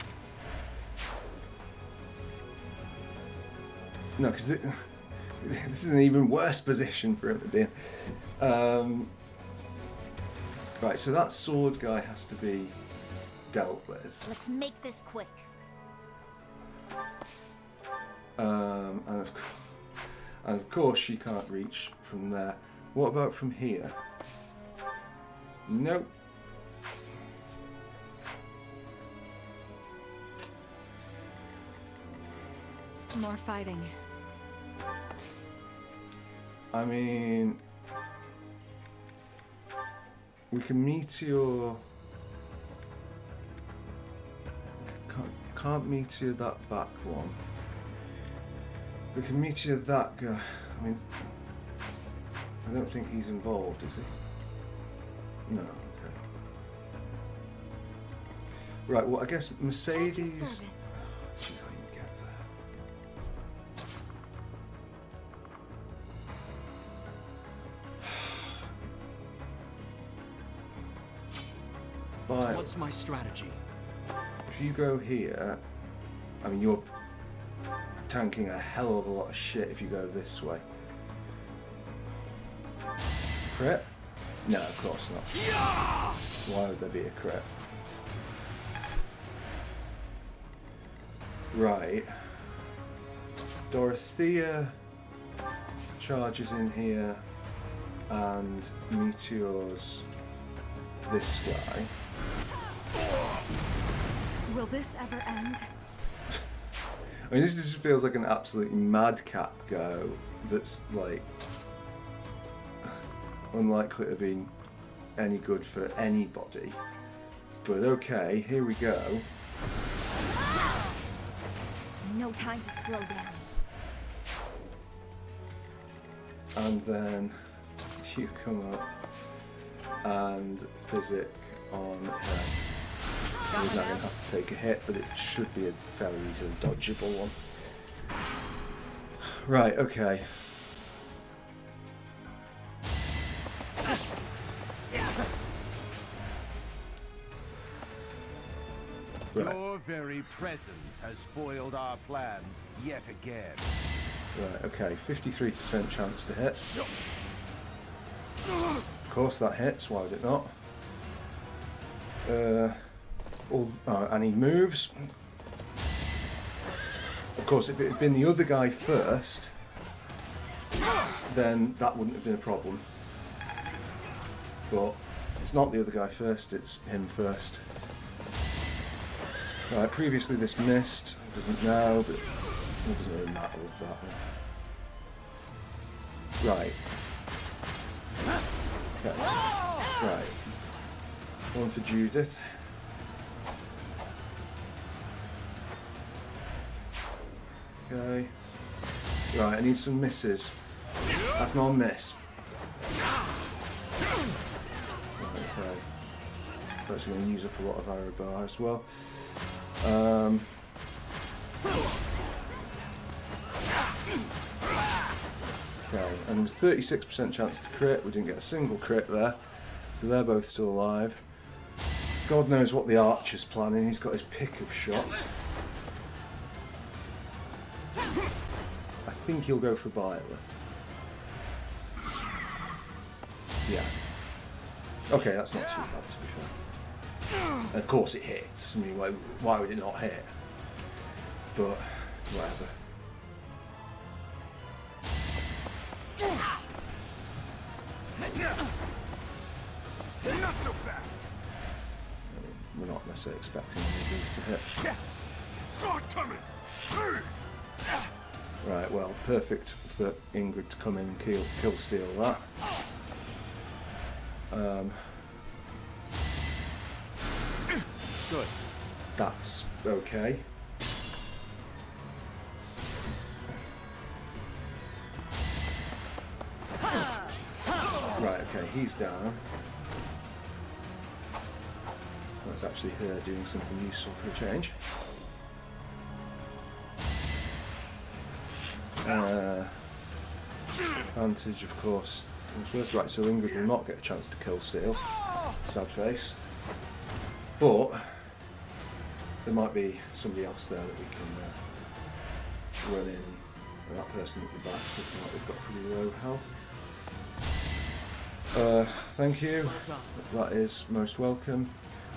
No, because this is an even worse position for him to be in. Right, so that sword guy has to be dealt with. Let's make this quick. And of course she can't reach from there. What about from here? Nope. More fighting. I mean, we can meteor. Can't meteor that back one. We can meteor that guy. I mean, I don't think he's involved, is he? No. Okay. Right. Well, I guess Mercedes. She can't even get there. But what's my strategy? if you go here, I mean, you're tanking a hell of a lot of shit if you go this way. Crit? No, of course not. Why would there be a crit? Right. Dorothea charges in here and meteors this guy. Will this ever end? I mean, this just feels like an absolute madcap go that's like unlikely to be any good for anybody. But okay, here we go. No time to slow down. And then you come up and physic on her. You're not going to have to take a hit, but it should be a fairly easily dodgeable one. Right, okay. Right. Your very presence has foiled our plans yet again. Right, okay, 53% chance to hit. Of course that hits, why would it not? And he moves. Of course, if it had been the other guy first, then that wouldn't have been a problem. But it's not the other guy first, it's him first. Right, previously this missed, doesn't now, but it doesn't really matter with that one. Right. Okay. Right. One for Judith. Okay. Right, I need some misses. That's not a miss. Right, okay. I'm actually going to use up a lot of arrow bar as well. Okay, and with 36% chance to crit, we didn't get a single crit there, so they're both still alive. God knows what the archer's planning, he's got his pick of shots. I think he'll go for Byleth. Yeah. Okay, that's not too bad, to be fair. And of course it hits. I mean, why would it not hit? But, whatever. Not so fast. We're not necessarily expecting any of these to hit. Sword coming. Right, well, perfect for Ingrid to come in and kill steal that. Good. That's okay. Right, okay, he's down. That's actually her doing something useful for a change. Advantage, of course. Right, so Ingrid will not get a chance to kill steal. Sad face. But there might be somebody else there that we can run in. And that person at the back's looking like they've got pretty low health. Thank you. That is most welcome.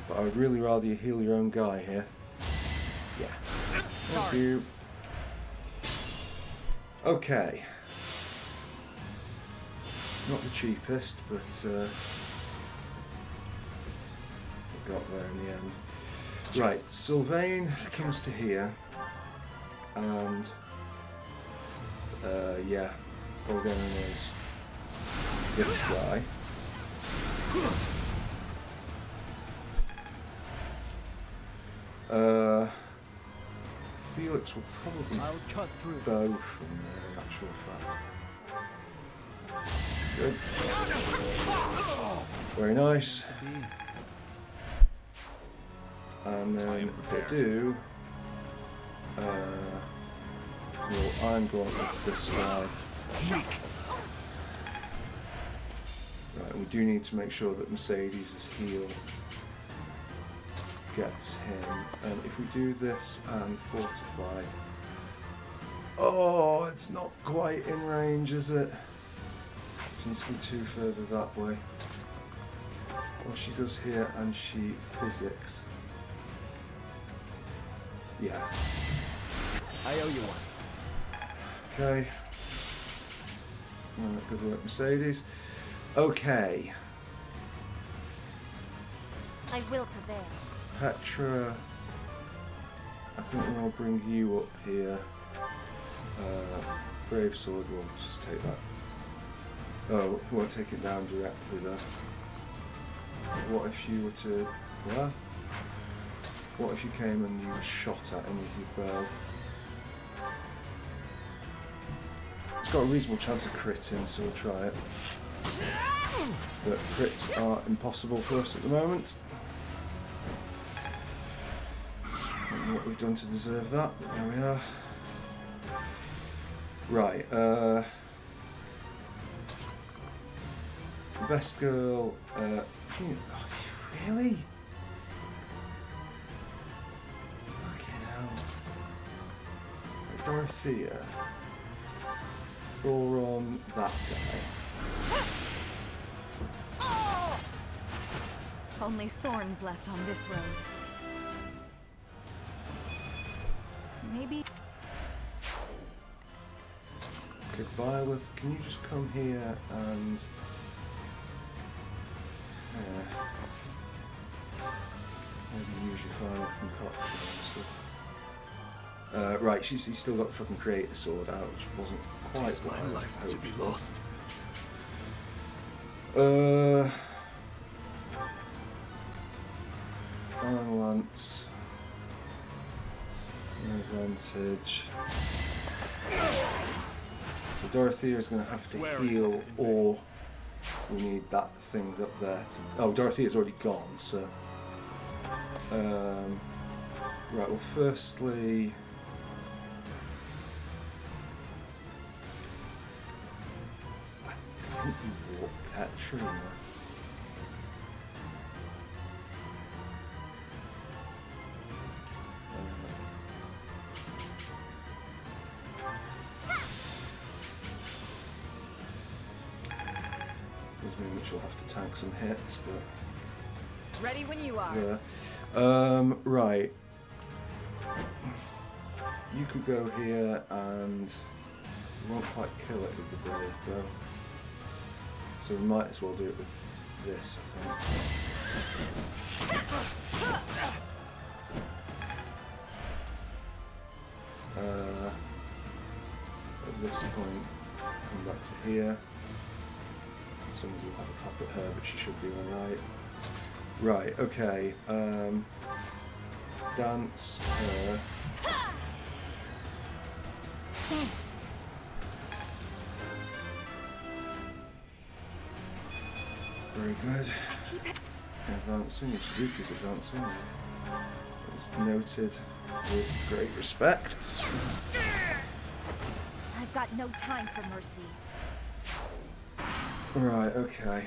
But I would really rather you heal your own guy here. Yeah. Thank you. Okay. Not the cheapest, but we got there in the end. Right, Sylvain comes to here, and yeah, Organon is this guy. Felix will probably cut through. bow from there, in actual fact. Good. Very nice. And then if I do, well, I'm going against this guy. Right, we do need to make sure that Mercedes' heal gets him. And if we do this and fortify... Oh, it's not quite in range, is it? She needs to be too further that way. Well, she goes here and she physics. Yeah. I owe you one. Okay. Good work, Mercedes. Okay. I will prevail. Petra, I think we'll bring you up here. Brave Sword will just take that. Oh, we won't take it down directly though. What if you were to... What? What if you came and you were shot at him with your bow? It's got a reasonable chance of critting, so we'll try it. But crits are impossible for us at the moment. I don't know what we've done to deserve that, but there we are. Right, the best girl, really? Fucking hell. Dorothea. Thoron, that guy. Only thorns left on this rose. Maybe... Okay, Violet, can you just come here and... maybe use your final concoction. Right, he's still got the fucking creator sword out, which wasn't quite what I hoped to be lost. Iron Lance. No advantage. So Dorothea is going to have to heal, or we need that thing up there to... Oh, Dorothea's already gone, so... right, well, firstly... I think we walk Petra. Does mean that she'll have to tank some hits, but... Ready when you are. Yeah. Right. You could go here and you won't quite kill it with the brave bow. So we might as well do it with this, I think. At this point, come back to here. Somebody will have a pop at her, but she should be alright. Right, okay. Dance her. Thanks. Very good. Advancing, if Sabuki's advancing. It's noted with great respect. I've got no time for mercy. Right, okay.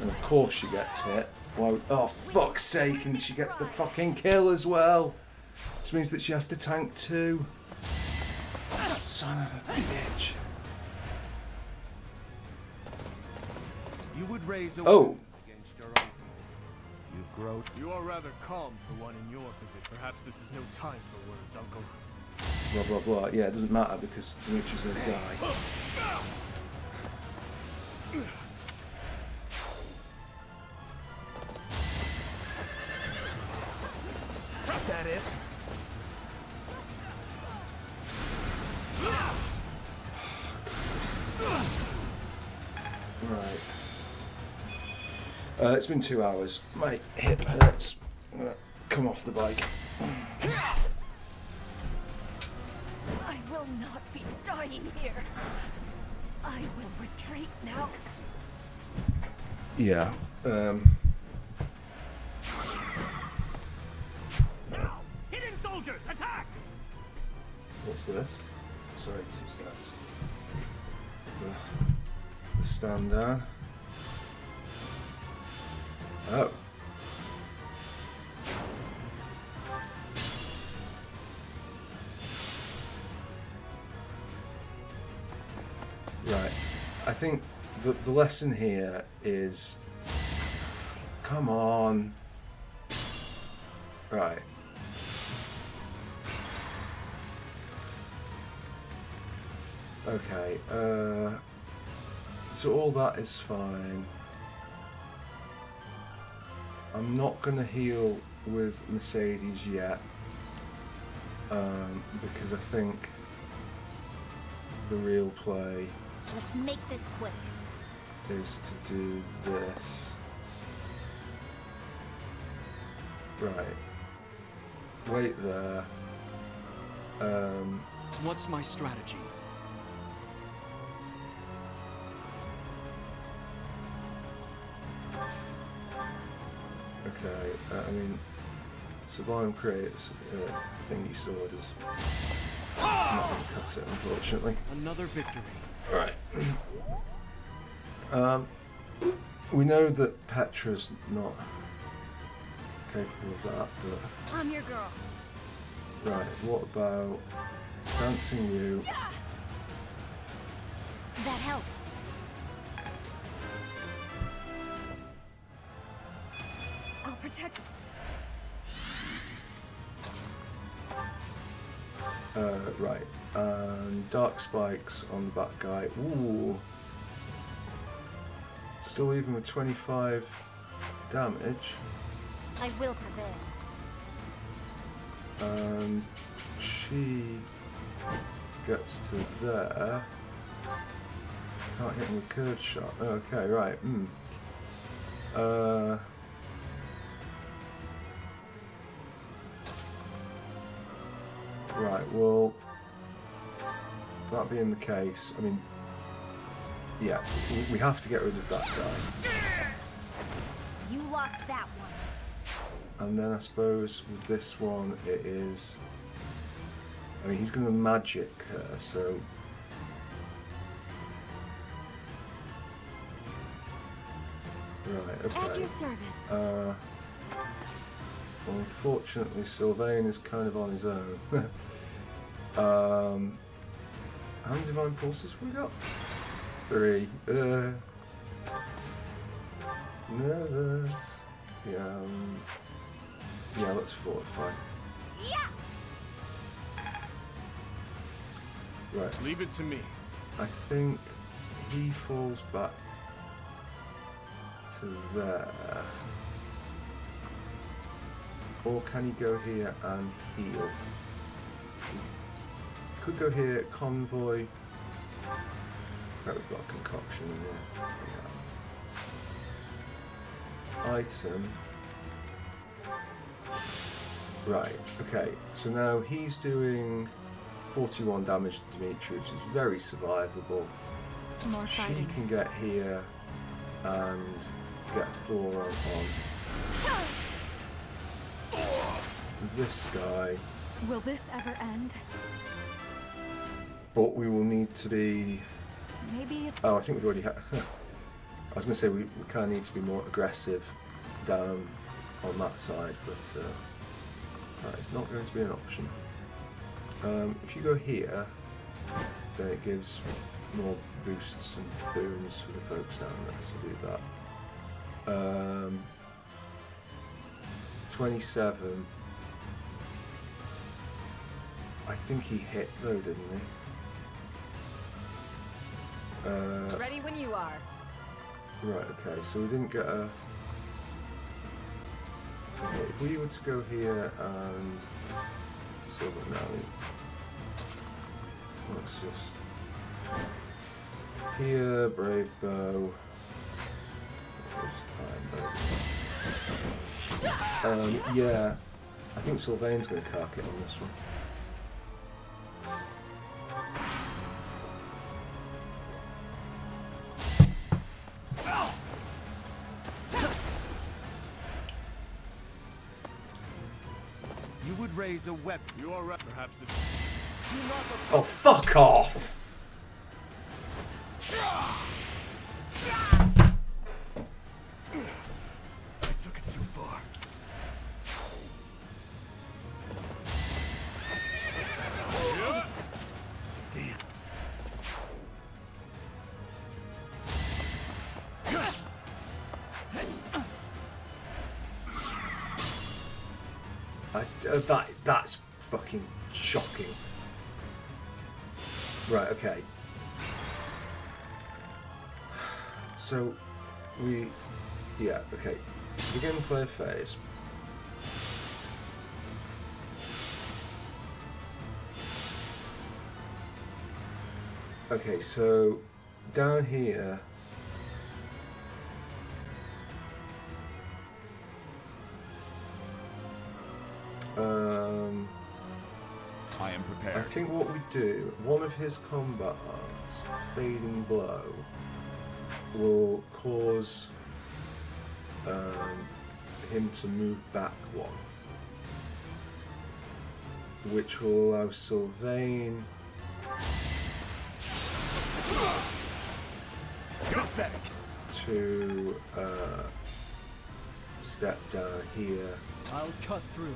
And of course she gets hit. Why? Oh, fuck's sake, and she gets the fucking kill as well. Which means that she has to tank too. Son of a bitch. You would raise a Oh! against your own. You've grown. You are rather calm for one in your position. Perhaps this is no time for words, Uncle. Blah blah blah. Yeah, it doesn't matter because Dimitri's gonna die. Is that it? Right. It's been 2 hours. My hip hurts. I'm gonna come off the bike. I will not be dying here. I will retreat now. Yeah. Now, hidden soldiers, attack! What's this? Sorry, 2 steps. The stand down. Oh. Right. I think the lesson here is, come on. Right. Okay. So all that is fine. I'm not gonna heal with Mercedes yet, because I think the real play Let's make this quick. is to do this. Right. Wait there. What's my strategy? Okay, I mean, Sublime creates thingy sword is not going to cut it, unfortunately. Another victory. Right. We know that Petra's not capable of that, but... I'm your girl. Right, what about dancing you? That helps. I'll protect. Right, and dark spikes on the back guy. Ooh. Still even with 25 damage. I will prevail. And she gets to there. Can't hit him with curved shot. Okay, right. Right, well, that being the case, I mean, yeah, we have to get rid of that guy. You lost that one. And then I suppose with this one, it is, I mean, he's going to magic her, so. Right, okay. At your service. Well, unfortunately, Sylvain is kind of on his own. How many divine pulses have we got? 3. Nervous. Yeah. Yeah, let's fortify. Yeah. Right. Leave it to me. I think he falls back to there. Or can he go here and heal? He could go here, convoy. Right, we've got a concoction in there. Yeah. Item. Right, okay, so now he's doing 41 damage to Dimitri, which is very survivable. More fighting. She can get here and get Thor on this guy. Will this ever end? But we will need to be... Maybe... Oh, I think we've already had... I was going to say we kind of need to be more aggressive down on that side, but that is not going to be an option. If you go here, then it gives more boosts and boons for the folks down there, so do that. 27. I think he hit though, didn't he? Ready when you are. Right, okay, so we didn't get a... Okay, if we were to go here and... Silver now, let's just... Here, Brave Bow. Yeah, I think Sylvain's going to cark it on this one. You would raise a weapon. You are right. Perhaps this. Oh, fuck off! I took it too far. Damn. That's fucking shocking. Right, okay. So, yeah, okay. Begin play phase. Okay, so down here. I am prepared. I think what we do, one of his combat arts, Fading Blow, will cause him to move back one, which will allow Sylvain to step down here. I'll cut through.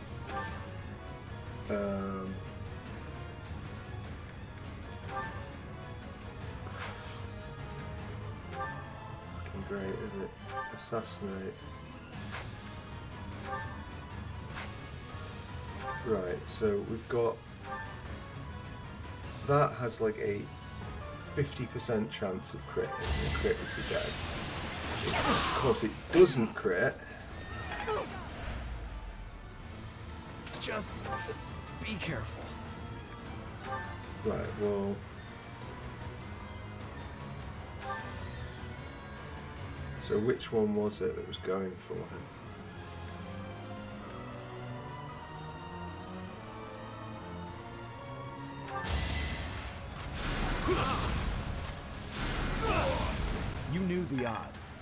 Fucking great, is it? Assassinate. Right, so we've got... That has like a 50% chance of crit, and the crit would be dead. Of course it doesn't crit. Just be careful. Right, well... So which one was it that was going for him? You knew the odds.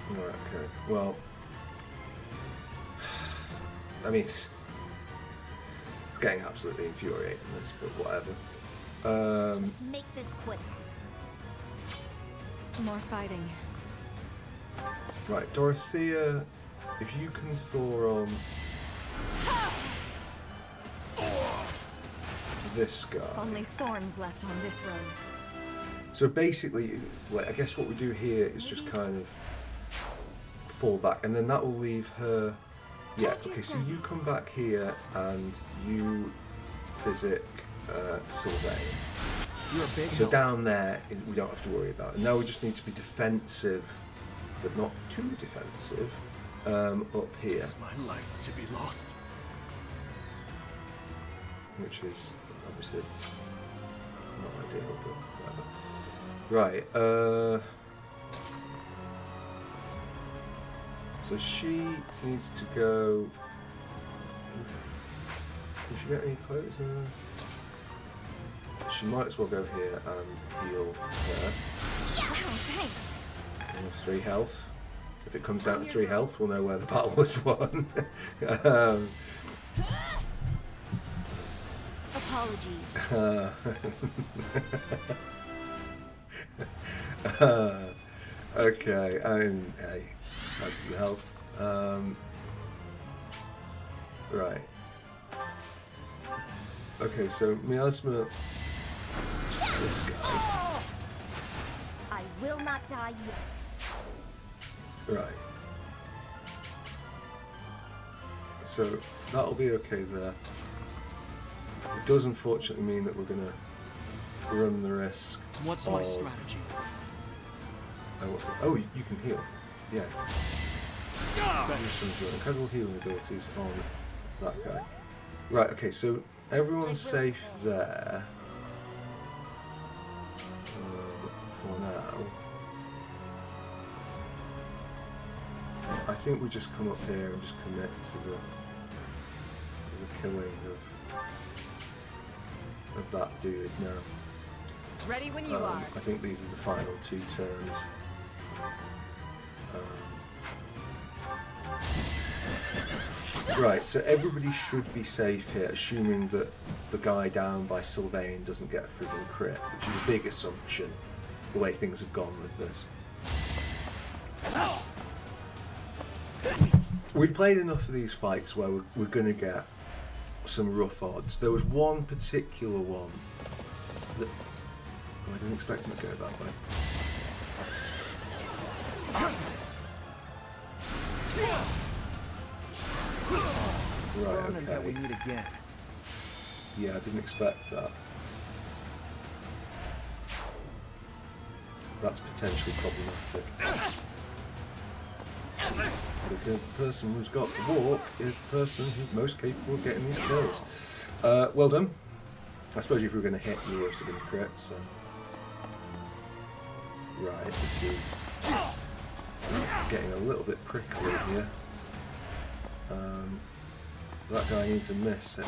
Right, okay. Well, I mean, it's getting absolutely infuriating, this, but whatever. Let's make this quick. More fighting. Right, Dorothea, if you can throw on this guy. Only thorns left on this rose. So basically, like, I guess what we do here is just kind of fall back, and then that will leave her. Yeah, okay, so you come back here and you physic Sylvain. You're a big So help. down there, we don't have to worry about it. Now we just need to be defensive, but not too defensive, up here. Is my life to be lost? Which is obviously not ideal, but whatever. Right, so she needs to go... Did she get any clothes in there? She might as well go here and heal her. Wow, thanks. 3 health. If it comes down to 3 health, we'll know where the battle was won. Apologies. Okay, hey, that's the health. Right. Okay, so miasma. This guy. I will not die yet. Right. So that'll be okay there. It does unfortunately mean that we're gonna run the risk. What's my strategy? Oh, you can heal. Yeah. Incredible healing abilities on that guy. Right, okay, so everyone's safe there. For now. I think we just come up here and just commit to the killing of that dude now. Ready when you are. I think these are the final 2 turns. Right, so everybody should be safe here, assuming that the guy down by Sylvain doesn't get a friggin' crit, which is a big assumption, the way things have gone with this. We've played enough of these fights where we're going to get some rough odds. There was one particular one that... Oh, I didn't expect him to go that way. Right, until we okay. meet again. Yeah, I didn't expect that. That's potentially problematic. Because the person who's got the walk is the person who's most capable of getting these kills. Well done. I suppose if we were going to hit, you were also going to crit, so... Right, this is getting a little bit prickly here. That guy needs a miss.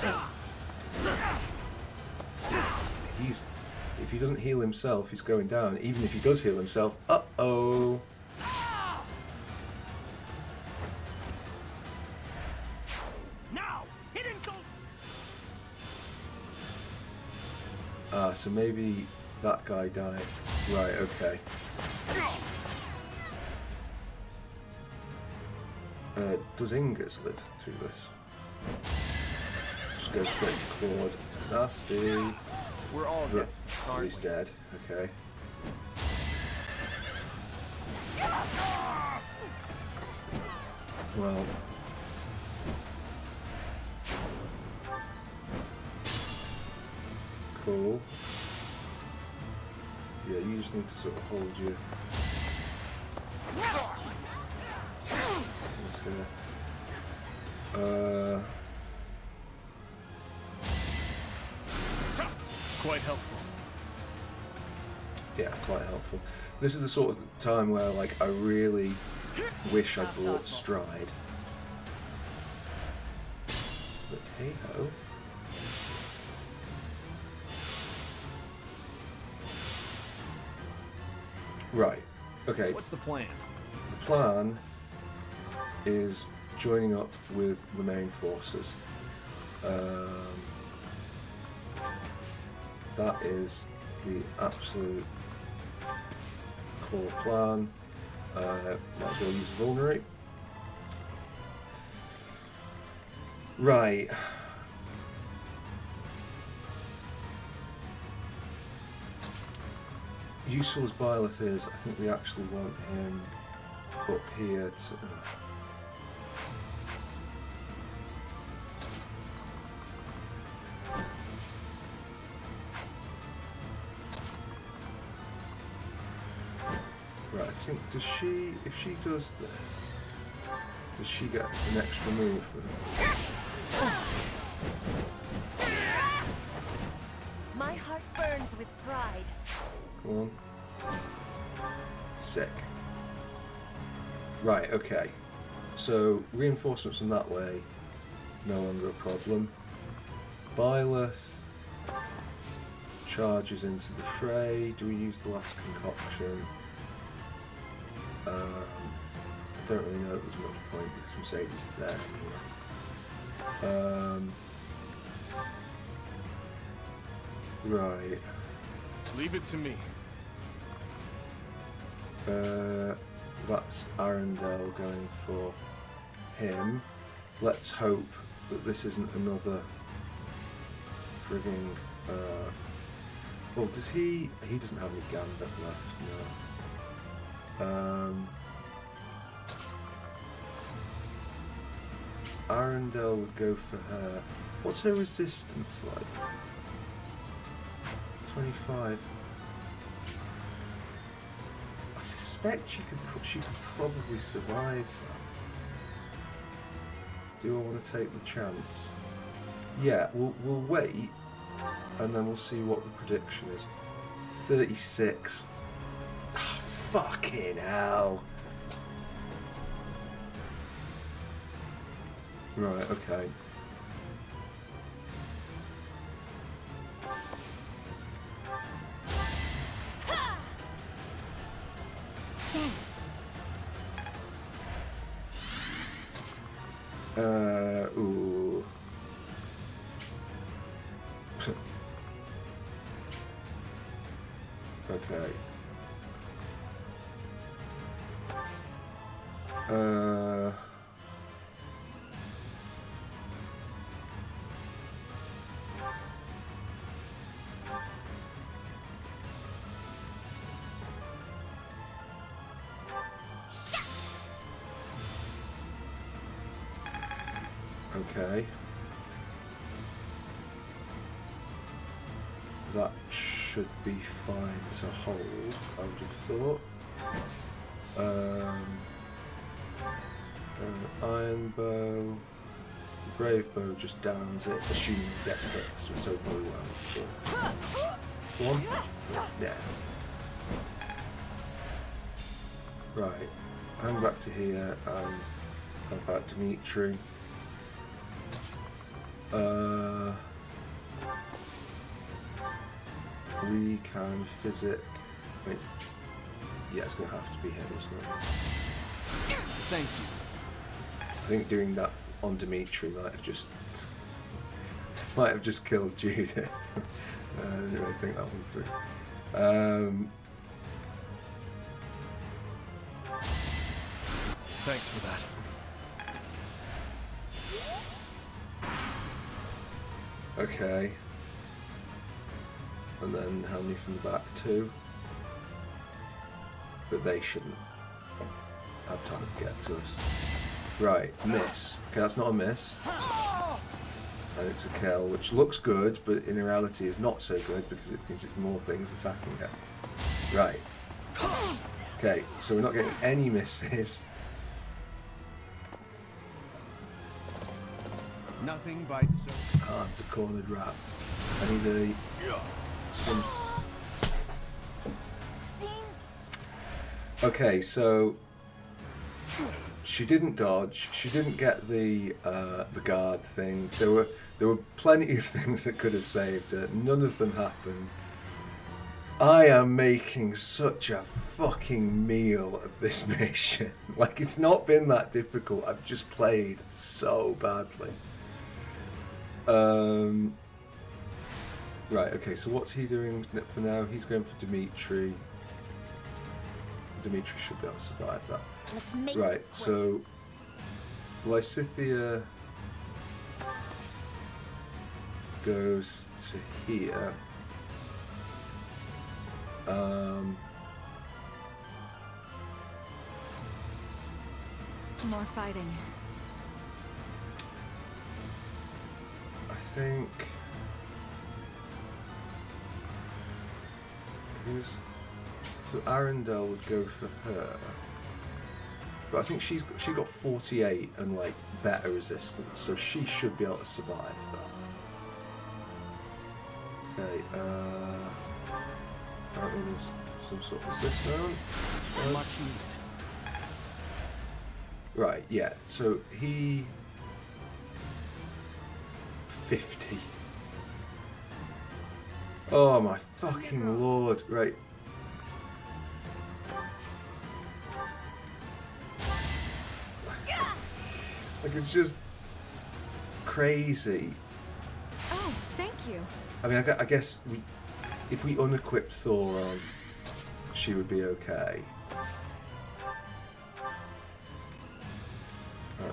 If he doesn't heal himself, he's going down. Even if he does heal himself, uh-oh! Now, hit him, So maybe that guy died. Right, okay. Does Ingus live through this? Just go straight to Clod. Nasty. We're all desperate, aren't He's dead. Okay. Well. Cool. Yeah, you just need to sort of hold your... This here. Quite helpful. Yeah, quite helpful. This is the sort of time where, like, I really wish I brought Stride. But hey ho. Right. Okay. What's the plan? The plan is joining up with the main forces. That is the absolute core plan. Might as well use Vulnerate. Right. Useful as Byleth is, I think we actually want him up here to... Right, I think, does she, if she does this, does she get an extra movement? My heart burns with pride. Come on. Sick. Right, okay. So, reinforcements in that way, no longer a problem. Byleth charges into the fray. Do we use the last concoction? I don't really know that there's much point because Mercedes is there anyway. Right. Leave it to me. That's Arundel going for him. Let's hope that this isn't another frigging... oh, does he... He doesn't have any gambit left, no. Arundel would go for her. What's her resistance like? 25. I suspect she could probably survive that. Do I want to take the chance? Yeah, we'll wait, and then we'll see what the prediction is. 36. Oh, fucking hell. Right, okay. Thanks. Ooh. Okay. Okay. That should be fine to hold, I would have thought. Iron bow. Brave bow just downs it, assuming death hits, so probably won't. One? Yeah. Right. Hang back to here and help out Dimitri. We can physic. Wait. Yeah, it's going to have to be him, isn't it? Thank you. I think doing that on Dimitri might have just killed Judith. I didn't really think that one through. Thanks for that. Okay. And then how many from the back? 2. But they shouldn't have time to get to us. Right, miss. Okay, that's not a miss. And it's a kill, which looks good, but in reality is not so good because it means it's more things attacking her. Right. Okay, so we're not getting any misses. Nothing bites so... Ah, it's a cornered rat. I need some... Seems... Okay, so... She didn't dodge. She didn't get the guard thing. There were plenty of things that could have saved her. None of them happened. I am making such a fucking meal of this mission. Like, it's not been that difficult. I've just played so badly. Right, okay, so what's he doing for now? He's going for Dimitri. Dimitri should be able to survive that. Let's make right, this so Lysithea goes to here. More fighting. I think so Arundel would go for her, but I think she got 48 and like better resistance, so she should be able to survive that. Okay, apparently there's some sort of assist now. Much needed. Right, yeah, so he 50. Oh my fucking lord, right. Like, it's just crazy. Oh, thank you. I mean, I guess if we unequipped Thoron, she would be okay.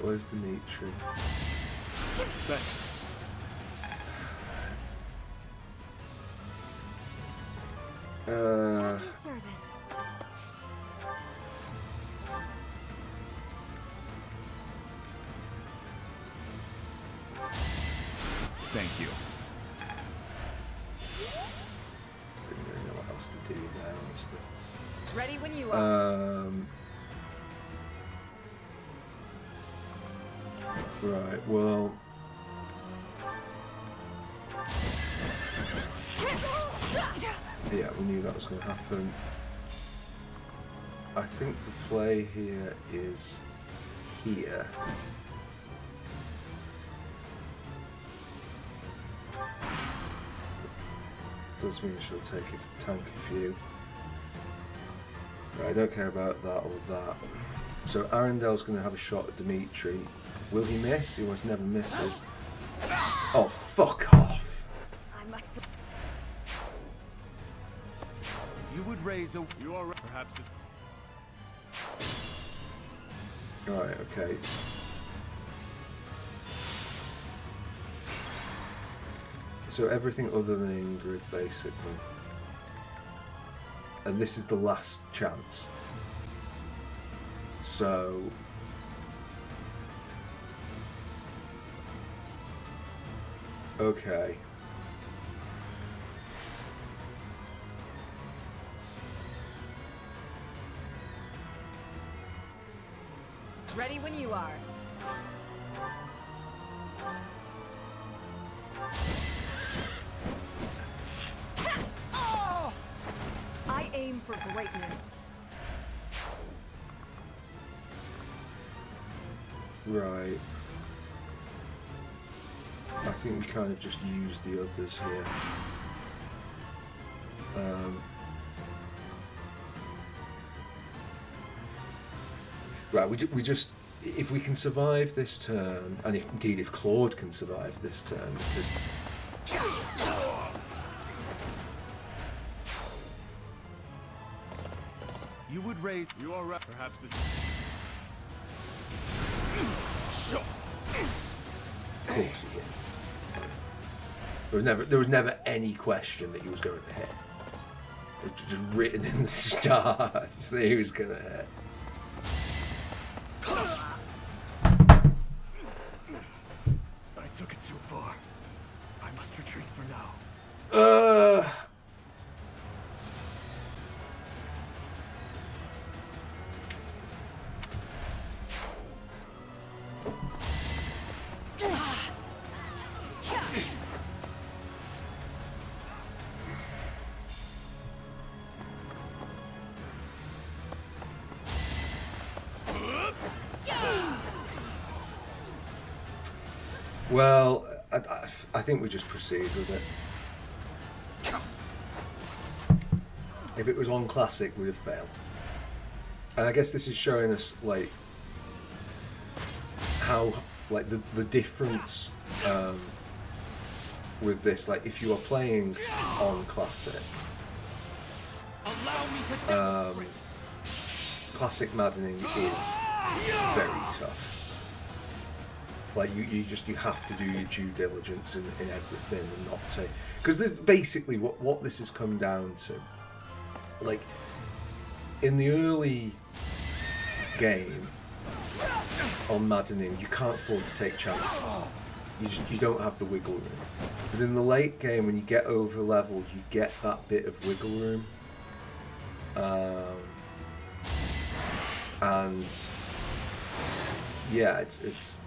Right, where's Dimitri? Thanks. At your service. Thank you. Didn't really know what else to do there, honestly. Ready when you are. Right, well... Yeah, we knew that was going to happen. I think the play here is here. Does mean she'll take a tank a few. Right, I don't care about that or that. So Arendelle's going to have a shot at Dimitri. Will he miss? He almost never misses. Oh, fuck off! I must. You would raise a... You are right. Perhaps this... Right, okay. So everything other than Ingrid, basically. And this is the last chance. So... Okay. Ready when you are. I aim for greatness. Right. I think we kind of just use the others here. Right, we just, if we can survive this turn, and if indeed if Claude can survive this turn, because You would raise... You are right. Perhaps this... Sure. Of course he is. There was never any question that he was going to hit. It was just written in the stars that he was going to hit. I took it too far. I must retreat for now. Well, I think we just proceed with it. If it was on Classic, we'd have failed. And I guess this is showing us, like, how, like, the difference with this. Like, if you are playing on Classic, Classic maddening is very tough. Like you have to do your due diligence in everything and not take, because this basically what this has come down to. Like in the early game on maddening, you can't afford to take chances. You don't have the wiggle room. But in the late game, when you get over level, you get that bit of wiggle room. And yeah, it's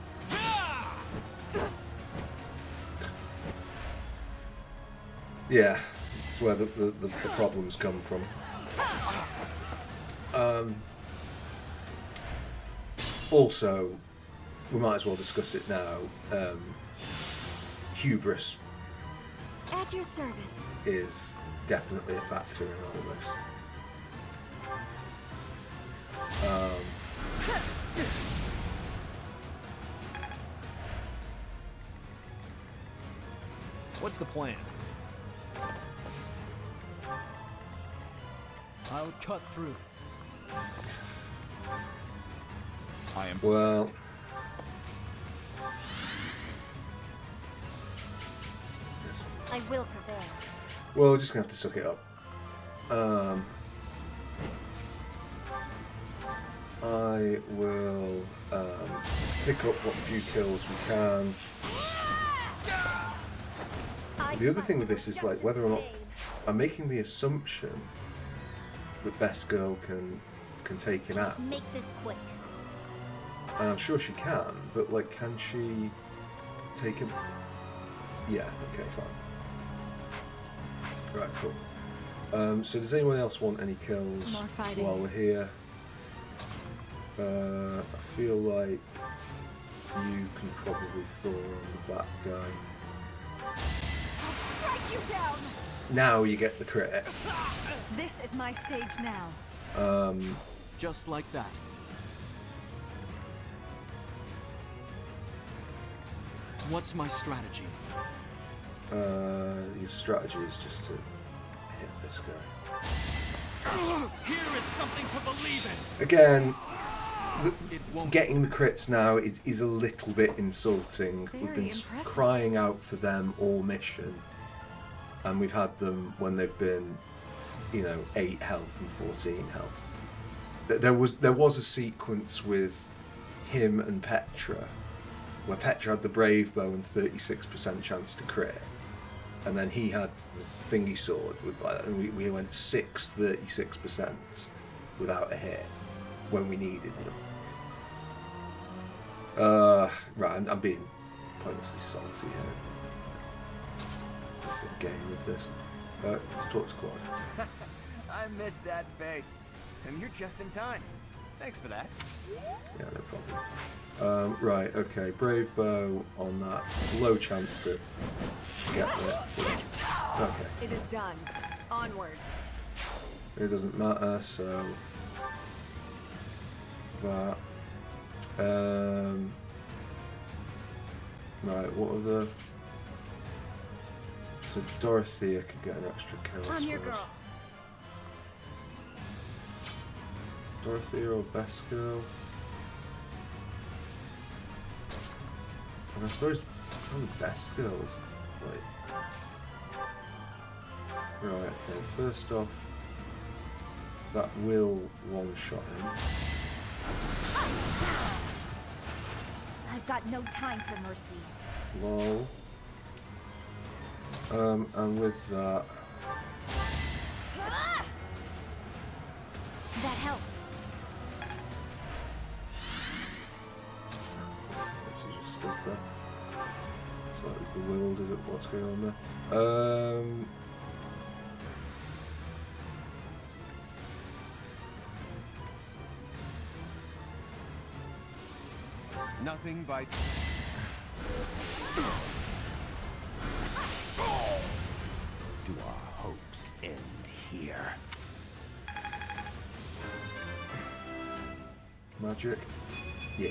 yeah, it's where the problems come from. Also, we might as well discuss it now. Hubris At your service. is definitely a factor in all this. What's the plan? I'll cut through. I am... Well, I will prevail. Well, we're just gonna have to suck it up. I will pick up what few kills we can. The other thing with this is like whether or not I'm making the assumption that Best Girl can take him out. Let's make this quick. And I'm sure she can, but like, can she take him? Yeah. Okay. Fine. Right. Cool. So does anyone else want any kills while we're here? I feel like you can probably Thor on that guy. I'll strike you down. Now you get the crit. This is my stage now. Just like that. What's my strategy? Your strategy is just to hit this guy. Here is something to believe in. Again, getting the crits now is a little bit insulting. We've been crying out for them all mission, and we've had them when they've been, 8 health and 14 health. There was a sequence with him and Petra, where Petra had the brave bow and 36% chance to crit, and then he had the thingy sword with like, and we went 36% without a hit when we needed them. Right, I'm being pointlessly salty here. What sort of game is this? Let's talk to Clod. I missed that face. And you're just in time. Thanks for that. Yeah, no problem. Right, okay, brave bow on that. It's a low chance to get there. Okay. It is done. Onward. It doesn't matter, so that. Right, what are the? So Dorothea could get an extra kill. I'm your girl. Dorothea or Best Girl? And I suppose probably Best Girls. Like, right, okay. First off, that will one-shot him. I've got no time for mercy. Lol. And with that, That helps. let's just stop there. Slightly bewildered at what's going on there. Nothing bites. Do our hopes end here? Magic? Yeah.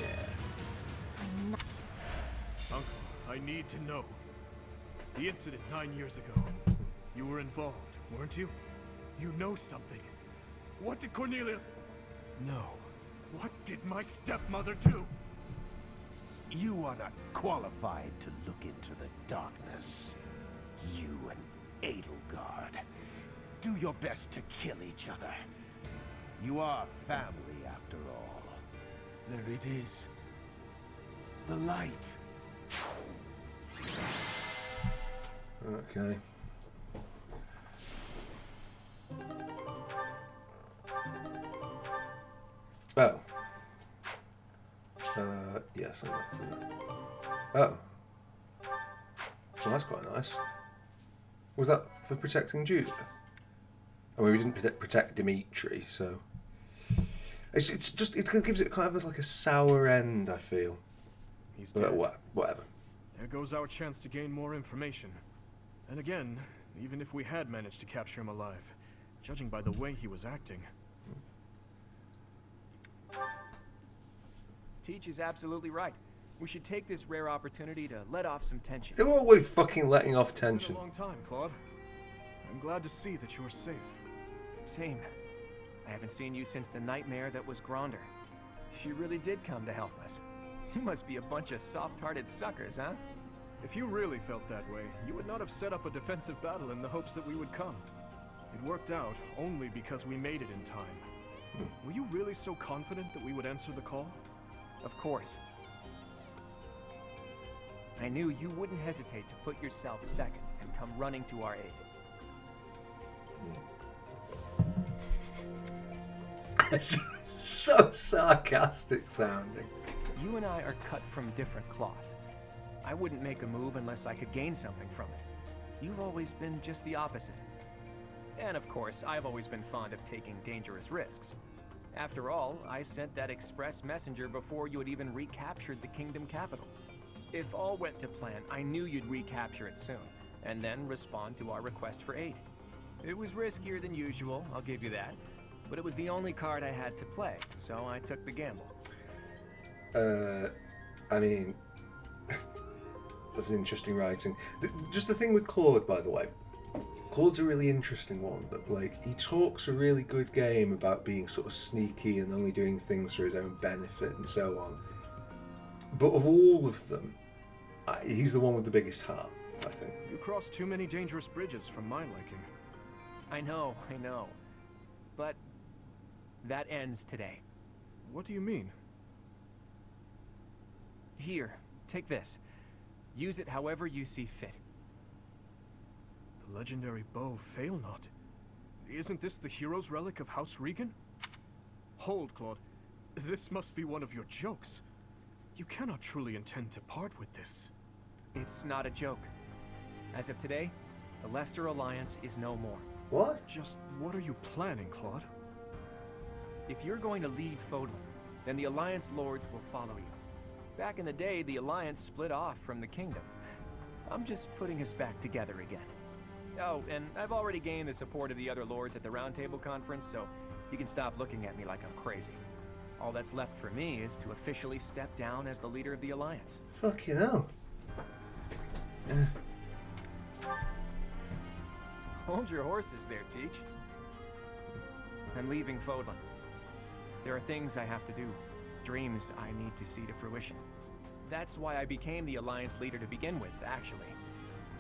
Uncle, I need to know. The incident 9 years ago. You were involved, weren't you? You know something. What did Cornelia... No. What did my stepmother do? You are not qualified to look into the darkness. You and Edelgard. Do your best to kill each other. You are family after all. There it is. The light. Okay. Oh. Yes, I know. Oh. Well, that's quite nice. Was that for protecting Judith? I mean, we didn't protect Dimitri, so... It's just, it gives it kind of like a sour end, I feel. He's But dead. whatever. There goes our chance to gain more information. And again, even if we had managed to capture him alive, judging by the way he was acting... Teach is absolutely right. We should take this rare opportunity to let off some tension. They were always fucking letting off It's been tension. a long time, Claude. I'm glad to see that you're safe. Same. I haven't seen you since the nightmare that was Gronder. She really did come to help us. You must be a bunch of soft-hearted suckers, huh? If you really felt that way, you would not have set up a defensive battle in the hopes that we would come. It worked out only because we made it in time. Were you really so confident that we would answer the call? Of course. I knew you wouldn't hesitate to put yourself second and come running to our aid. So sarcastic sounding. You and I are cut from different cloth. I wouldn't make a move unless I could gain something from it. You've always been just the opposite. And of course, I've always been fond of taking dangerous risks. After all, I sent that express messenger before you had even recaptured the kingdom capital. If all went to plan, I knew you'd recapture it soon, and then respond to our request for aid. It was riskier than usual, I'll give you that, but it was the only card I had to play, so I took the gamble. I mean, that's an interesting writing. Just the thing with Clod, by the way. Claude's a really interesting one. That, like, he talks a really good game about being sort of sneaky and only doing things for his own benefit and so on. But of all of them, he's the one with the biggest heart, I think. You crossed too many dangerous bridges for my liking. I know. But that ends today. What do you mean? Here, take this. Use it however you see fit. The legendary bow Fail Not. Isn't this the hero's relic of House Regan? Hold, Clod. This must be one of your jokes. You cannot truly intend to part with this. It's not a joke. As of today, the Leicester Alliance is no more. What? Just what are you planning, Clod? If you're going to lead Fodlan, then the Alliance Lords will follow you. Back in the day, the Alliance split off from the Kingdom. I'm just putting us back together again. Oh, and I've already gained the support of the other Lords at the Round Table Conference, so you can stop looking at me like I'm crazy. All that's left for me is to officially step down as the leader of the Alliance. Fucking hell. Hold your horses there, Teach. I'm leaving Fodlan. There are things I have to do, dreams I need to see to fruition. That's why I became the Alliance leader to begin with, actually.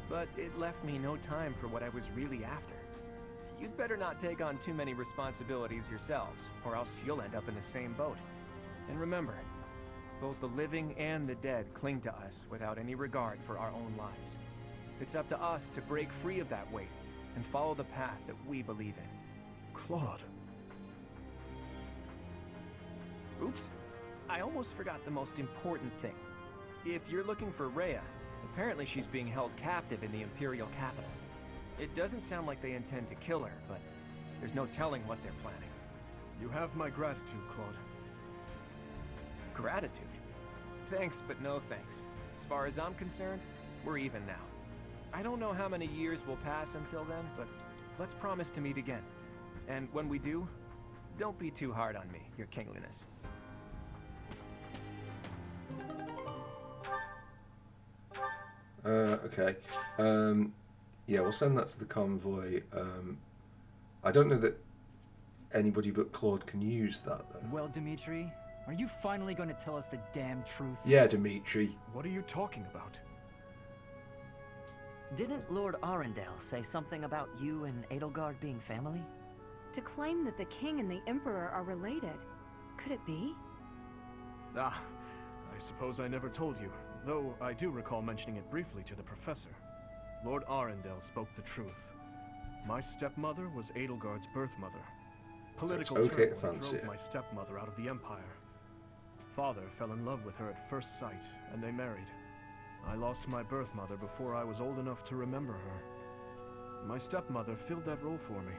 But it left me no time for what I was really after. You'd better not take on too many responsibilities yourselves, or else you'll end up in the same boat. And remember, both the living and the dead cling to us without any regard for our own lives. It's up to us to break free of that weight and follow the path that we believe in. Clod. Oops, I almost forgot the most important thing. If you're looking for Rhea, apparently she's being held captive in the Imperial capital. It doesn't sound like they intend to kill her, but there's no telling what they're planning. You have my gratitude, Clod. Gratitude? Thanks, but no thanks. As far as I'm concerned, we're even now. I don't know how many years will pass until then, but let's promise to meet again. And when we do, don't be too hard on me, your kingliness. Okay. Yeah, we'll send that to the convoy. I don't know that anybody but Claude can use that, though. Well, Dimitri, are you finally going to tell us the damn truth? Yeah, Dimitri. What are you talking about? Didn't Lord Arundel say something about you and Edelgard being family? To claim that the king and the emperor are related. Could it be? Ah, I suppose I never told you, though I do recall mentioning it briefly to the professor. Lord Arundel spoke the truth. My stepmother was Edelgard's birth mother. Political turmoil drove my stepmother out of the Empire. Father fell in love with her at first sight, and they married. I lost my birth mother before I was old enough to remember her. My stepmother filled that role for me,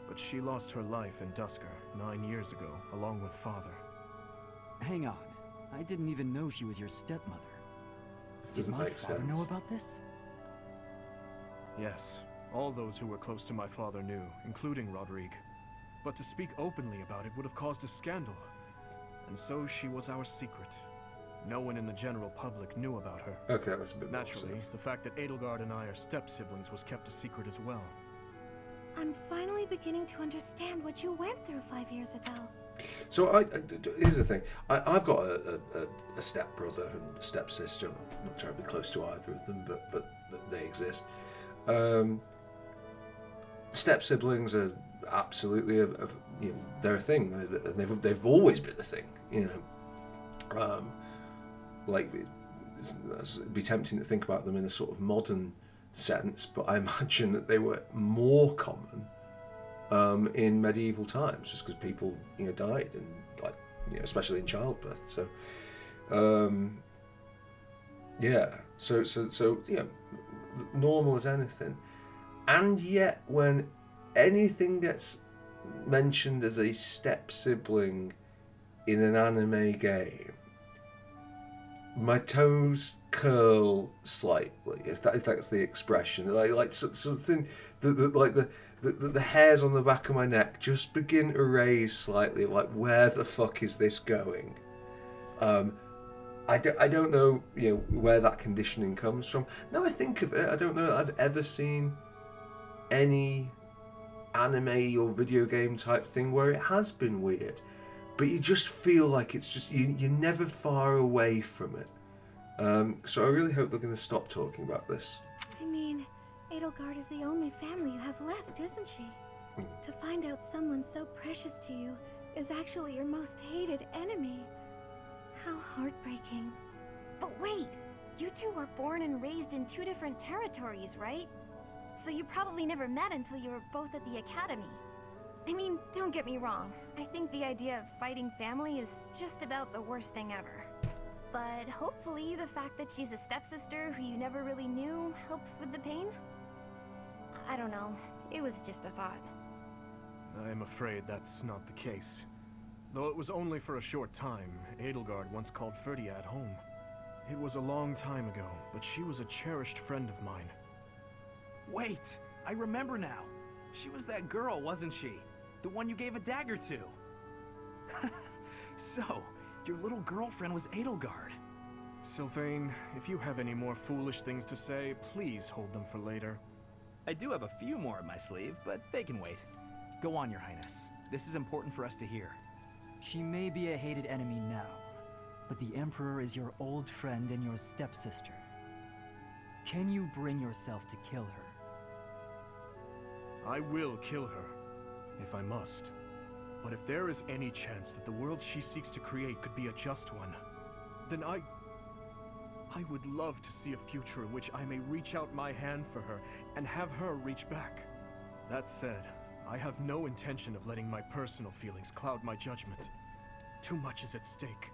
but she lost her life in Dusker 9 years ago, along with Father. Hang on. I didn't even know she was your stepmother. This Did doesn't my make father sense. know about this? Yes, all those who were close to my father knew, including Rodrigue. But to speak openly about it would have caused a scandal. And so she was our secret. No one in the general public knew about her. Okay, that was a bit more Naturally, sense. the fact that Edelgard and I are step-siblings was kept a secret as well. I'm finally beginning to understand what you went through 5 years ago. So here's the thing. I've got a stepbrother and a stepsister. I'm not terribly close to either of them, but they exist. Step siblings are absolutely they're a thing. They've always been a thing. Like it'd be tempting to think about them in a sort of modern sense, but I imagine that they were more common in medieval times, just because people died, and especially in childbirth. So normal as anything. And yet when anything gets mentioned as a step sibling in an anime game, my toes curl slightly. If that's the expression, like something the hairs on the back of my neck just begin to raise slightly. Like, where the fuck is this going? I don't know, where that conditioning comes from. Now I think of it, I don't know that I've ever seen any anime or video game type thing where it has been weird, but you just feel like it's just you're never far away from it. So I really hope they're going to stop talking about this. I mean, Edelgard is the only family you have left, isn't she? To find out someone so precious to you is actually your most hated enemy. How heartbreaking. But wait, you two were born and raised in 2 different territories, right? So you probably never met until you were both at the academy. I mean, don't get me wrong. I think the idea of fighting family is just about the worst thing ever. But hopefully the fact that she's a stepsister who you never really knew helps with the pain? I don't know. It was just a thought. I am afraid that's not the case. Though it was only for a short time, Edelgard once called Ferdia home. It was a long time ago, but she was a cherished friend of mine. Wait, I remember now. She was that girl, wasn't she? The one you gave a dagger to. So, your little girlfriend was Edelgard. Sylvain, if you have any more foolish things to say, please hold them for later. I do have a few more up my sleeve, but they can wait. Go on, Your Highness. This is important for us to hear. She may be a hated enemy now, but the Emperor is your old friend and your stepsister. Can you bring yourself to kill her? I will kill her, if I must. But if there is any chance that the world she seeks to create could be a just one, then I would love to see a future in which I may reach out my hand for her and have her reach back. That said, I have no intention of letting my personal feelings cloud my judgment. Too much is at stake.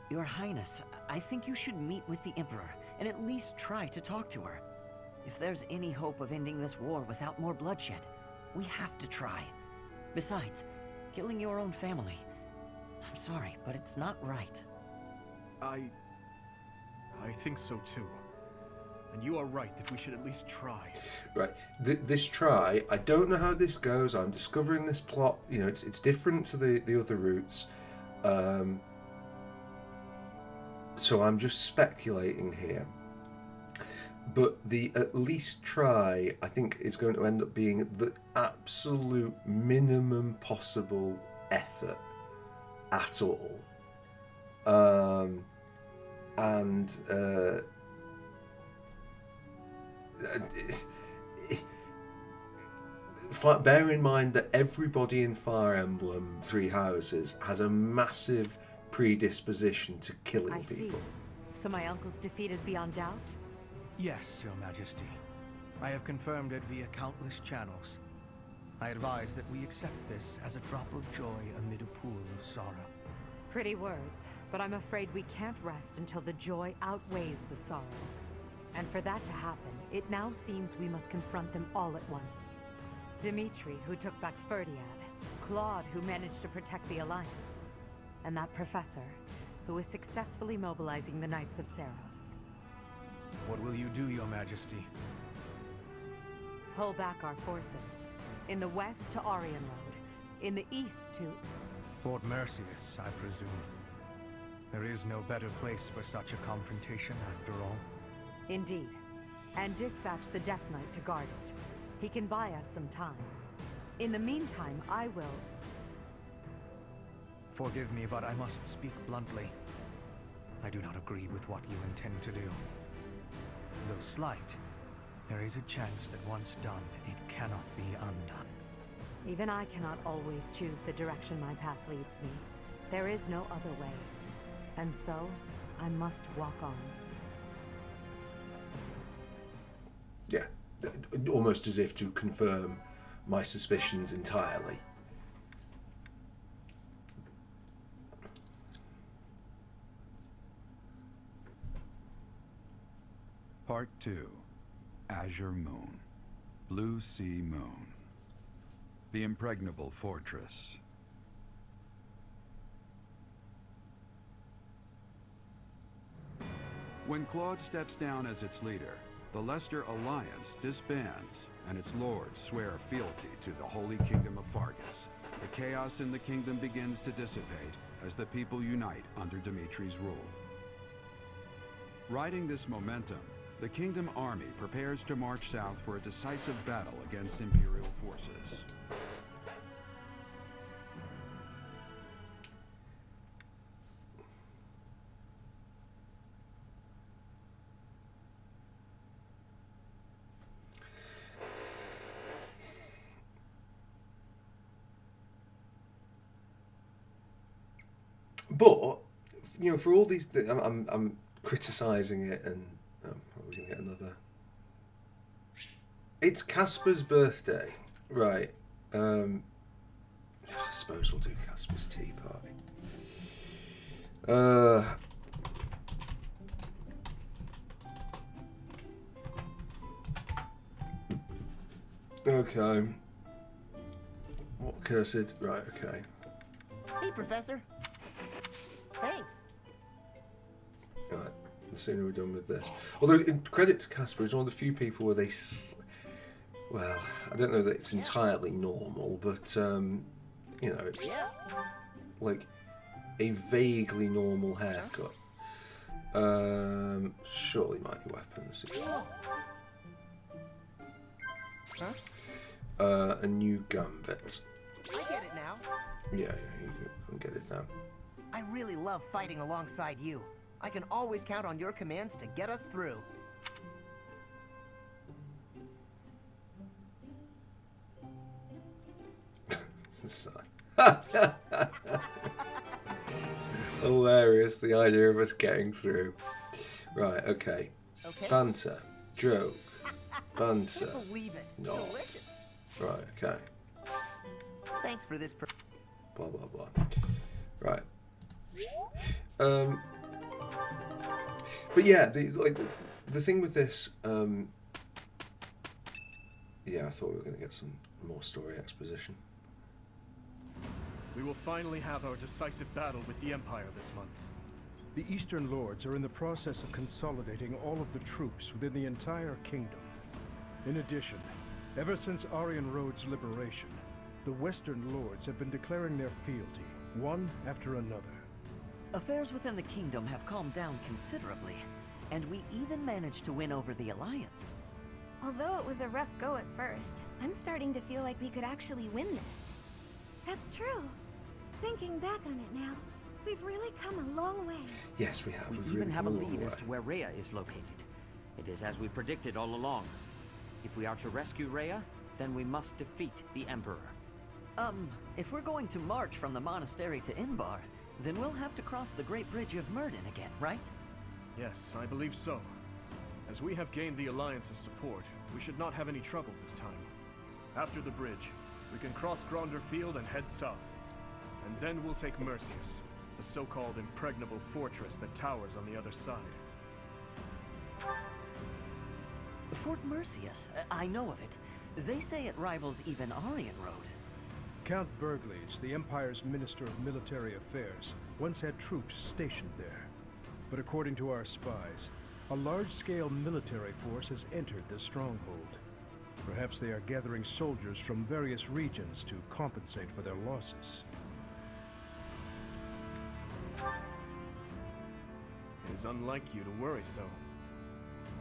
Your Highness, I think you should meet with the Emperor and at least try to talk to her. If there's any hope of ending this war without more bloodshed, we have to try. Besides, killing your own family, I'm sorry, but it's not right. I think so too. And you are right that we should at least try. Right. This try, I don't know how this goes. I'm discovering this plot. It's different to the other routes. So I'm just speculating here. But the at least try, I think, is going to end up being the absolute minimum possible effort at all. Bear in mind that everybody in Fire Emblem 3 Houses has a massive predisposition to killing I people. see. So my uncle's defeat is beyond doubt? Yes, Your Majesty. I have confirmed it via countless channels. I advise that we accept this as a drop of joy amid a pool of sorrow. Pretty words, but I'm afraid we can't rest until the joy outweighs the sorrow. And for that to happen, it now seems we must confront them all at once. Dimitri, who took back Ferdiad, Clod, who managed to protect the Alliance, and that professor, who is successfully mobilizing the Knights of Seiros. What will you do, Your Majesty? Pull back our forces. In the west to Arian Road. In the east to... Fort Mercius, I presume. There is no better place for such a confrontation, after all. Indeed. And dispatch the Death Knight to guard it. He can buy us some time. In the meantime, I will... Forgive me, but I must speak bluntly. I do not agree with what you intend to do. Though slight, there is a chance that once done, it cannot be undone. Even I cannot always choose the direction my path leads me. There is no other way. And so, I must walk on. Yeah, almost as if to confirm my suspicions entirely. Part 2. Azure Moon. Blue Sea Moon. The Impregnable Fortress. When Clod steps down as its leader, the Leicester Alliance disbands, and its lords swear fealty to the Holy Kingdom of Fargus. The chaos in the kingdom begins to dissipate as the people unite under Dimitri's rule. Riding this momentum, the Kingdom Army prepares to march south for a decisive battle against Imperial forces. But you know, for all these things, I'm criticizing it, and we're gonna get another. It's Casper's birthday, right? I suppose we'll do Casper's tea party. Okay. What cursed? Right. Okay. Hey, Professor. Thanks. Right, the sooner we're done with this. Although, in credit to Casper, he's one of the few people where they... Well, I don't know that it's entirely normal, but, you know, it's like a vaguely normal haircut. Surely mighty weapons. A new gambit. I get it now. Yeah, you can get it now. I really love fighting alongside you. I can always count on your commands to get us through. Hilarious, the idea of us getting through. Right, okay. Banter, joke, banter. I can't believe it. No. Delicious. Right, okay. Thanks for this. Blah blah blah. Right. But yeah, the thing with this, yeah, I thought we were going to get some more story exposition. We will finally have our decisive battle with the Empire this month. The Eastern Lords are in the process of consolidating all of the troops within the entire kingdom. In addition, ever since Aryan Road's liberation, the Western Lords have been declaring their fealty, one after another. Affairs within the kingdom have calmed down considerably, and we even managed to win over the Alliance. Although it was a rough go at first, I'm starting to feel like we could actually win this. That's true. Thinking back on it now, we've really come a long way. Yes, we have. We We've even really have a come long lead way. as to where Rhea is located. It is as we predicted all along. If we are to rescue Rhea, then we must defeat the Emperor. If we're going to march from the monastery to Inbar, then we'll have to cross the Great Bridge of Murden again, right? Yes, I believe so. As we have gained the Alliance's support, we should not have any trouble this time. After the bridge, we can cross Gronder Field and head south. And then we'll take Mercius, the so-called impregnable fortress that towers on the other side. Fort Mercius, I know of it. They say it rivals even Aryan Road. Count Burgles, the Empire's Minister of Military Affairs, once had troops stationed there. But according to our spies, a large-scale military force has entered the stronghold. Perhaps they are gathering soldiers from various regions to compensate for their losses. It is unlike you to worry so.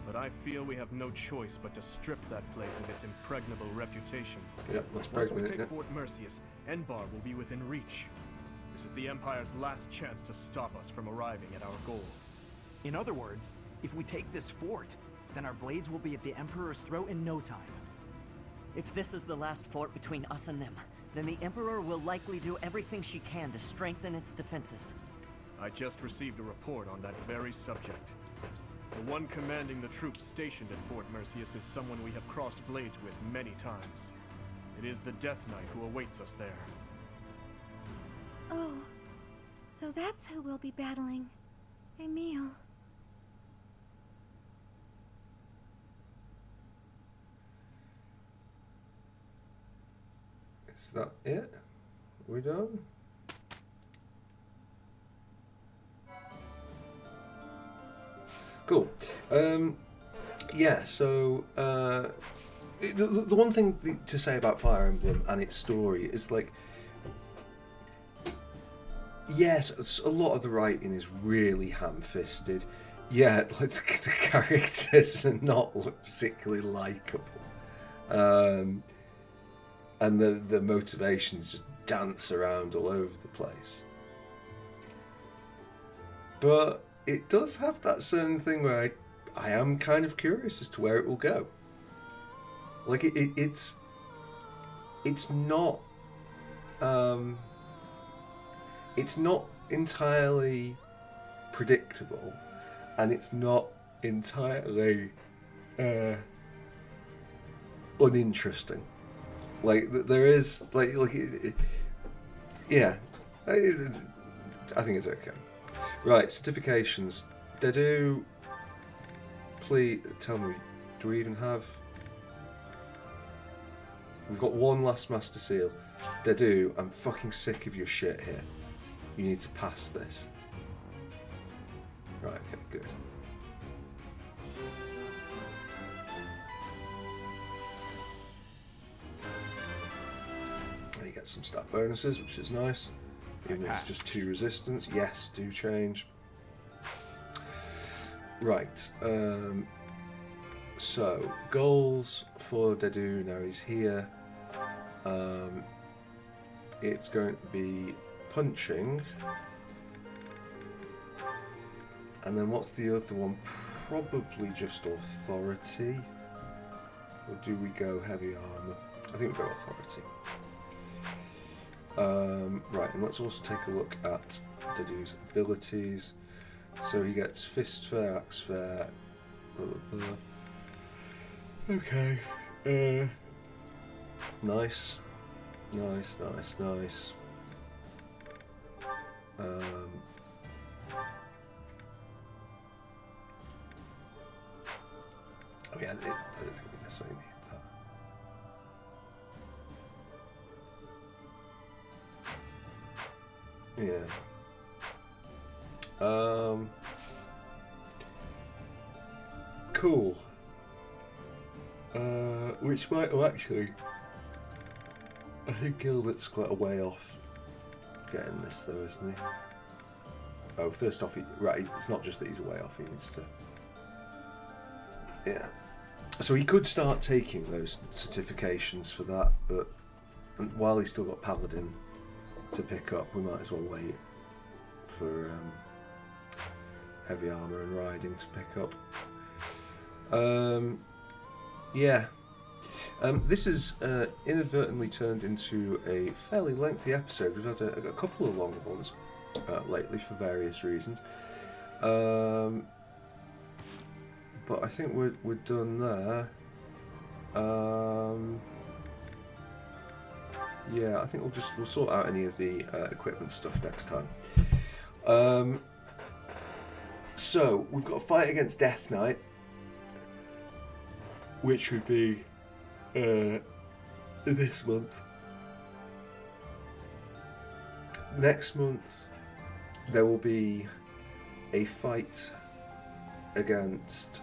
But I feel we have no choice but to strip that place of its impregnable reputation. Yep, that's Once we pregnant, take yep. Fort Mercius, Enbar will be within reach. This is the Empire's last chance to stop us from arriving at our goal. In other words, if we take this fort, then our blades will be at the Emperor's throat in no time. If this is the last fort between us and them, then the Emperor will likely do everything she can to strengthen its defenses. I just received a report on that very subject. The one commanding the troops stationed at Fort Mercius is someone we have crossed blades with many times. It is the Death Knight who awaits us there. Oh, so that's who we'll be battling. Emil. Is that it? Are we done? Cool. Yeah, so the one thing to say about Fire Emblem and its story is, like, yes, a lot of the writing is really ham-fisted. Yeah, like, the characters are not particularly likeable. And the motivations just dance around all over the place. But it does have that certain thing where I am kind of curious as to where it will go. Like, it's not entirely predictable, and it's not entirely uninteresting. Like, there is yeah, I think it's okay. Right, certifications. Dedu, please tell me, do we even have? We've got one last Master Seal. Dedu, I'm fucking sick of your shit here. You need to pass this. Right, okay, good. And you get some stat bonuses, which is nice. Even if it's just 2 resistance. Yes, do change. Right. So, goals for Dedu, now he's here. It's going to be punching. And then what's the other one? Probably just authority. Or do we go heavy armor? I think we go authority. Right, and let's also take a look at Dedu's abilities. So he gets Fist Fair, Axe Fair, blah, blah, blah. Okay. Nice. Nice, nice, nice. I mean, I don't think we necessarily need that. Yeah. Cool. Which might actually, I think Gilbert's quite a way off getting this though, isn't he? Oh, first off, right, it's not just that he's a way off, he needs to... Yeah. So he could start taking those certifications for that, but while he's still got Paladin to pick up, we might as well wait for heavy armor and riding to pick up. Yeah. This has inadvertently turned into a fairly lengthy episode. We've had a couple of longer ones lately for various reasons. But I think we're done there. Yeah, I think we'll sort out any of the equipment stuff next time. So we've got a fight against Death Knight, which would be this month. Next month there will be a fight against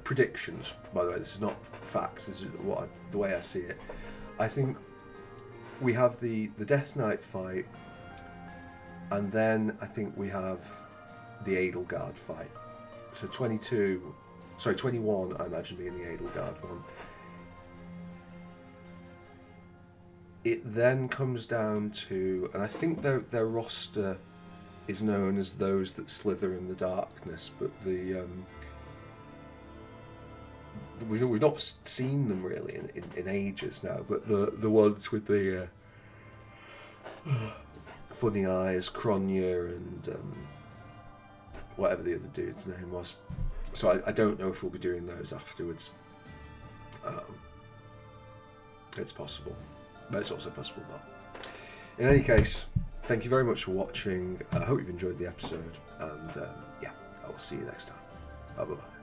predictions, by the way. This is not facts, this is the way I see it. I think we have the Death Knight fight, and then I think we have the Edelgard fight. So 21 I imagine being the Edelgard one. it then comes down to, and I think their roster is known as those that slither in the darkness, but we've not seen them really in ages now. But the ones with the funny eyes, Cronje, and whatever the other dude's name was. So I don't know if we'll be doing those afterwards. It's possible, but it's also possible not. In any case, thank you very much for watching. I hope you've enjoyed the episode, and yeah, I will see you next time. Bye bye.